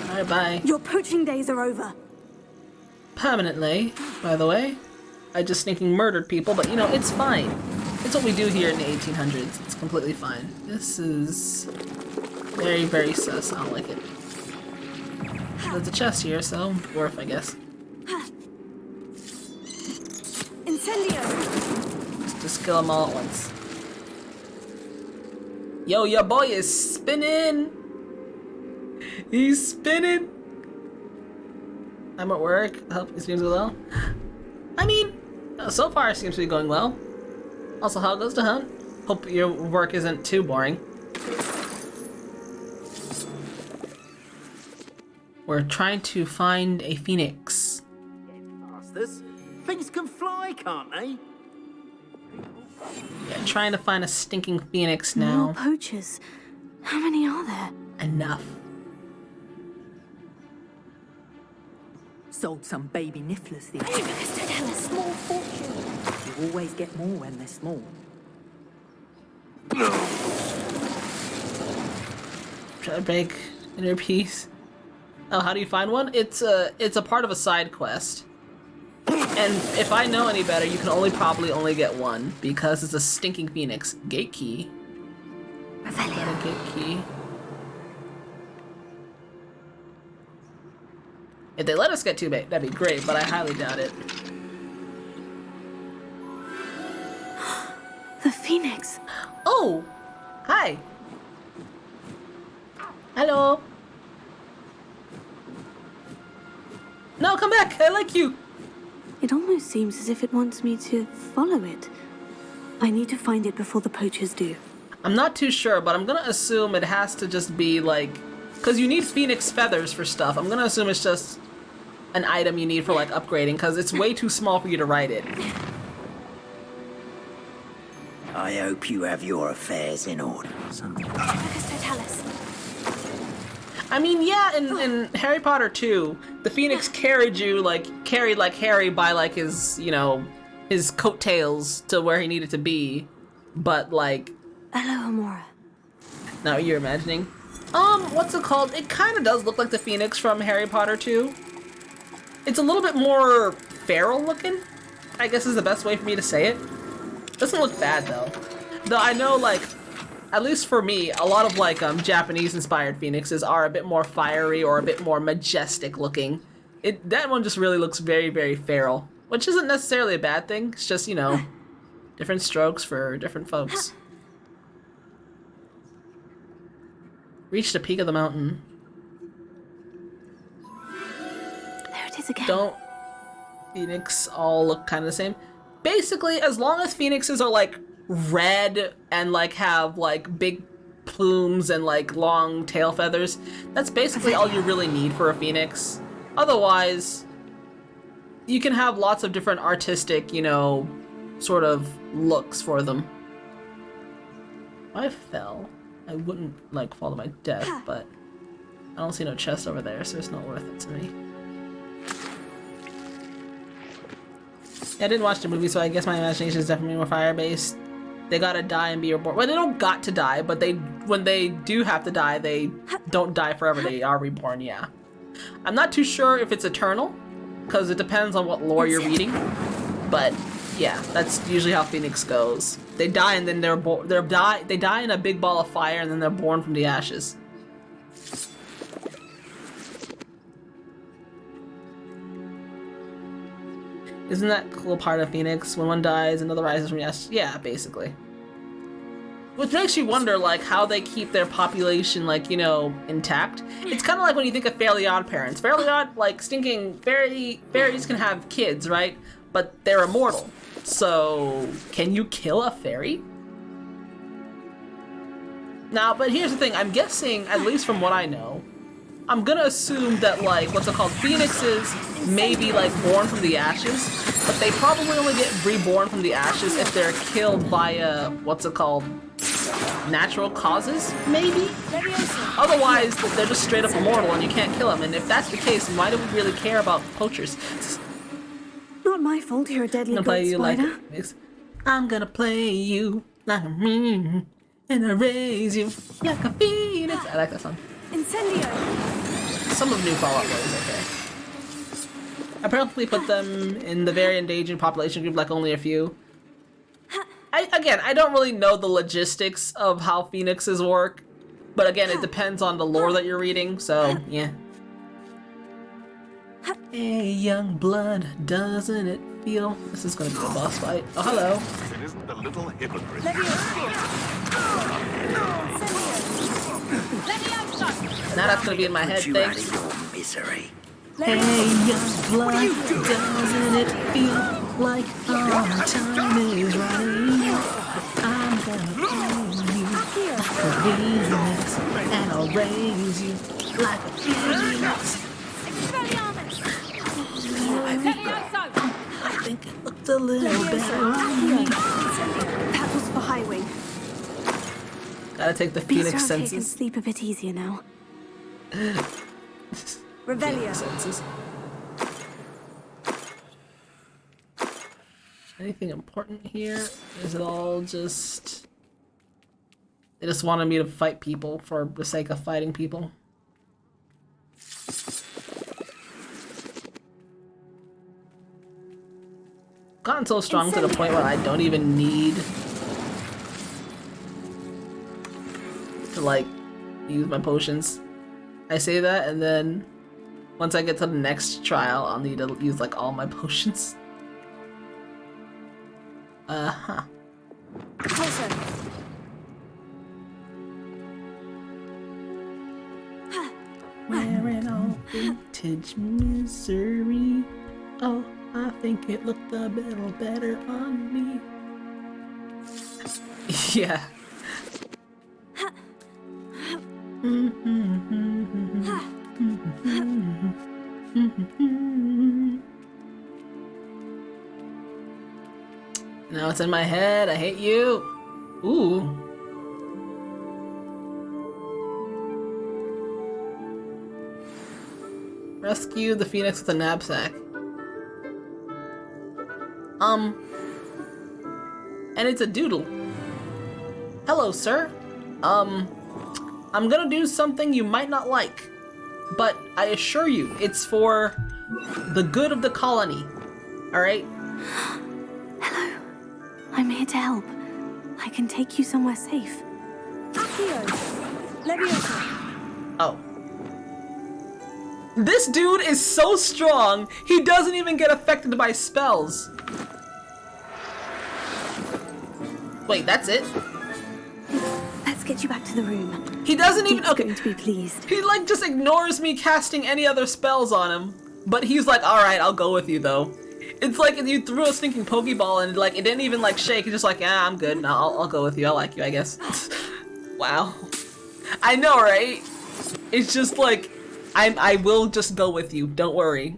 Alright, bye. Your poaching days are over. Permanently, by the way. I just sneaking murdered people, but you know, it's fine. It's what we do here in the 1800s. It's completely fine. This is very, very sus. I don't like it. There's a chest here, so worth, I guess. Incendio! Just kill them all at once. Yo, your boy is spinning! He's spinning! I'm at work. I hope it seems well. I mean, so far it seems to be going well. Also, how goes the hunt? Hope your work isn't too boring. We're trying to find a phoenix. Bastards. Things can fly, can't they? Yeah, trying to find a stinking phoenix More now. poachers. How many are there? Enough. Sold some baby nifflers the Tell us. small fortune. You always get more when they're small. Try to break inner peace. Oh, how do you find one? It's a part of a side quest. And if I know any better, you can probably only get one because it's a stinking phoenix. Gate key. Got a gate key. If they let us get two, that'd be great, but I highly doubt it. The phoenix. Oh! Hi! Hello! No, come back! I like you! It almost seems as if it wants me to follow it. I need to find it before the poachers do. I'm not too sure, but I'm gonna assume it has to just be like... Because you need phoenix feathers for stuff. I'm gonna assume it's just an item you need for like upgrading, because it's way too small for you to ride it. I hope you have your affairs in order, son. Tell us. I mean, yeah, in Harry Potter 2, the Phoenix carried like Harry by like his, you know, his coattails to where he needed to be. But like... Hello, Amora. Now you're imagining. What's it called? It kind of does look like the Phoenix from Harry Potter 2. It's a little bit more feral looking, I guess is the best way for me to say it. Doesn't look bad though. Though I know, like, at least for me, a lot of like Japanese-inspired phoenixes are a bit more fiery or a bit more majestic looking. That one just really looks very, very feral, which isn't necessarily a bad thing. It's just, you know, different strokes for different folks. Reach the peak of the mountain. There it is again. Don't phoenix all look kind of the same? Basically, as long as phoenixes are like red and like have like big plumes and like long tail feathers, that's basically all you really need for a phoenix. Otherwise, you can have lots of different artistic, you know, sort of looks for them. I fell. I wouldn't like fall to my death, but I don't see no chest over there, so it's not worth it to me. Yeah, I didn't watch the movie, so I guess my imagination is definitely more fire-based. They gotta die and be reborn. Well, they don't got to die, but when they do have to die, they don't die forever. They are reborn, yeah. I'm not too sure if it's eternal, because it depends on what lore you're reading. But yeah, that's usually how Phoenix goes. They die and then they die in a big ball of fire and then they're born from the ashes. Isn't that cool part of Phoenix? When one dies, another rises from the ashes. Yeah, basically. Which makes you wonder, like, how they keep their population, like, you know, intact. It's kind of like when you think of Fairly Odd Parents. Fairly Odd, like, stinking fairies can have kids, right? But they're immortal. So, can you kill a fairy? Now, but here's the thing. I'm guessing, at least from what I know, I'm gonna assume that, like, what's it called? Phoenixes may be, like, born from the ashes, but they probably only get reborn from the ashes if they're killed via, what's it called? Natural causes, maybe? Otherwise, they're just straight up immortal and you can't kill them. And if that's the case, why do we really care about poachers? Not my fault you're a deadly I'm gonna play good you spider. I'm gonna play you like a mean and I raise you like a phoenix. I like that song. Incendio. Some of New Fallout was okay. I probably put them in the very endangered population group, like only a few. Again, I don't really know the logistics of how phoenixes work, but again, it depends on the lore that you're reading, so yeah. Hey, young blood, doesn't it feel? This is gonna be a boss fight. Oh, hello. It isn't a little hypocrite. Now that's gonna be in my head, thanks. Misery. Hey, young blood, doesn't it feel like our time is running? I'm gonna kill you like a phoenix, and I'll raise you like a phoenix. I think it looked a little better on me. That was for Highwing. Gotta take the Beast phoenix around here can senses. sleep a bit easier now. Revelia. Senses. Anything important here? Is it all just... They just wanted me to fight people for the sake of fighting people? Gotten so strong to the point where I don't even need to, like, use my potions. I say that, and then once I get to the next trial, I'll need to use, like, all my potions. Uh-huh. Wearing all vintage misery. Oh, I think it looked a little better on me. Yeah. Now it's in my head. I hate you. Ooh. Rescue the phoenix with a knapsack. And it's a doodle. Hello, sir. I'm gonna do something you might not like, but I assure you, it's for the good of the colony. Alright? Hello. I'm here to help. I can take you somewhere safe. Oh. This dude is so strong, he doesn't even get affected by spells. Wait, that's it? Let's get you back to the room. He doesn't even- okay. Going to be pleased. He, like, just ignores me casting any other spells on him. But he's like, alright, I'll go with you, though. It's like if you threw a stinking Pokeball and, like, it didn't even, like, shake. He's just like, yeah, I'm good. No, I'll go with you. I like you, I guess. Wow. I know, right? It's just like, I will just go with you. Don't worry.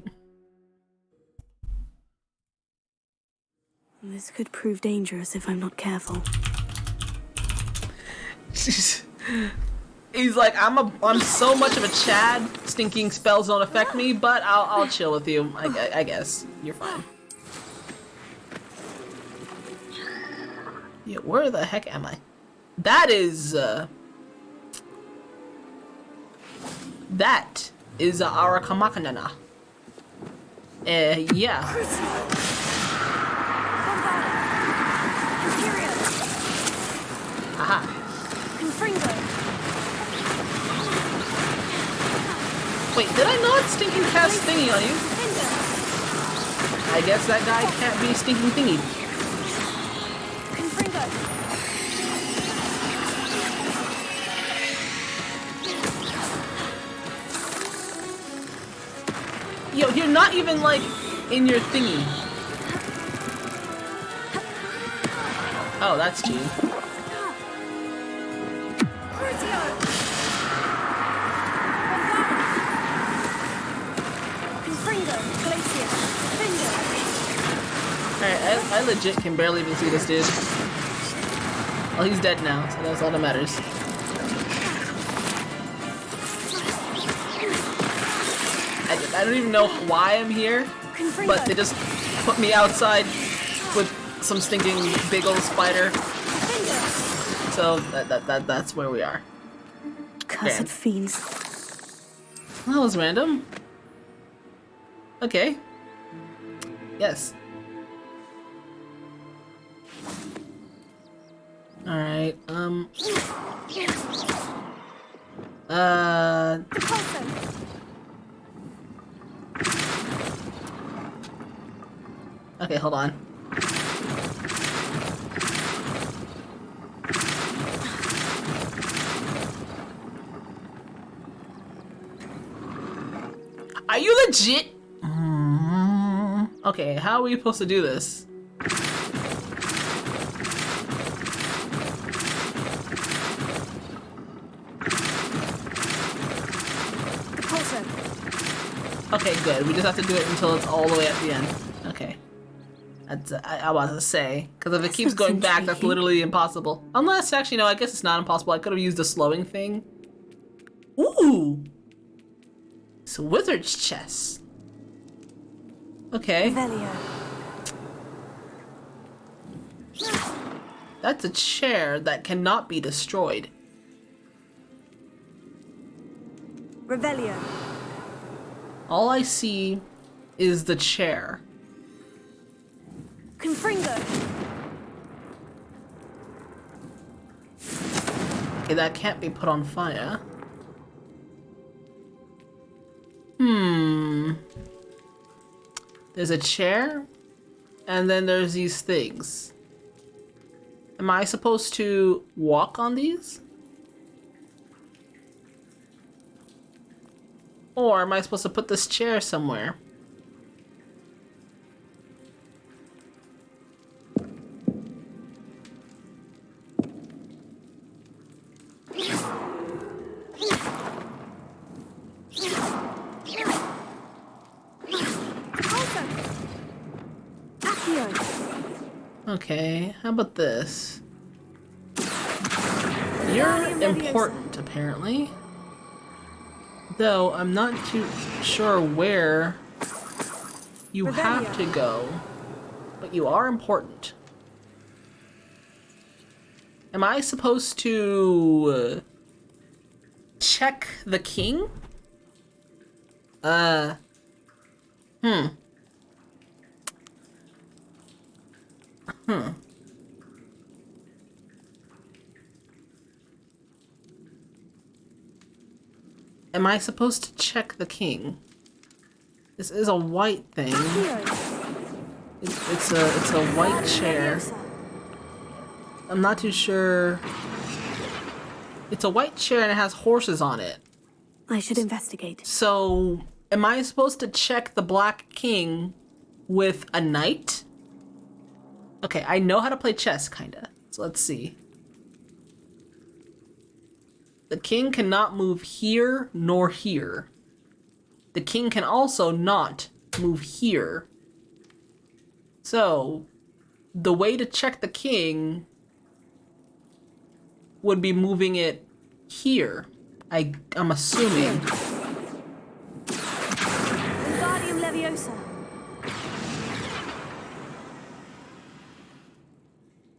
This could prove dangerous if I'm not careful. He's like, I'm so much of a Chad. Stinking spells don't affect me, but I'll chill with you. I guess you're fine. Yeah, where the heck am I? That is our Kamakanana. Yeah. Aha. Wait, did I not stinking cast thingy on you? I guess that guy can't be stinking thingy. Yo, you're not even like in your thingy. Oh, that's cheating. Alright, I legit can barely even see this dude. Well, he's dead now, so that's all that matters. I don't even know why I'm here, but they just put me outside with some stinking big old spider. So that's where we are. Cursed fiends. That was random. Okay. Yes. Alright, okay, hold on. Are you legit? Okay, how are we supposed to do this? Okay, good. We just have to do it until it's all the way at the end. Okay. That's, I was to say, because if it keeps going back, that's literally impossible. Unless, actually, no, I guess it's not impossible. I could have used the slowing thing. Ooh! It's a wizard's chest. Okay. That's a chair that cannot be destroyed. Revelio. All I see is the chair. Confringo. Okay, that can't be put on fire. There's a chair, and then there's these things. Am I supposed to walk on these? Or am I supposed to put this chair somewhere? Okay, how about this? You're important, apparently. Though, I'm not too sure where you have to go, but you are important. Am I supposed to check the king? Am I supposed to check the king? This is a white thing. It's a white chair. I'm not too sure. It's a white chair and it has horses on it. I should investigate. So, am I supposed to check the Black King with a knight? Okay, I know how to play chess, kinda. So let's see. The king cannot move here nor here. The king can also not move here. So, the way to check the king would be moving it here. I'm assuming. Wingardium Leviosa.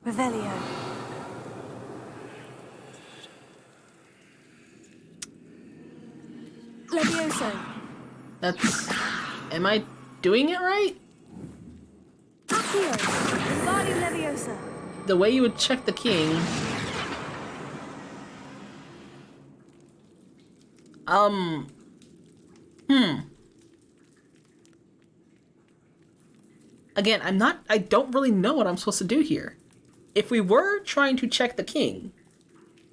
Revelio. Levioso. That's... Am I doing it right? Accio. Wingardium Leviosa. The way you would check the king... Again, I don't really know what I'm supposed to do here. If we were trying to check the king,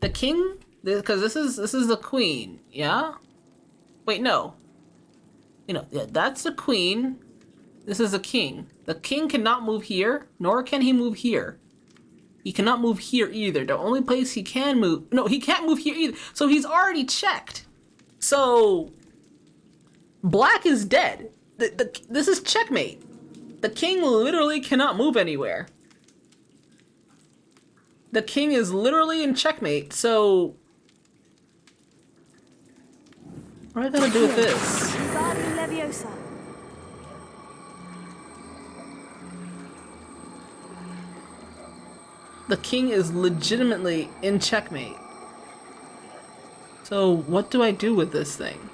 because this is the queen, yeah? Wait, no. You know, yeah, that's the queen. This is the king. The king cannot move here, nor can he move here. He cannot move here either. The only place he can move... No, he can't move here either. So he's already checked. So... Black is dead. This is checkmate. The king literally cannot move anywhere. The king is literally in checkmate, so... What do I gotta do with this? Wingardium Leviosa. The king is legitimately in checkmate. So what do I do with this thing?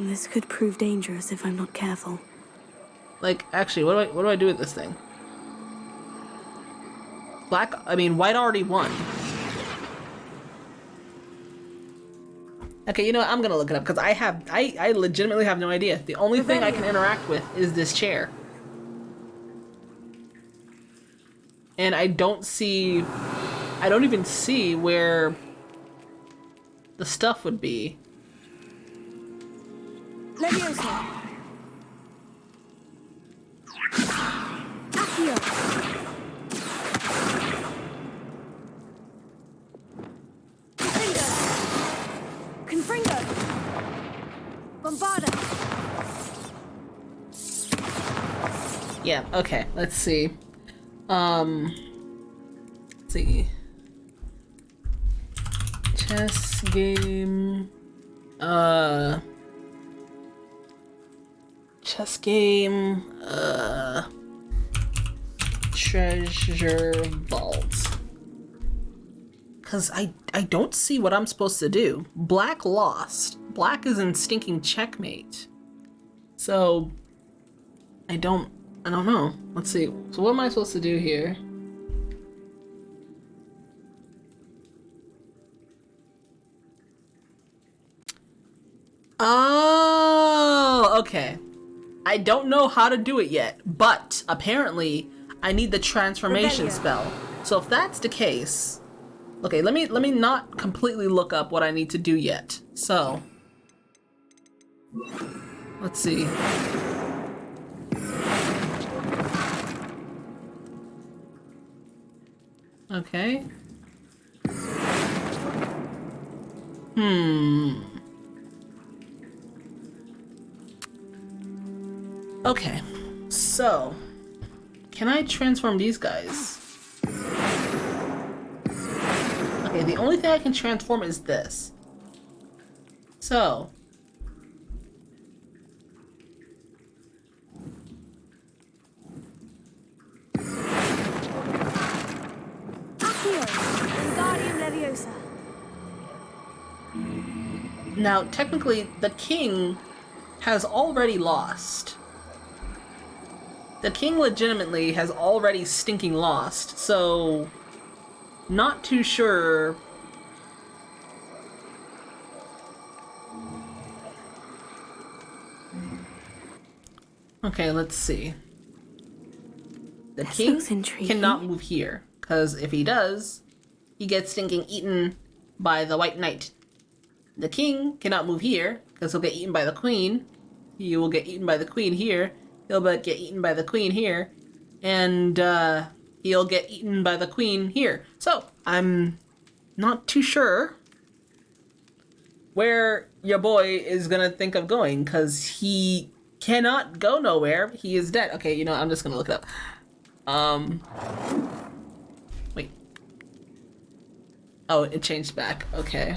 This could prove dangerous if I'm not careful. Like, actually, what do I do with this thing? White already won. Okay, you know what? I'm gonna look it up because I legitimately have no idea. The only thing I can interact with is this chair. And I don't even see where the stuff would be. Leviosa. Accio. Confringo. Bombarda. Yeah, okay, let's see. Let's see. Chess game. Chess game. Treasure vault. Cause I don't see what I'm supposed to do. Black lost. Black is in stinking checkmate. So I don't know. Let's see. So what am I supposed to do here? Oh, okay. I don't know how to do it yet, but apparently I need the transformation spell. So if that's the case, okay, let me not completely look up what I need to do yet. So let's see. Okay. Okay, so can I transform these guys? Okay, the only thing I can transform is this. So Wingardium Leviosa. now technically the king has already lost. The king legitimately has already stinking lost, so not too sure. Okay, let's see. The king cannot move here, because if he does, he gets stinking eaten by the White Knight. The king cannot move here, because he'll get eaten by the queen. He will get eaten by the queen here. He'll get eaten by the queen here. And he'll get eaten by the queen here. So, I'm not too sure where your boy is gonna think of going, because he cannot go nowhere. He is dead. Okay, you know, I'm just gonna look it up. Wait. Oh, it changed back. Okay.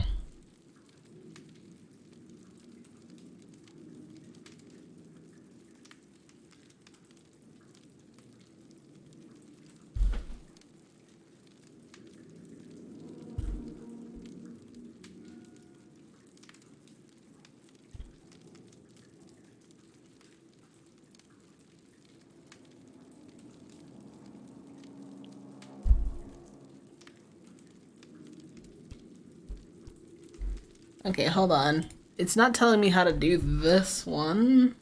Okay, hold on. It's not telling me how to do this one.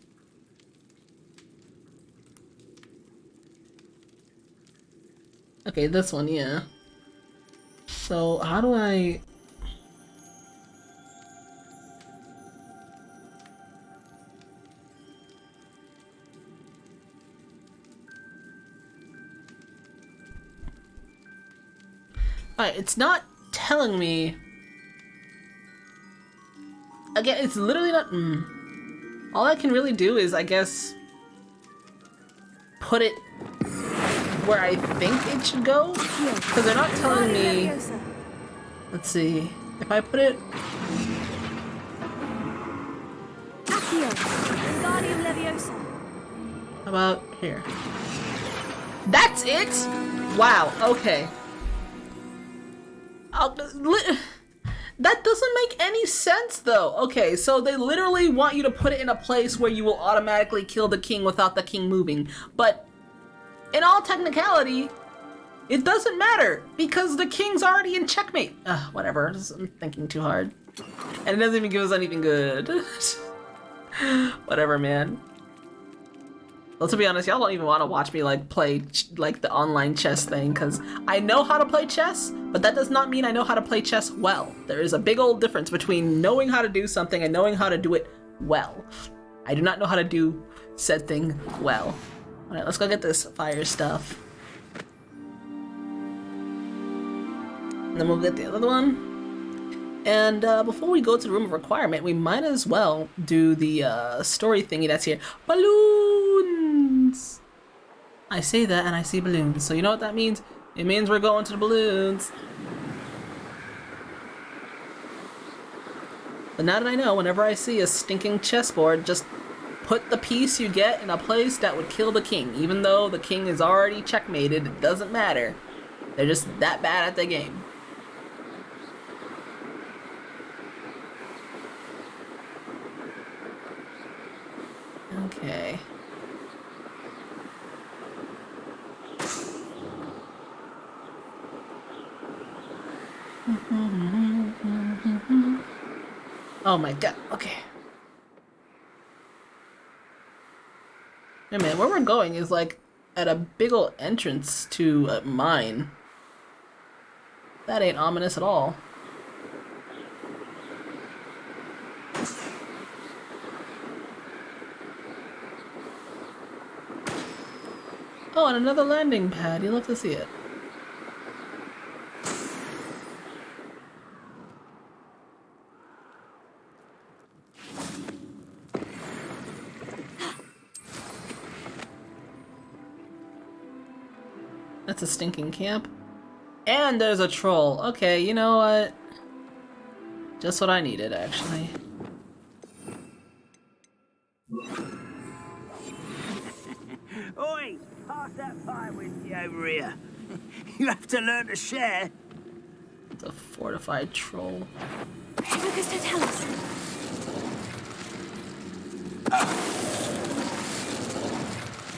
Okay, this one, yeah. So, how do I... Alright, it's not telling me... Again, it's literally not... All I can really do is, I guess... put it where I think it should go? Because they're not telling me... Let's see... If I put it... How about here? That's it?! Wow, okay. That doesn't make any sense though. Okay, so they literally want you to put it in a place where you will automatically kill the king without the king moving. But in all technicality, it doesn't matter because the king's already in checkmate. Whatever, I'm thinking too hard. And it doesn't even give us anything good. Whatever, man. Well, to be honest, y'all don't even want to watch me like play like the online chess thing, because I know how to play chess, but that does not mean I know how to play chess well. There is a big old difference between knowing how to do something and knowing how to do it well. I do not know how to do said thing well. All right, let's go get this fire stuff. And then we'll get the other one. And before we go to the room of requirement, we might as well do the story thingy that's here. Balloons! I say that and I see balloons. So you know what that means? It means we're going to the balloons. But now that I know, whenever I see a stinking chessboard, just put the piece you get in a place that would kill the king. Even though the king is already checkmated, it doesn't matter. They're just that bad at the game. Okay. Oh my god, okay. Hey man, where we're going is like at a big ol' entrance to a mine. That ain't ominous at all. Oh, and another landing pad. You'll love to see it. That's a stinking camp. And there's a troll. Okay, you know what? Just what I needed, actually. Oi! Pass that fire with you over here. You have to learn to share. It's a fortified troll. Focus to tell us.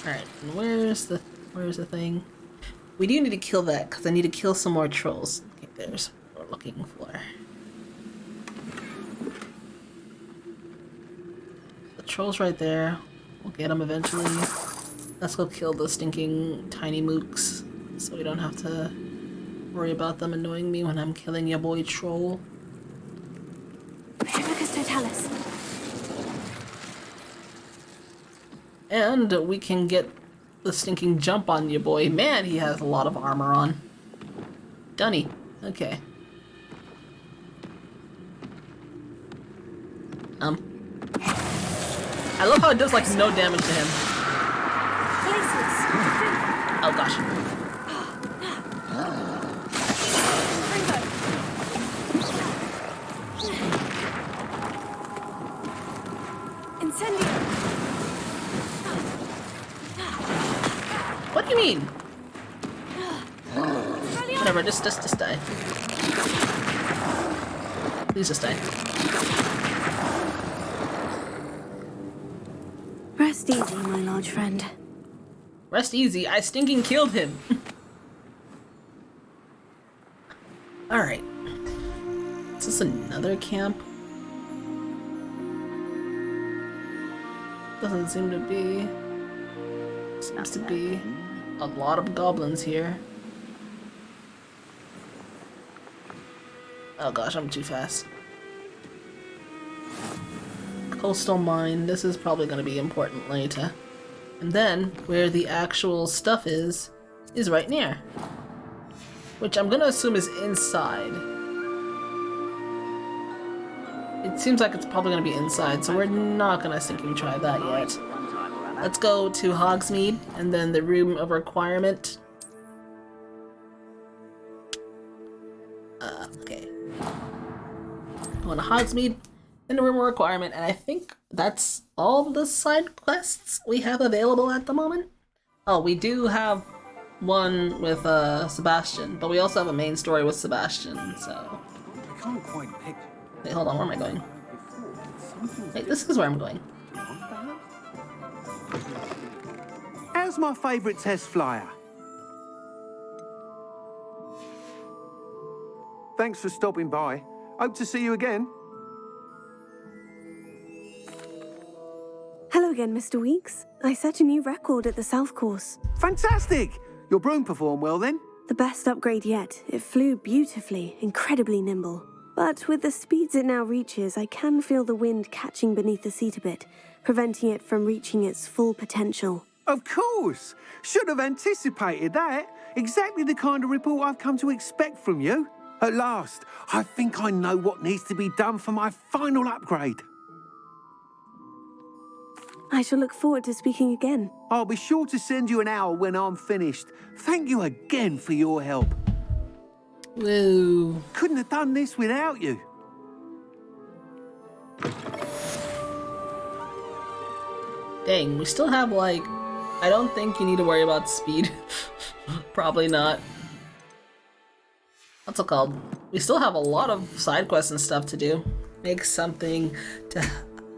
Alright, and where's the thing? We do need to kill that, because I need to kill some more trolls. Okay, there's what we're looking for. The troll's right there. We'll get them eventually. Let's go kill the stinking tiny mooks, so we don't have to worry about them annoying me when I'm killing your boy troll. Focus to tell us. And we can get the stinking jump on your boy. Man, he has a lot of armor on. Dunny. Okay. I love how it does like no damage to him. Oh gosh. Incendio! What do you mean? Whatever, just die. Please just die. Rest easy, my large friend. Rest easy, I stinking killed him. Alright. Is this another camp? Doesn't seem to be. Seems to be a lot of goblins here. Oh gosh, I'm too fast. Coastal mine, this is probably going to be important later. And then, where the actual stuff is right near. Which I'm going to assume is inside. It seems like it's probably going to be inside, so we're not going to stinking try that yet. Let's go to Hogsmeade, and then the Room of Requirement. Okay. Going to Hogsmeade, then the Room of Requirement, and I think that's all the side quests we have available at the moment. Oh, we do have one with Sebastian, but we also have a main story with Sebastian, so... I can't quite picture. Wait, hold on, where am I going? Wait, this is where I'm going. How's my favourite test flyer? Thanks for stopping by. Hope to see you again. Hello again, Mr. Weeks. I set a new record at the South Course. Fantastic! Your broom performed well then? The best upgrade yet. It flew beautifully, incredibly nimble. But with the speeds it now reaches, I can feel the wind catching beneath the seat a bit, preventing it from reaching its full potential. Of course! Should have anticipated that. Exactly the kind of report I've come to expect from you. At last, I think I know what needs to be done for my final upgrade. I shall look forward to speaking again. I'll be sure to send you an hour when I'm finished. Thank you again for your help. Woo. Couldn't have done this without you. Dang, we still have like... I don't think you need to worry about speed. Probably not. What's it called? We still have a lot of side quests and stuff to do. Make something to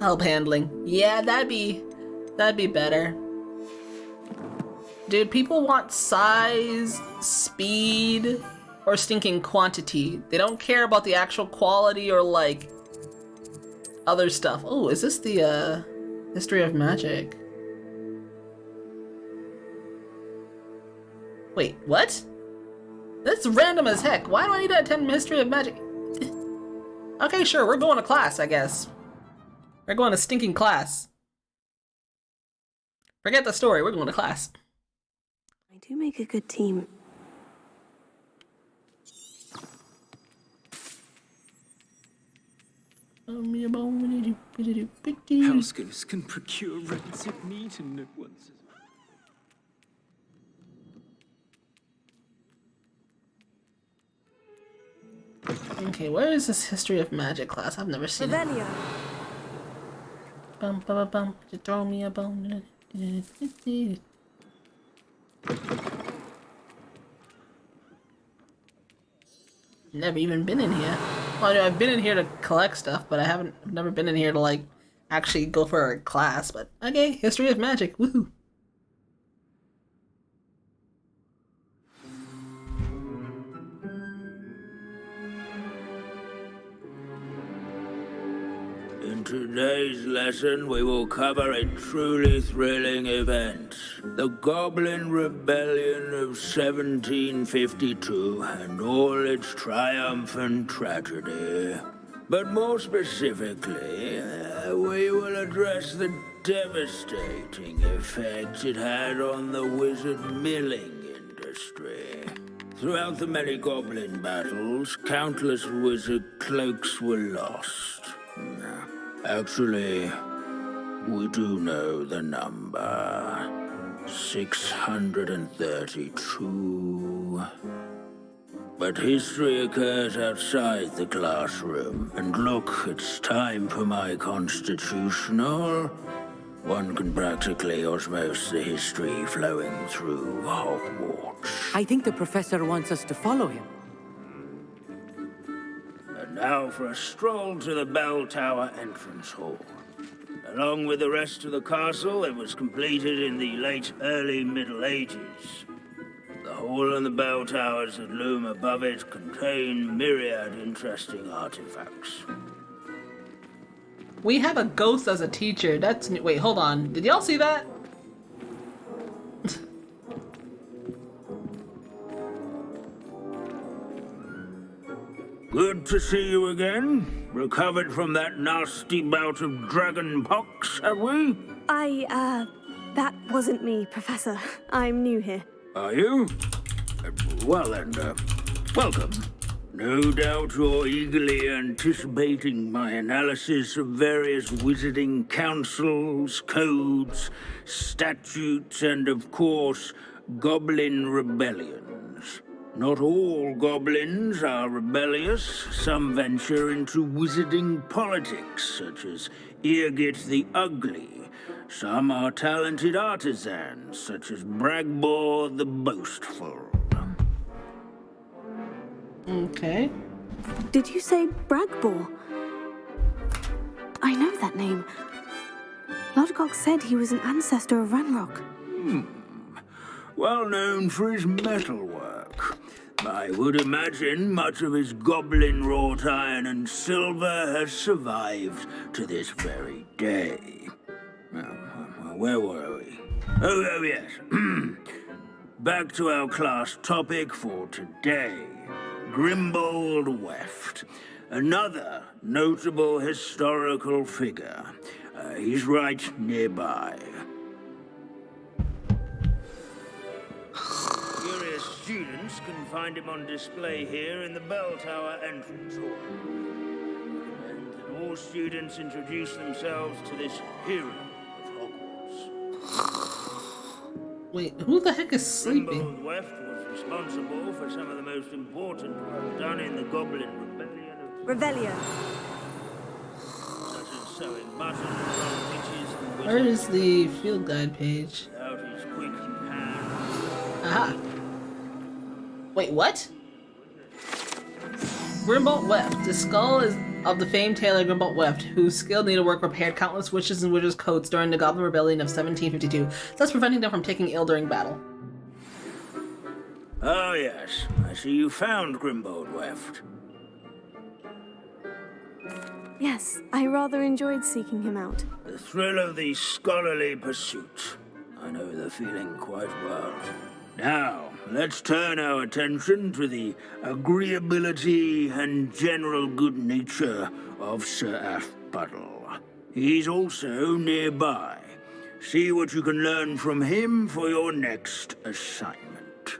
help handling. Yeah, that'd be better. Dude, people want size, speed, or stinking quantity. They don't care about the actual quality or like other stuff. Oh, is this the History of Magic? Wait, what? That's random as heck. Why do I need to attend History of Magic? Okay, sure, we're going to class, I guess. We're going to stinking class. Forget the story, we're going to class. I do make a good team. Housegoose can procure rancid meat and at once. Okay, where is this History of Magic class? I've never seen it. Bum bum bum, you throw me a bone. Never even been in here. Well, I know I've been in here to collect stuff, but I've never been in here to like actually go for a class. But okay, History of Magic, woohoo! In today's lesson, we will cover a truly thrilling event. The Goblin Rebellion of 1752 and all its triumphant tragedy. But more specifically, we will address the devastating effect it had on the wizard milling industry. Throughout the many goblin battles, countless wizard cloaks were lost. Actually, we do know the number. 632. But history occurs outside the classroom. And look, it's time for my constitutional. One can practically osmose the history flowing through Hogwarts. I think the professor wants us to follow him. And now for a stroll to the bell tower entrance hall. Along with the rest of the castle, it was completed in the late early Middle Ages. The hall and the bell towers that loom above it contain myriad interesting artifacts. We have a ghost as a teacher. That's new. Wait, hold on. Did y'all see that? Good to see you again. Recovered from that nasty bout of dragon pox, have we? That wasn't me, Professor. I'm new here. Are you? Well then, welcome. No doubt you're eagerly anticipating my analysis of various wizarding councils, codes, statutes, and of course, goblin rebellions. Not all goblins are rebellious. Some venture into wizarding politics, such as Eargit the Ugly. Some are talented artisans, such as Bragbor the Boastful. Okay. Did you say Bragbor? I know that name. Lodgok said he was an ancestor of Ranrock. Well known for his metalwork. I would imagine much of his goblin-wrought iron and silver has survived to this very day. Where were we? Oh yes. Back to our class topic for today. Grimbold Weft. Another notable historical figure. He's right nearby. Curious students can find him on display here in the bell tower entrance hall. And that all students introduce themselves to this hero of Hogwarts. Wait, who the heck is sleeping? Grimbold Weft was responsible for some of the most important work done in the Goblin Rebellion of Revelio. such as sewing buttons on witches and Where is wizards. the field guide page? Without his quick hand. Aha. Wait, what? Grimbold Weft. The skull is of the famed tailor Grimbold Weft, whose skilled needlework repaired countless witches and wizards' coats during the Goblin Rebellion of 1752, thus preventing them from taking ill during battle. Oh yes, I see you found Grimbold Weft. Yes, I rather enjoyed seeking him out. The thrill of the scholarly pursuit. I know the feeling quite well. Now, let's turn our attention to the agreeability and general good nature of Sir Aphpuddle. He's also nearby. See what you can learn from him for your next assignment.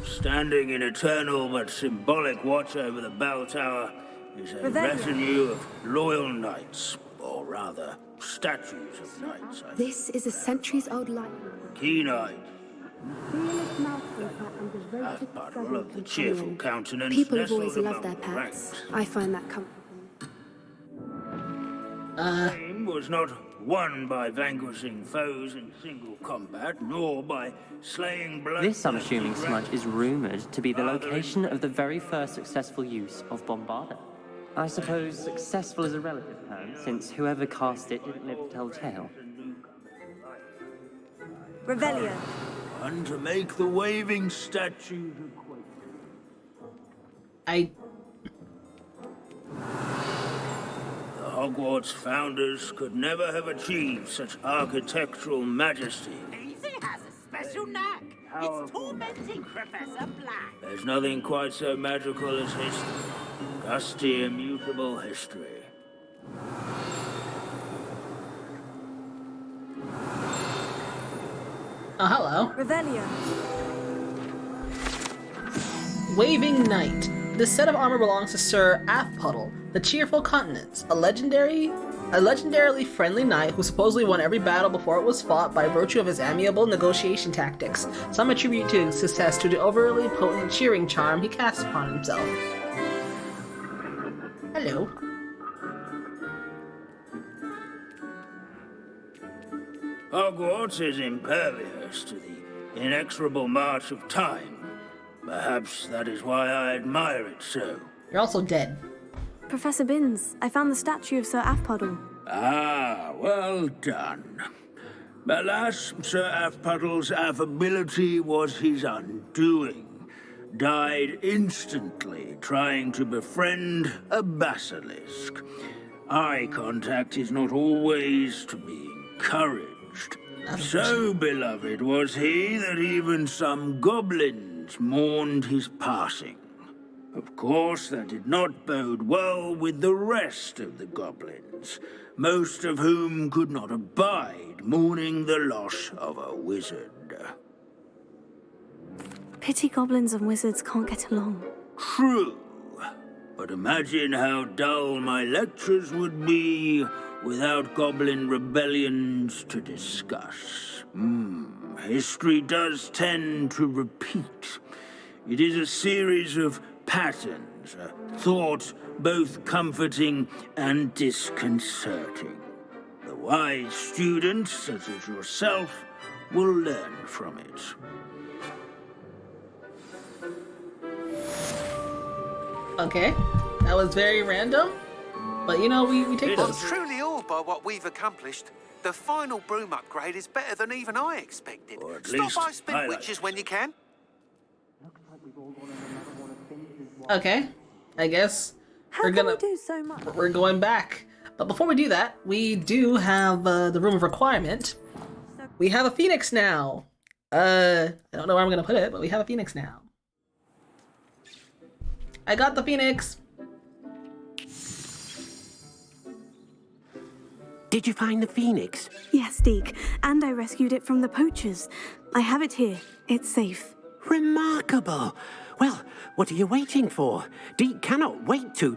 Standing in eternal but symbolic watch over the bell tower is a retinue of loyal knights, or rather, statues of knights. This is a centuries-old light. Keen-eyed. Aphpuddle of the cheerful countenance. People have always nestled loved their among the pets. ranks. I find that comforting. Fame was not won by vanquishing foes in single combat, nor by slaying blood. This, I'm assuming, smudge is rumoured to be the location of the very first successful use of Bombarda. I suppose successful is a relative term, since whoever cast it didn't live to tell tale. Revelio. One to make the waving statues equate. The Hogwarts founders could never have achieved such architectural majesty. Easy has a special knack. It's tormenting Professor Black. There's nothing quite so magical as history. Dusty, immutable history. Oh, hello. Revelio. Waving Knight. This set of armor belongs to Sir Afpuddle, the Cheerful Countenance, a legendarily friendly knight who supposedly won every battle before it was fought by virtue of his amiable negotiation tactics. Some attribute his success to the overly potent cheering charm he casts upon himself. Hello. Hogwarts is impervious to the inexorable march of time. Perhaps that is why I admire it so. You're also dead. Professor Binns, I found the statue of Sir Afpuddle. Ah, well done. Alas, Sir Afpuddle's affability was his undoing. Died instantly trying to befriend a basilisk. Eye contact is not always to be encouraged. So beloved was he that even some goblins mourned his passing. Of course, that did not bode well with the rest of the goblins, most of whom could not abide mourning the loss of a wizard. Pity goblins and wizards can't get along. True, but imagine how dull my lectures would be without goblin rebellions to discuss. History does tend to repeat. It is a series of patterns, a thought both comforting and disconcerting. The wise student, such as yourself, will learn from it. Okay, that was very random, but you know, we take I'm those. truly awed by what we've accomplished. The final broom upgrade is better than even I expected. Stop by Spin Witches when you can. Okay, I guess we're going back. But before we do that, we do have the room of requirement. We have a phoenix now. I don't know where I'm gonna put it, but we have a phoenix now. I got the phoenix. Did you find the phoenix? Yes, Deke, and I rescued it from the poachers. I have it here. It's safe. Remarkable. Well, what are you waiting for? Deke cannot wait to...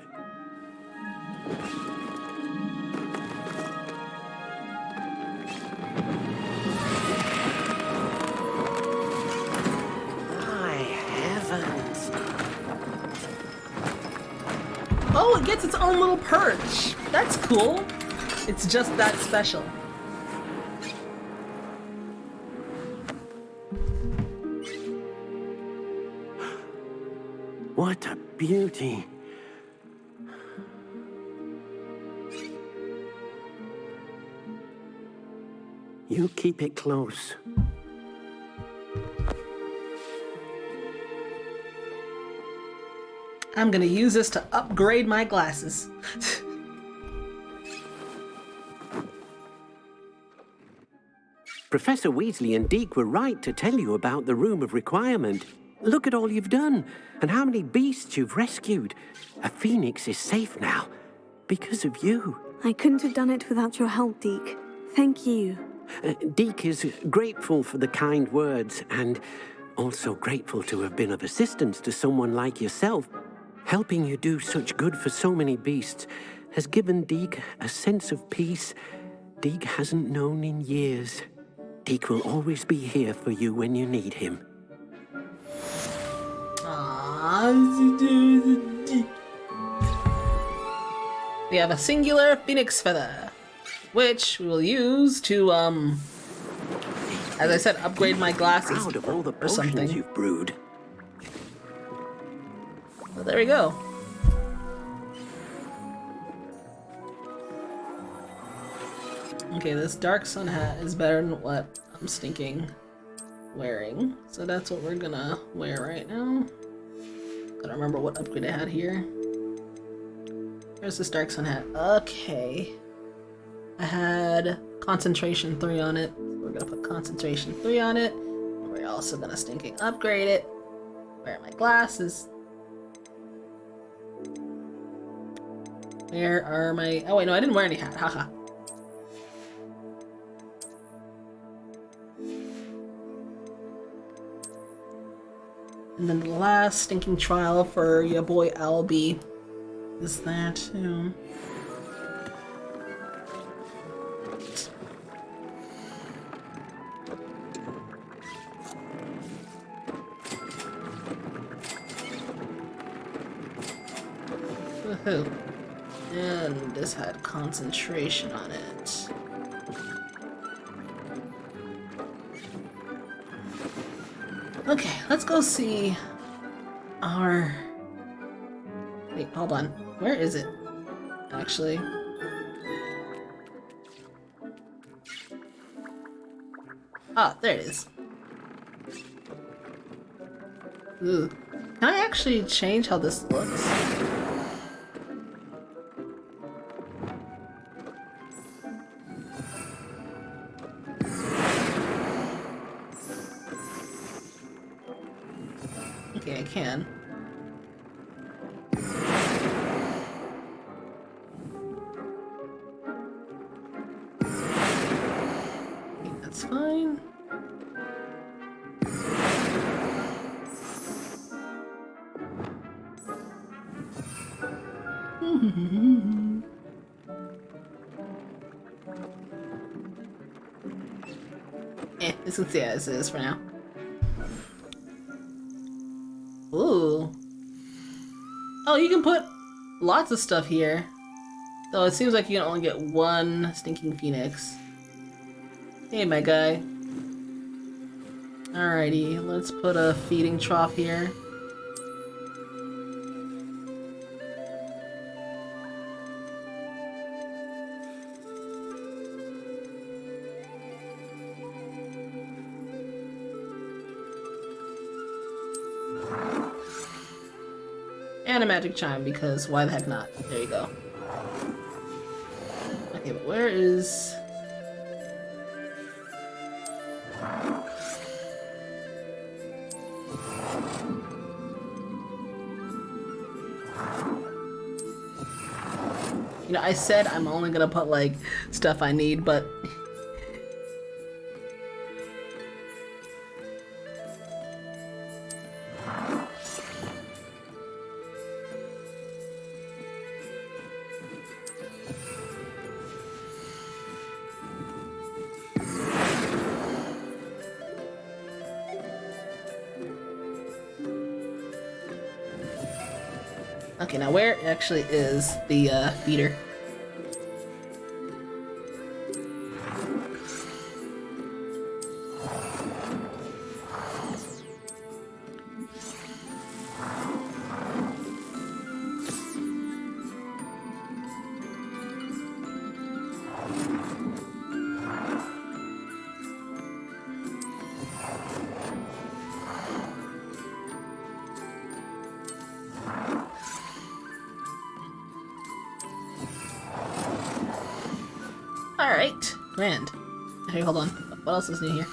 Oh, it gets its own little perch. That's cool. It's just that special. What a beauty. You keep it close. I'm gonna use this to upgrade my glasses. Professor Weasley and Deke were right to tell you about the Room of Requirement. Look at all you've done, and how many beasts you've rescued. A phoenix is safe now, because of you. I couldn't have done it without your help, Deke. Thank you. Deke is grateful for the kind words, and also grateful to have been of assistance to someone like yourself. Helping you do such good for so many beasts has given Deke a sense of peace Deke hasn't known in years. Deke will always be here for you when you need him. We have a singular phoenix feather, which we will use to, as I said, upgrade my glasses Proud of all the or something. potions you've brewed. Well, there we go. Okay, this dark sun hat is better than what I'm stinking wearing. So that's what we're gonna wear right now. Gotta remember what upgrade I had here. Where's this dark sun hat? Okay. I had concentration 3 on it. We're gonna put concentration 3 on it. We're also gonna stinking upgrade it. Wear my glasses. Where are my... Oh wait, no, I didn't wear any hat. Haha. And then the last stinking trial for your boy Albie is that too. Woohoo. And this had concentration on it. Okay, let's go see our... Wait, hold on. Where is it? Actually. Ah, there it is. Ooh. Can I actually change how this looks? Okay, I can. Okay, that's fine. This looks as it is for now. Ooh. Oh, you can put lots of stuff here. Though it seems like you can only get one stinking phoenix. Hey, my guy. Alrighty, let's put a feeding trough here. And a magic chime, because why the heck not? There you go. Okay, but where is... You know, I said I'm only gonna put, like, stuff I need, but... Okay, now where actually is the feeder? Alright, grand. Hey, hold on. What else is new here?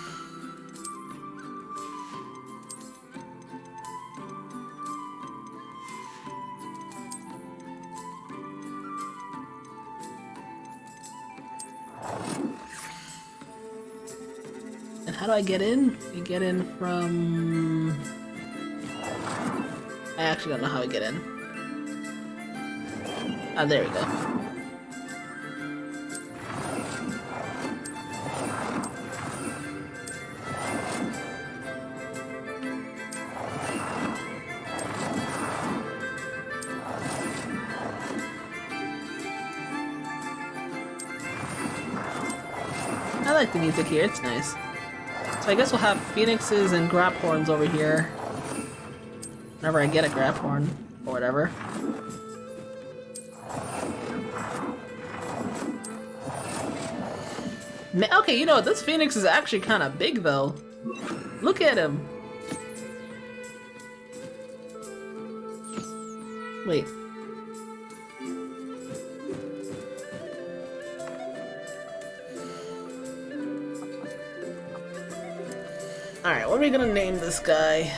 And how do I get in? You get in from... I actually don't know how to get in. Ah, there we go. I like the music here, it's nice. So I guess we'll have phoenixes and graphorns over here. Whenever I get a graphorn, or whatever. Okay, you know what? This phoenix is actually kind of big, though. Look at him. Wait. Alright, what are we gonna name this guy?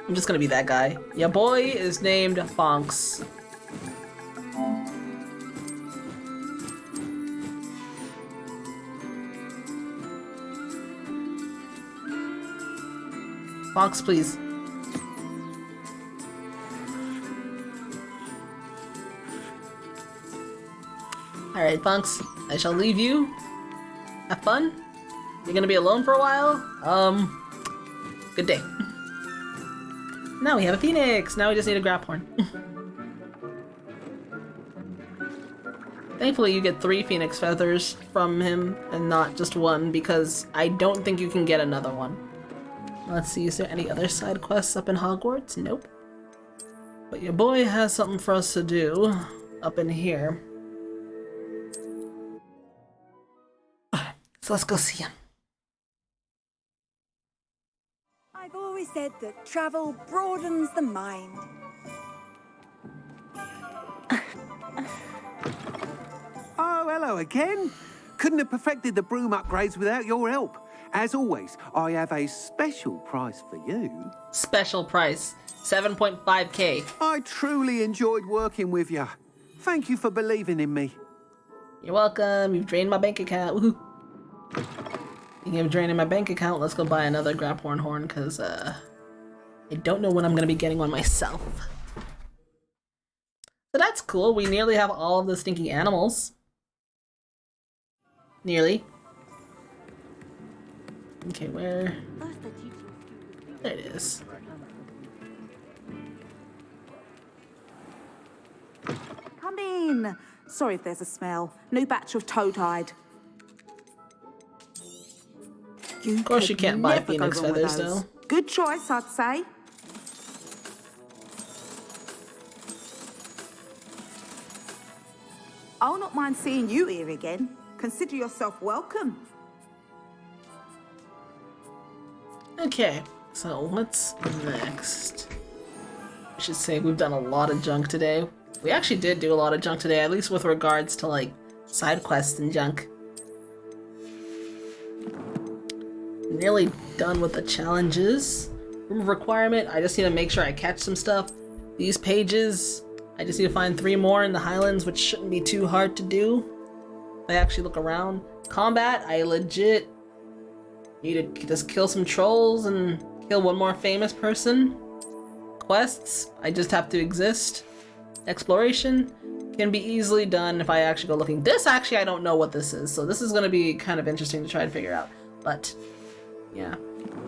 I'm just gonna be that guy. Your boy is named Bonks. Fox, please. Alright, Funks. I shall leave you. Have fun. You're gonna be alone for a while? Good day. Now we have a phoenix! Now we just need a graphorn. Thankfully you get 3 phoenix feathers from him and not just 1, because I don't think you can get another one. Let's see, is there any other side quests up in Hogwarts? Nope. But your boy has something for us to do up in here. So let's go see him. I've always said that travel broadens the mind. Oh, hello again. Couldn't have perfected the broom upgrades without your help. As always, I have a special price for you. Special price. 7.5k. I truly enjoyed working with you. Thank you for believing in me. You're welcome. You've drained my bank account. Woohoo. Speaking of draining my bank account, let's go buy another Graphorn horn, because, I don't know when I'm gonna be getting one myself. So that's cool. We nearly have all of the stinking animals. Nearly. Okay, where? There it is. Come in. Sorry if there's a smell. New batch of toad-hide. Of course you can't buy phoenix feathers, though. Good choice, I'd say. I'll not mind seeing you here again. Consider yourself welcome. Okay, so what's next? I should say we've done a lot of junk today. We actually did do a lot of junk today, at least with regards to, like, side quests and junk. Nearly done with the challenges. Room of requirement, I just need to make sure I catch some stuff. These pages, I just need to find 3 more in the Highlands, which shouldn't be too hard to do. If I actually look around. Combat, I legit need to just kill some trolls and kill 1 more famous person. Quests, I just have to exist. Exploration can be easily done if I actually go looking. This actually, I don't know what this is, so this is going to be kind of interesting to try to figure out. But, yeah.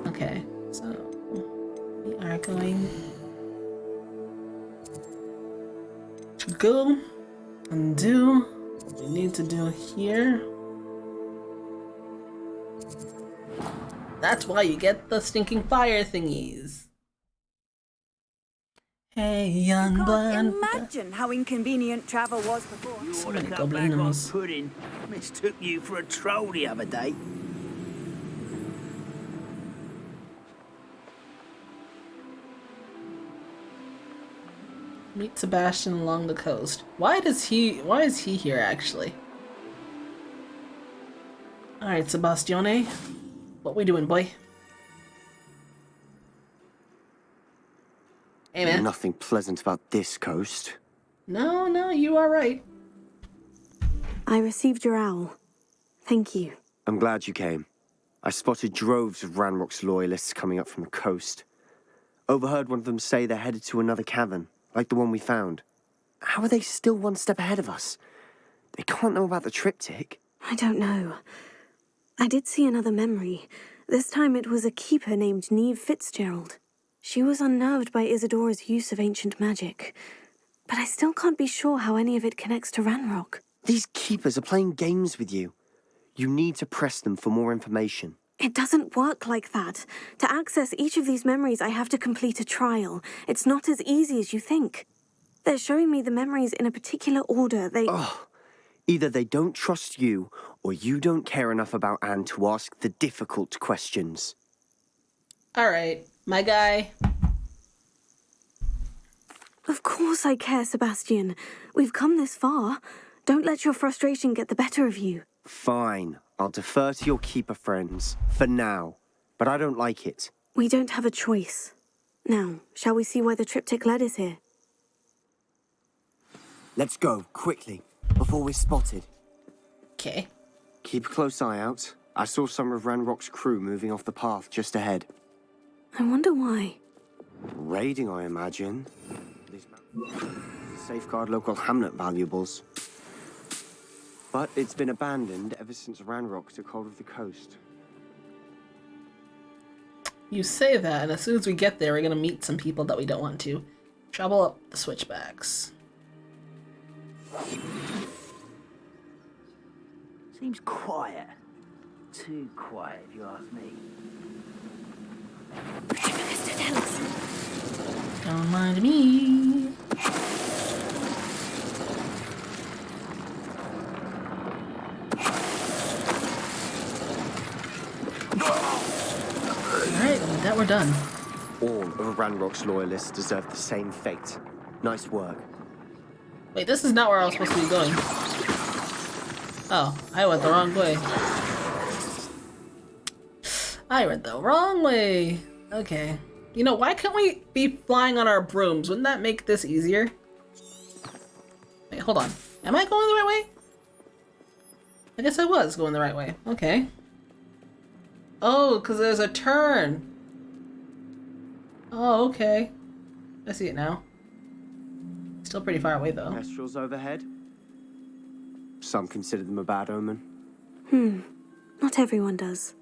Okay, so we are going to go and do what we need to do here. That's why you get the stinking fire thingies. Hey, young blonde. Imagine how inconvenient travel was before. You So ought to many cut back on goblinos. pudding. Mistook you for a troll the other day. Meet Sebastian along the coast. Why is he here actually? Alright, Sebastione. What we doing, boy? Hey, man. Nothing pleasant about this coast. No, you are right. I received your owl. Thank you. I'm glad you came. I spotted droves of Ranrock's loyalists coming up from the coast. Overheard one of them say they're headed to another cavern, like the one we found. How are they still 1 step ahead of us? They can't know about the triptych. I don't know. I did see another memory. This time it was a keeper named Neve Fitzgerald. She was unnerved by Isadora's use of ancient magic. But I still can't be sure how any of it connects to Ranrock. These keepers are playing games with you. You need to press them for more information. It doesn't work like that. To access each of these memories, I have to complete a trial. It's not as easy as you think. They're showing me the memories in a particular order. Either they don't trust you, or you don't care enough about Anne to ask the difficult questions. Alright, my guy. Of course I care, Sebastian. We've come this far. Don't let your frustration get the better of you. Fine, I'll defer to your keeper friends, for now. But I don't like it. We don't have a choice. Now, shall we see why the triptych led is here? Let's go, quickly, before we're spotted. Okay. Keep a close eye out. I saw some of Ranrock's crew moving off the path just ahead. I wonder why. Raiding, I imagine. These mountains safeguard local hamlet valuables. But it's been abandoned ever since Ranrock took hold of the coast. You say that, and as soon as we get there, we're gonna meet some people that we don't want to. Travel up the switchbacks. Seems quiet. Too quiet, if you ask me. Don't mind me. Alright, with that we're done. All of Ranrock's loyalists deserve the same fate. Nice work. Wait, this is not where I was supposed to be going. Oh, I went the wrong way. I went the wrong way. Okay. You know, why can't we be flying on our brooms? Wouldn't that make this easier? Wait, hold on. Am I going the right way? I guess I was going the right way. Okay. Oh, because there's a turn. Oh, okay. I see it now. Still pretty far away, though. Kestrels overhead. Some consider them a bad omen. Not everyone does.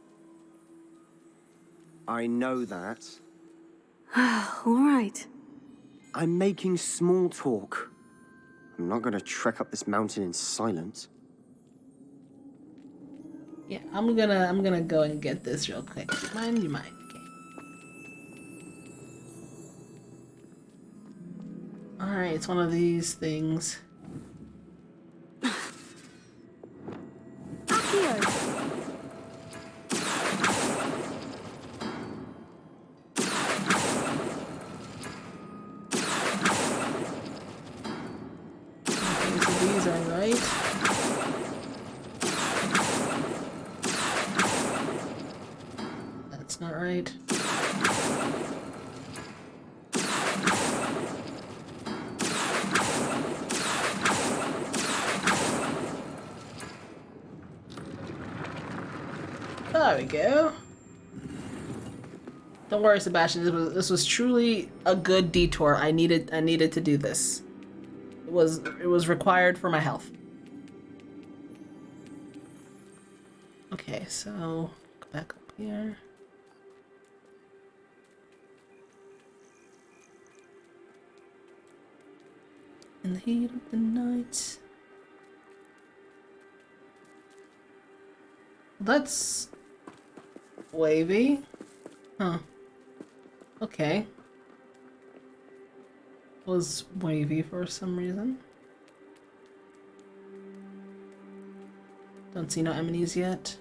I know that. All right. I'm making small talk. I'm not going to trek up this mountain in silence. Yeah, I'm gonna go and get this real quick. Mind you mind. Okay. Alright, it's one of these things. These are right. That's not right. There we go. Don't worry, Sebastian. This was truly a good detour. I needed to do this. It was required for my health. Okay, so go back up here. In the heat of the night. That's wavy. Huh. Okay. Was wavy for some reason. Don't see no enemies yet.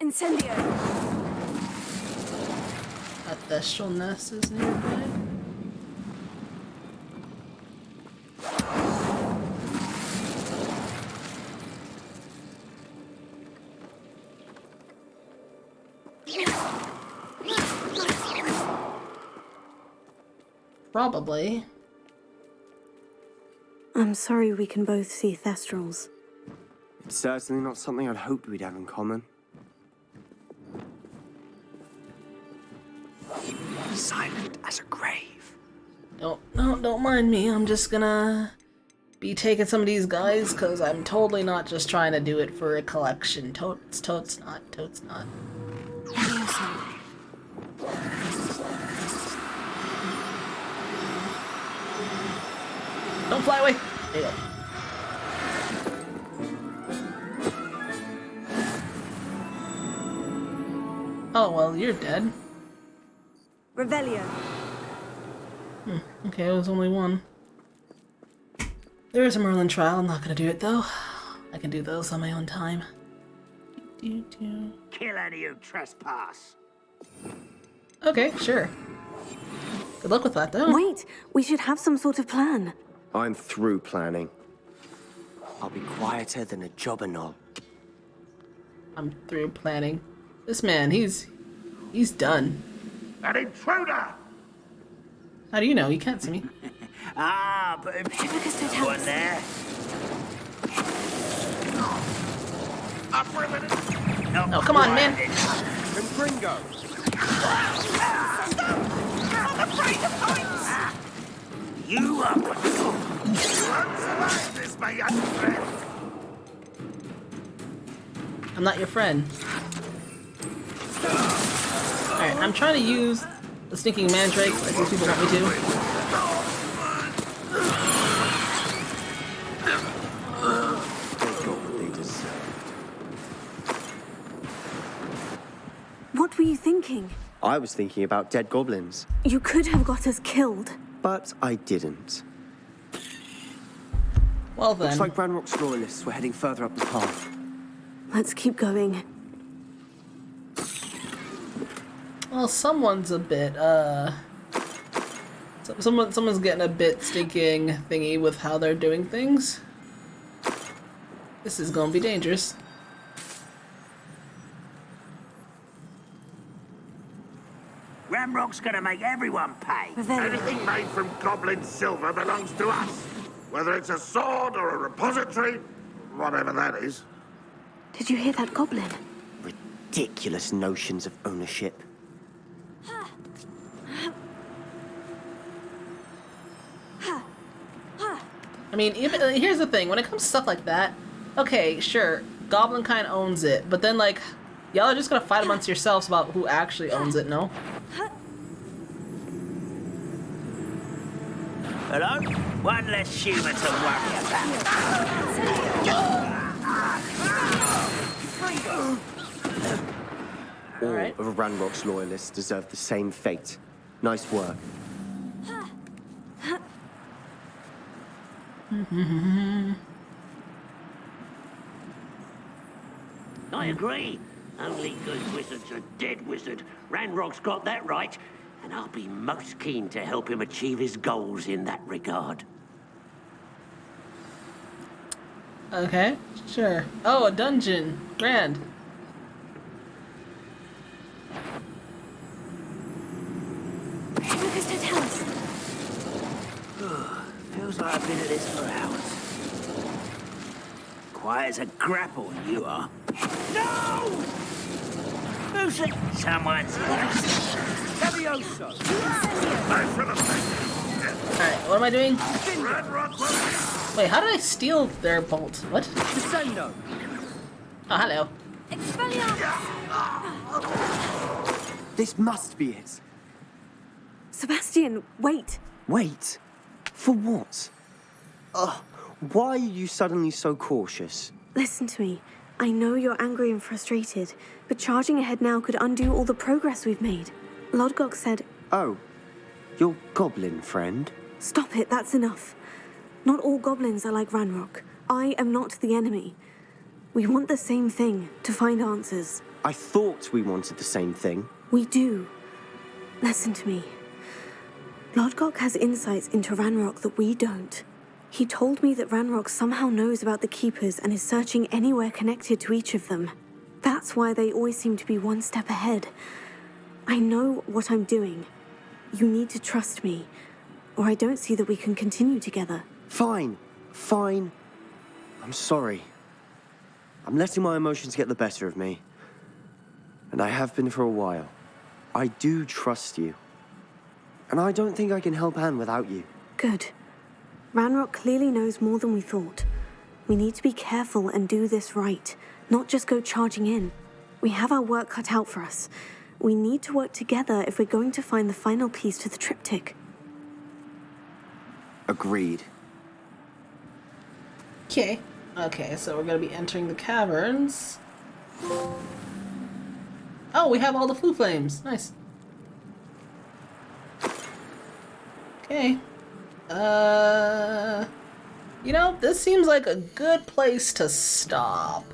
Incendio. A thestral nest is nearby. Probably. I'm sorry we can both see thestrals. It's certainly not something I'd hoped we'd have in common. Silent as a grave. Don't mind me. I'm just gonna be taking some of these guys because I'm totally not just trying to do it for a collection. Totes not. Don't fly away. There you go. Oh well, you're dead. Revelio. Okay, it was only one. There is a Merlin trial. I'm not gonna do it though. I can do those on my own time. Kill any who trespass. Okay, sure. Good luck with that though. Wait, we should have some sort of plan. I'm through planning. I'll be quieter than a jobberknoll. I'm through planning. This man, he's done. An intruder! How do you know? You can't see me. But one there. Oh, come on, man. And Gringo. I'm afraid of heights! You are wonderful. You won't survive this, my young friend. I'm not your friend. Alright, I'm trying to use the stinking mandrake like these people want me to. What were you thinking? I was thinking about dead goblins. You could have got us killed. But I didn't. Well then. Looks like Ranrock's loyalists were heading further up the path. Let's keep going. Well, someone's a bit, someone's getting a bit stinking thingy with how they're doing things. This is gonna be dangerous. Ramrock's gonna make everyone pay. Anything made from goblin silver belongs to us. Whether it's a sword or a repository, whatever that is. Did you hear that goblin? Ridiculous notions of ownership. I mean, even, here's the thing, when it comes to stuff like that, okay, sure, Goblin kind owns it, but then, like, y'all are just gonna fight amongst yourselves about who actually owns it, no? Hello? One less human to worry about. All of Ranrock's loyalists deserve the same fate. Nice work. I agree. Only good wizards are dead wizard. Ranrock's got that right, and I'll be most keen to help him achieve his goals in that regard. Okay, sure. Oh, a dungeon. Grand. Lucas, don't tell us. Feels like I've been at this for hours. Quiet as a grapple, you are. No! Who's it? Someone's Levioso! Alright, what am I doing? Wait, how did I steal their bolt? What? Descendo! Oh, hello. This must be it. Sebastian, wait. Wait? For what? Why are you suddenly so cautious? Listen to me. I know you're angry and frustrated, but charging ahead now could undo all the progress we've made. Lodgok said... Oh, your goblin friend? Stop it, that's enough. Not all goblins are like Ranrock. I am not the enemy. We want the same thing, to find answers. I thought we wanted the same thing. We do. Listen to me. Lodgok has insights into Ranrock that we don't. He told me that Ranrock somehow knows about the Keepers and is searching anywhere connected to each of them. That's why they always seem to be one step ahead. I know what I'm doing. You need to trust me, or I don't see that we can continue together. Fine. I'm sorry. I'm letting my emotions get the better of me. And I have been for a while. I do trust you. And I don't think I can help Anne without you. Good. Ranrock clearly knows more than we thought. We need to be careful and do this right, not just go charging in. We have our work cut out for us. We need to work together if we're going to find the final piece to the triptych. Agreed. Okay. Okay, so we're gonna be entering the caverns. Oh, we have all the flu flames. Nice. Okay. You know, this seems like a good place to stop.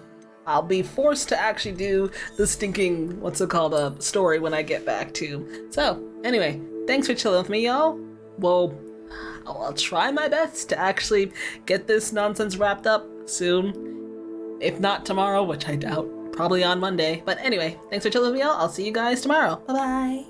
I'll be forced to actually do the stinking, what's it called, story when I get back to. So, anyway, thanks for chilling with me, y'all. Well, I'll try my best to actually get this nonsense wrapped up soon. If not tomorrow, which I doubt, probably on Monday. But anyway, thanks for chilling with me, y'all. I'll see you guys tomorrow. Bye-bye.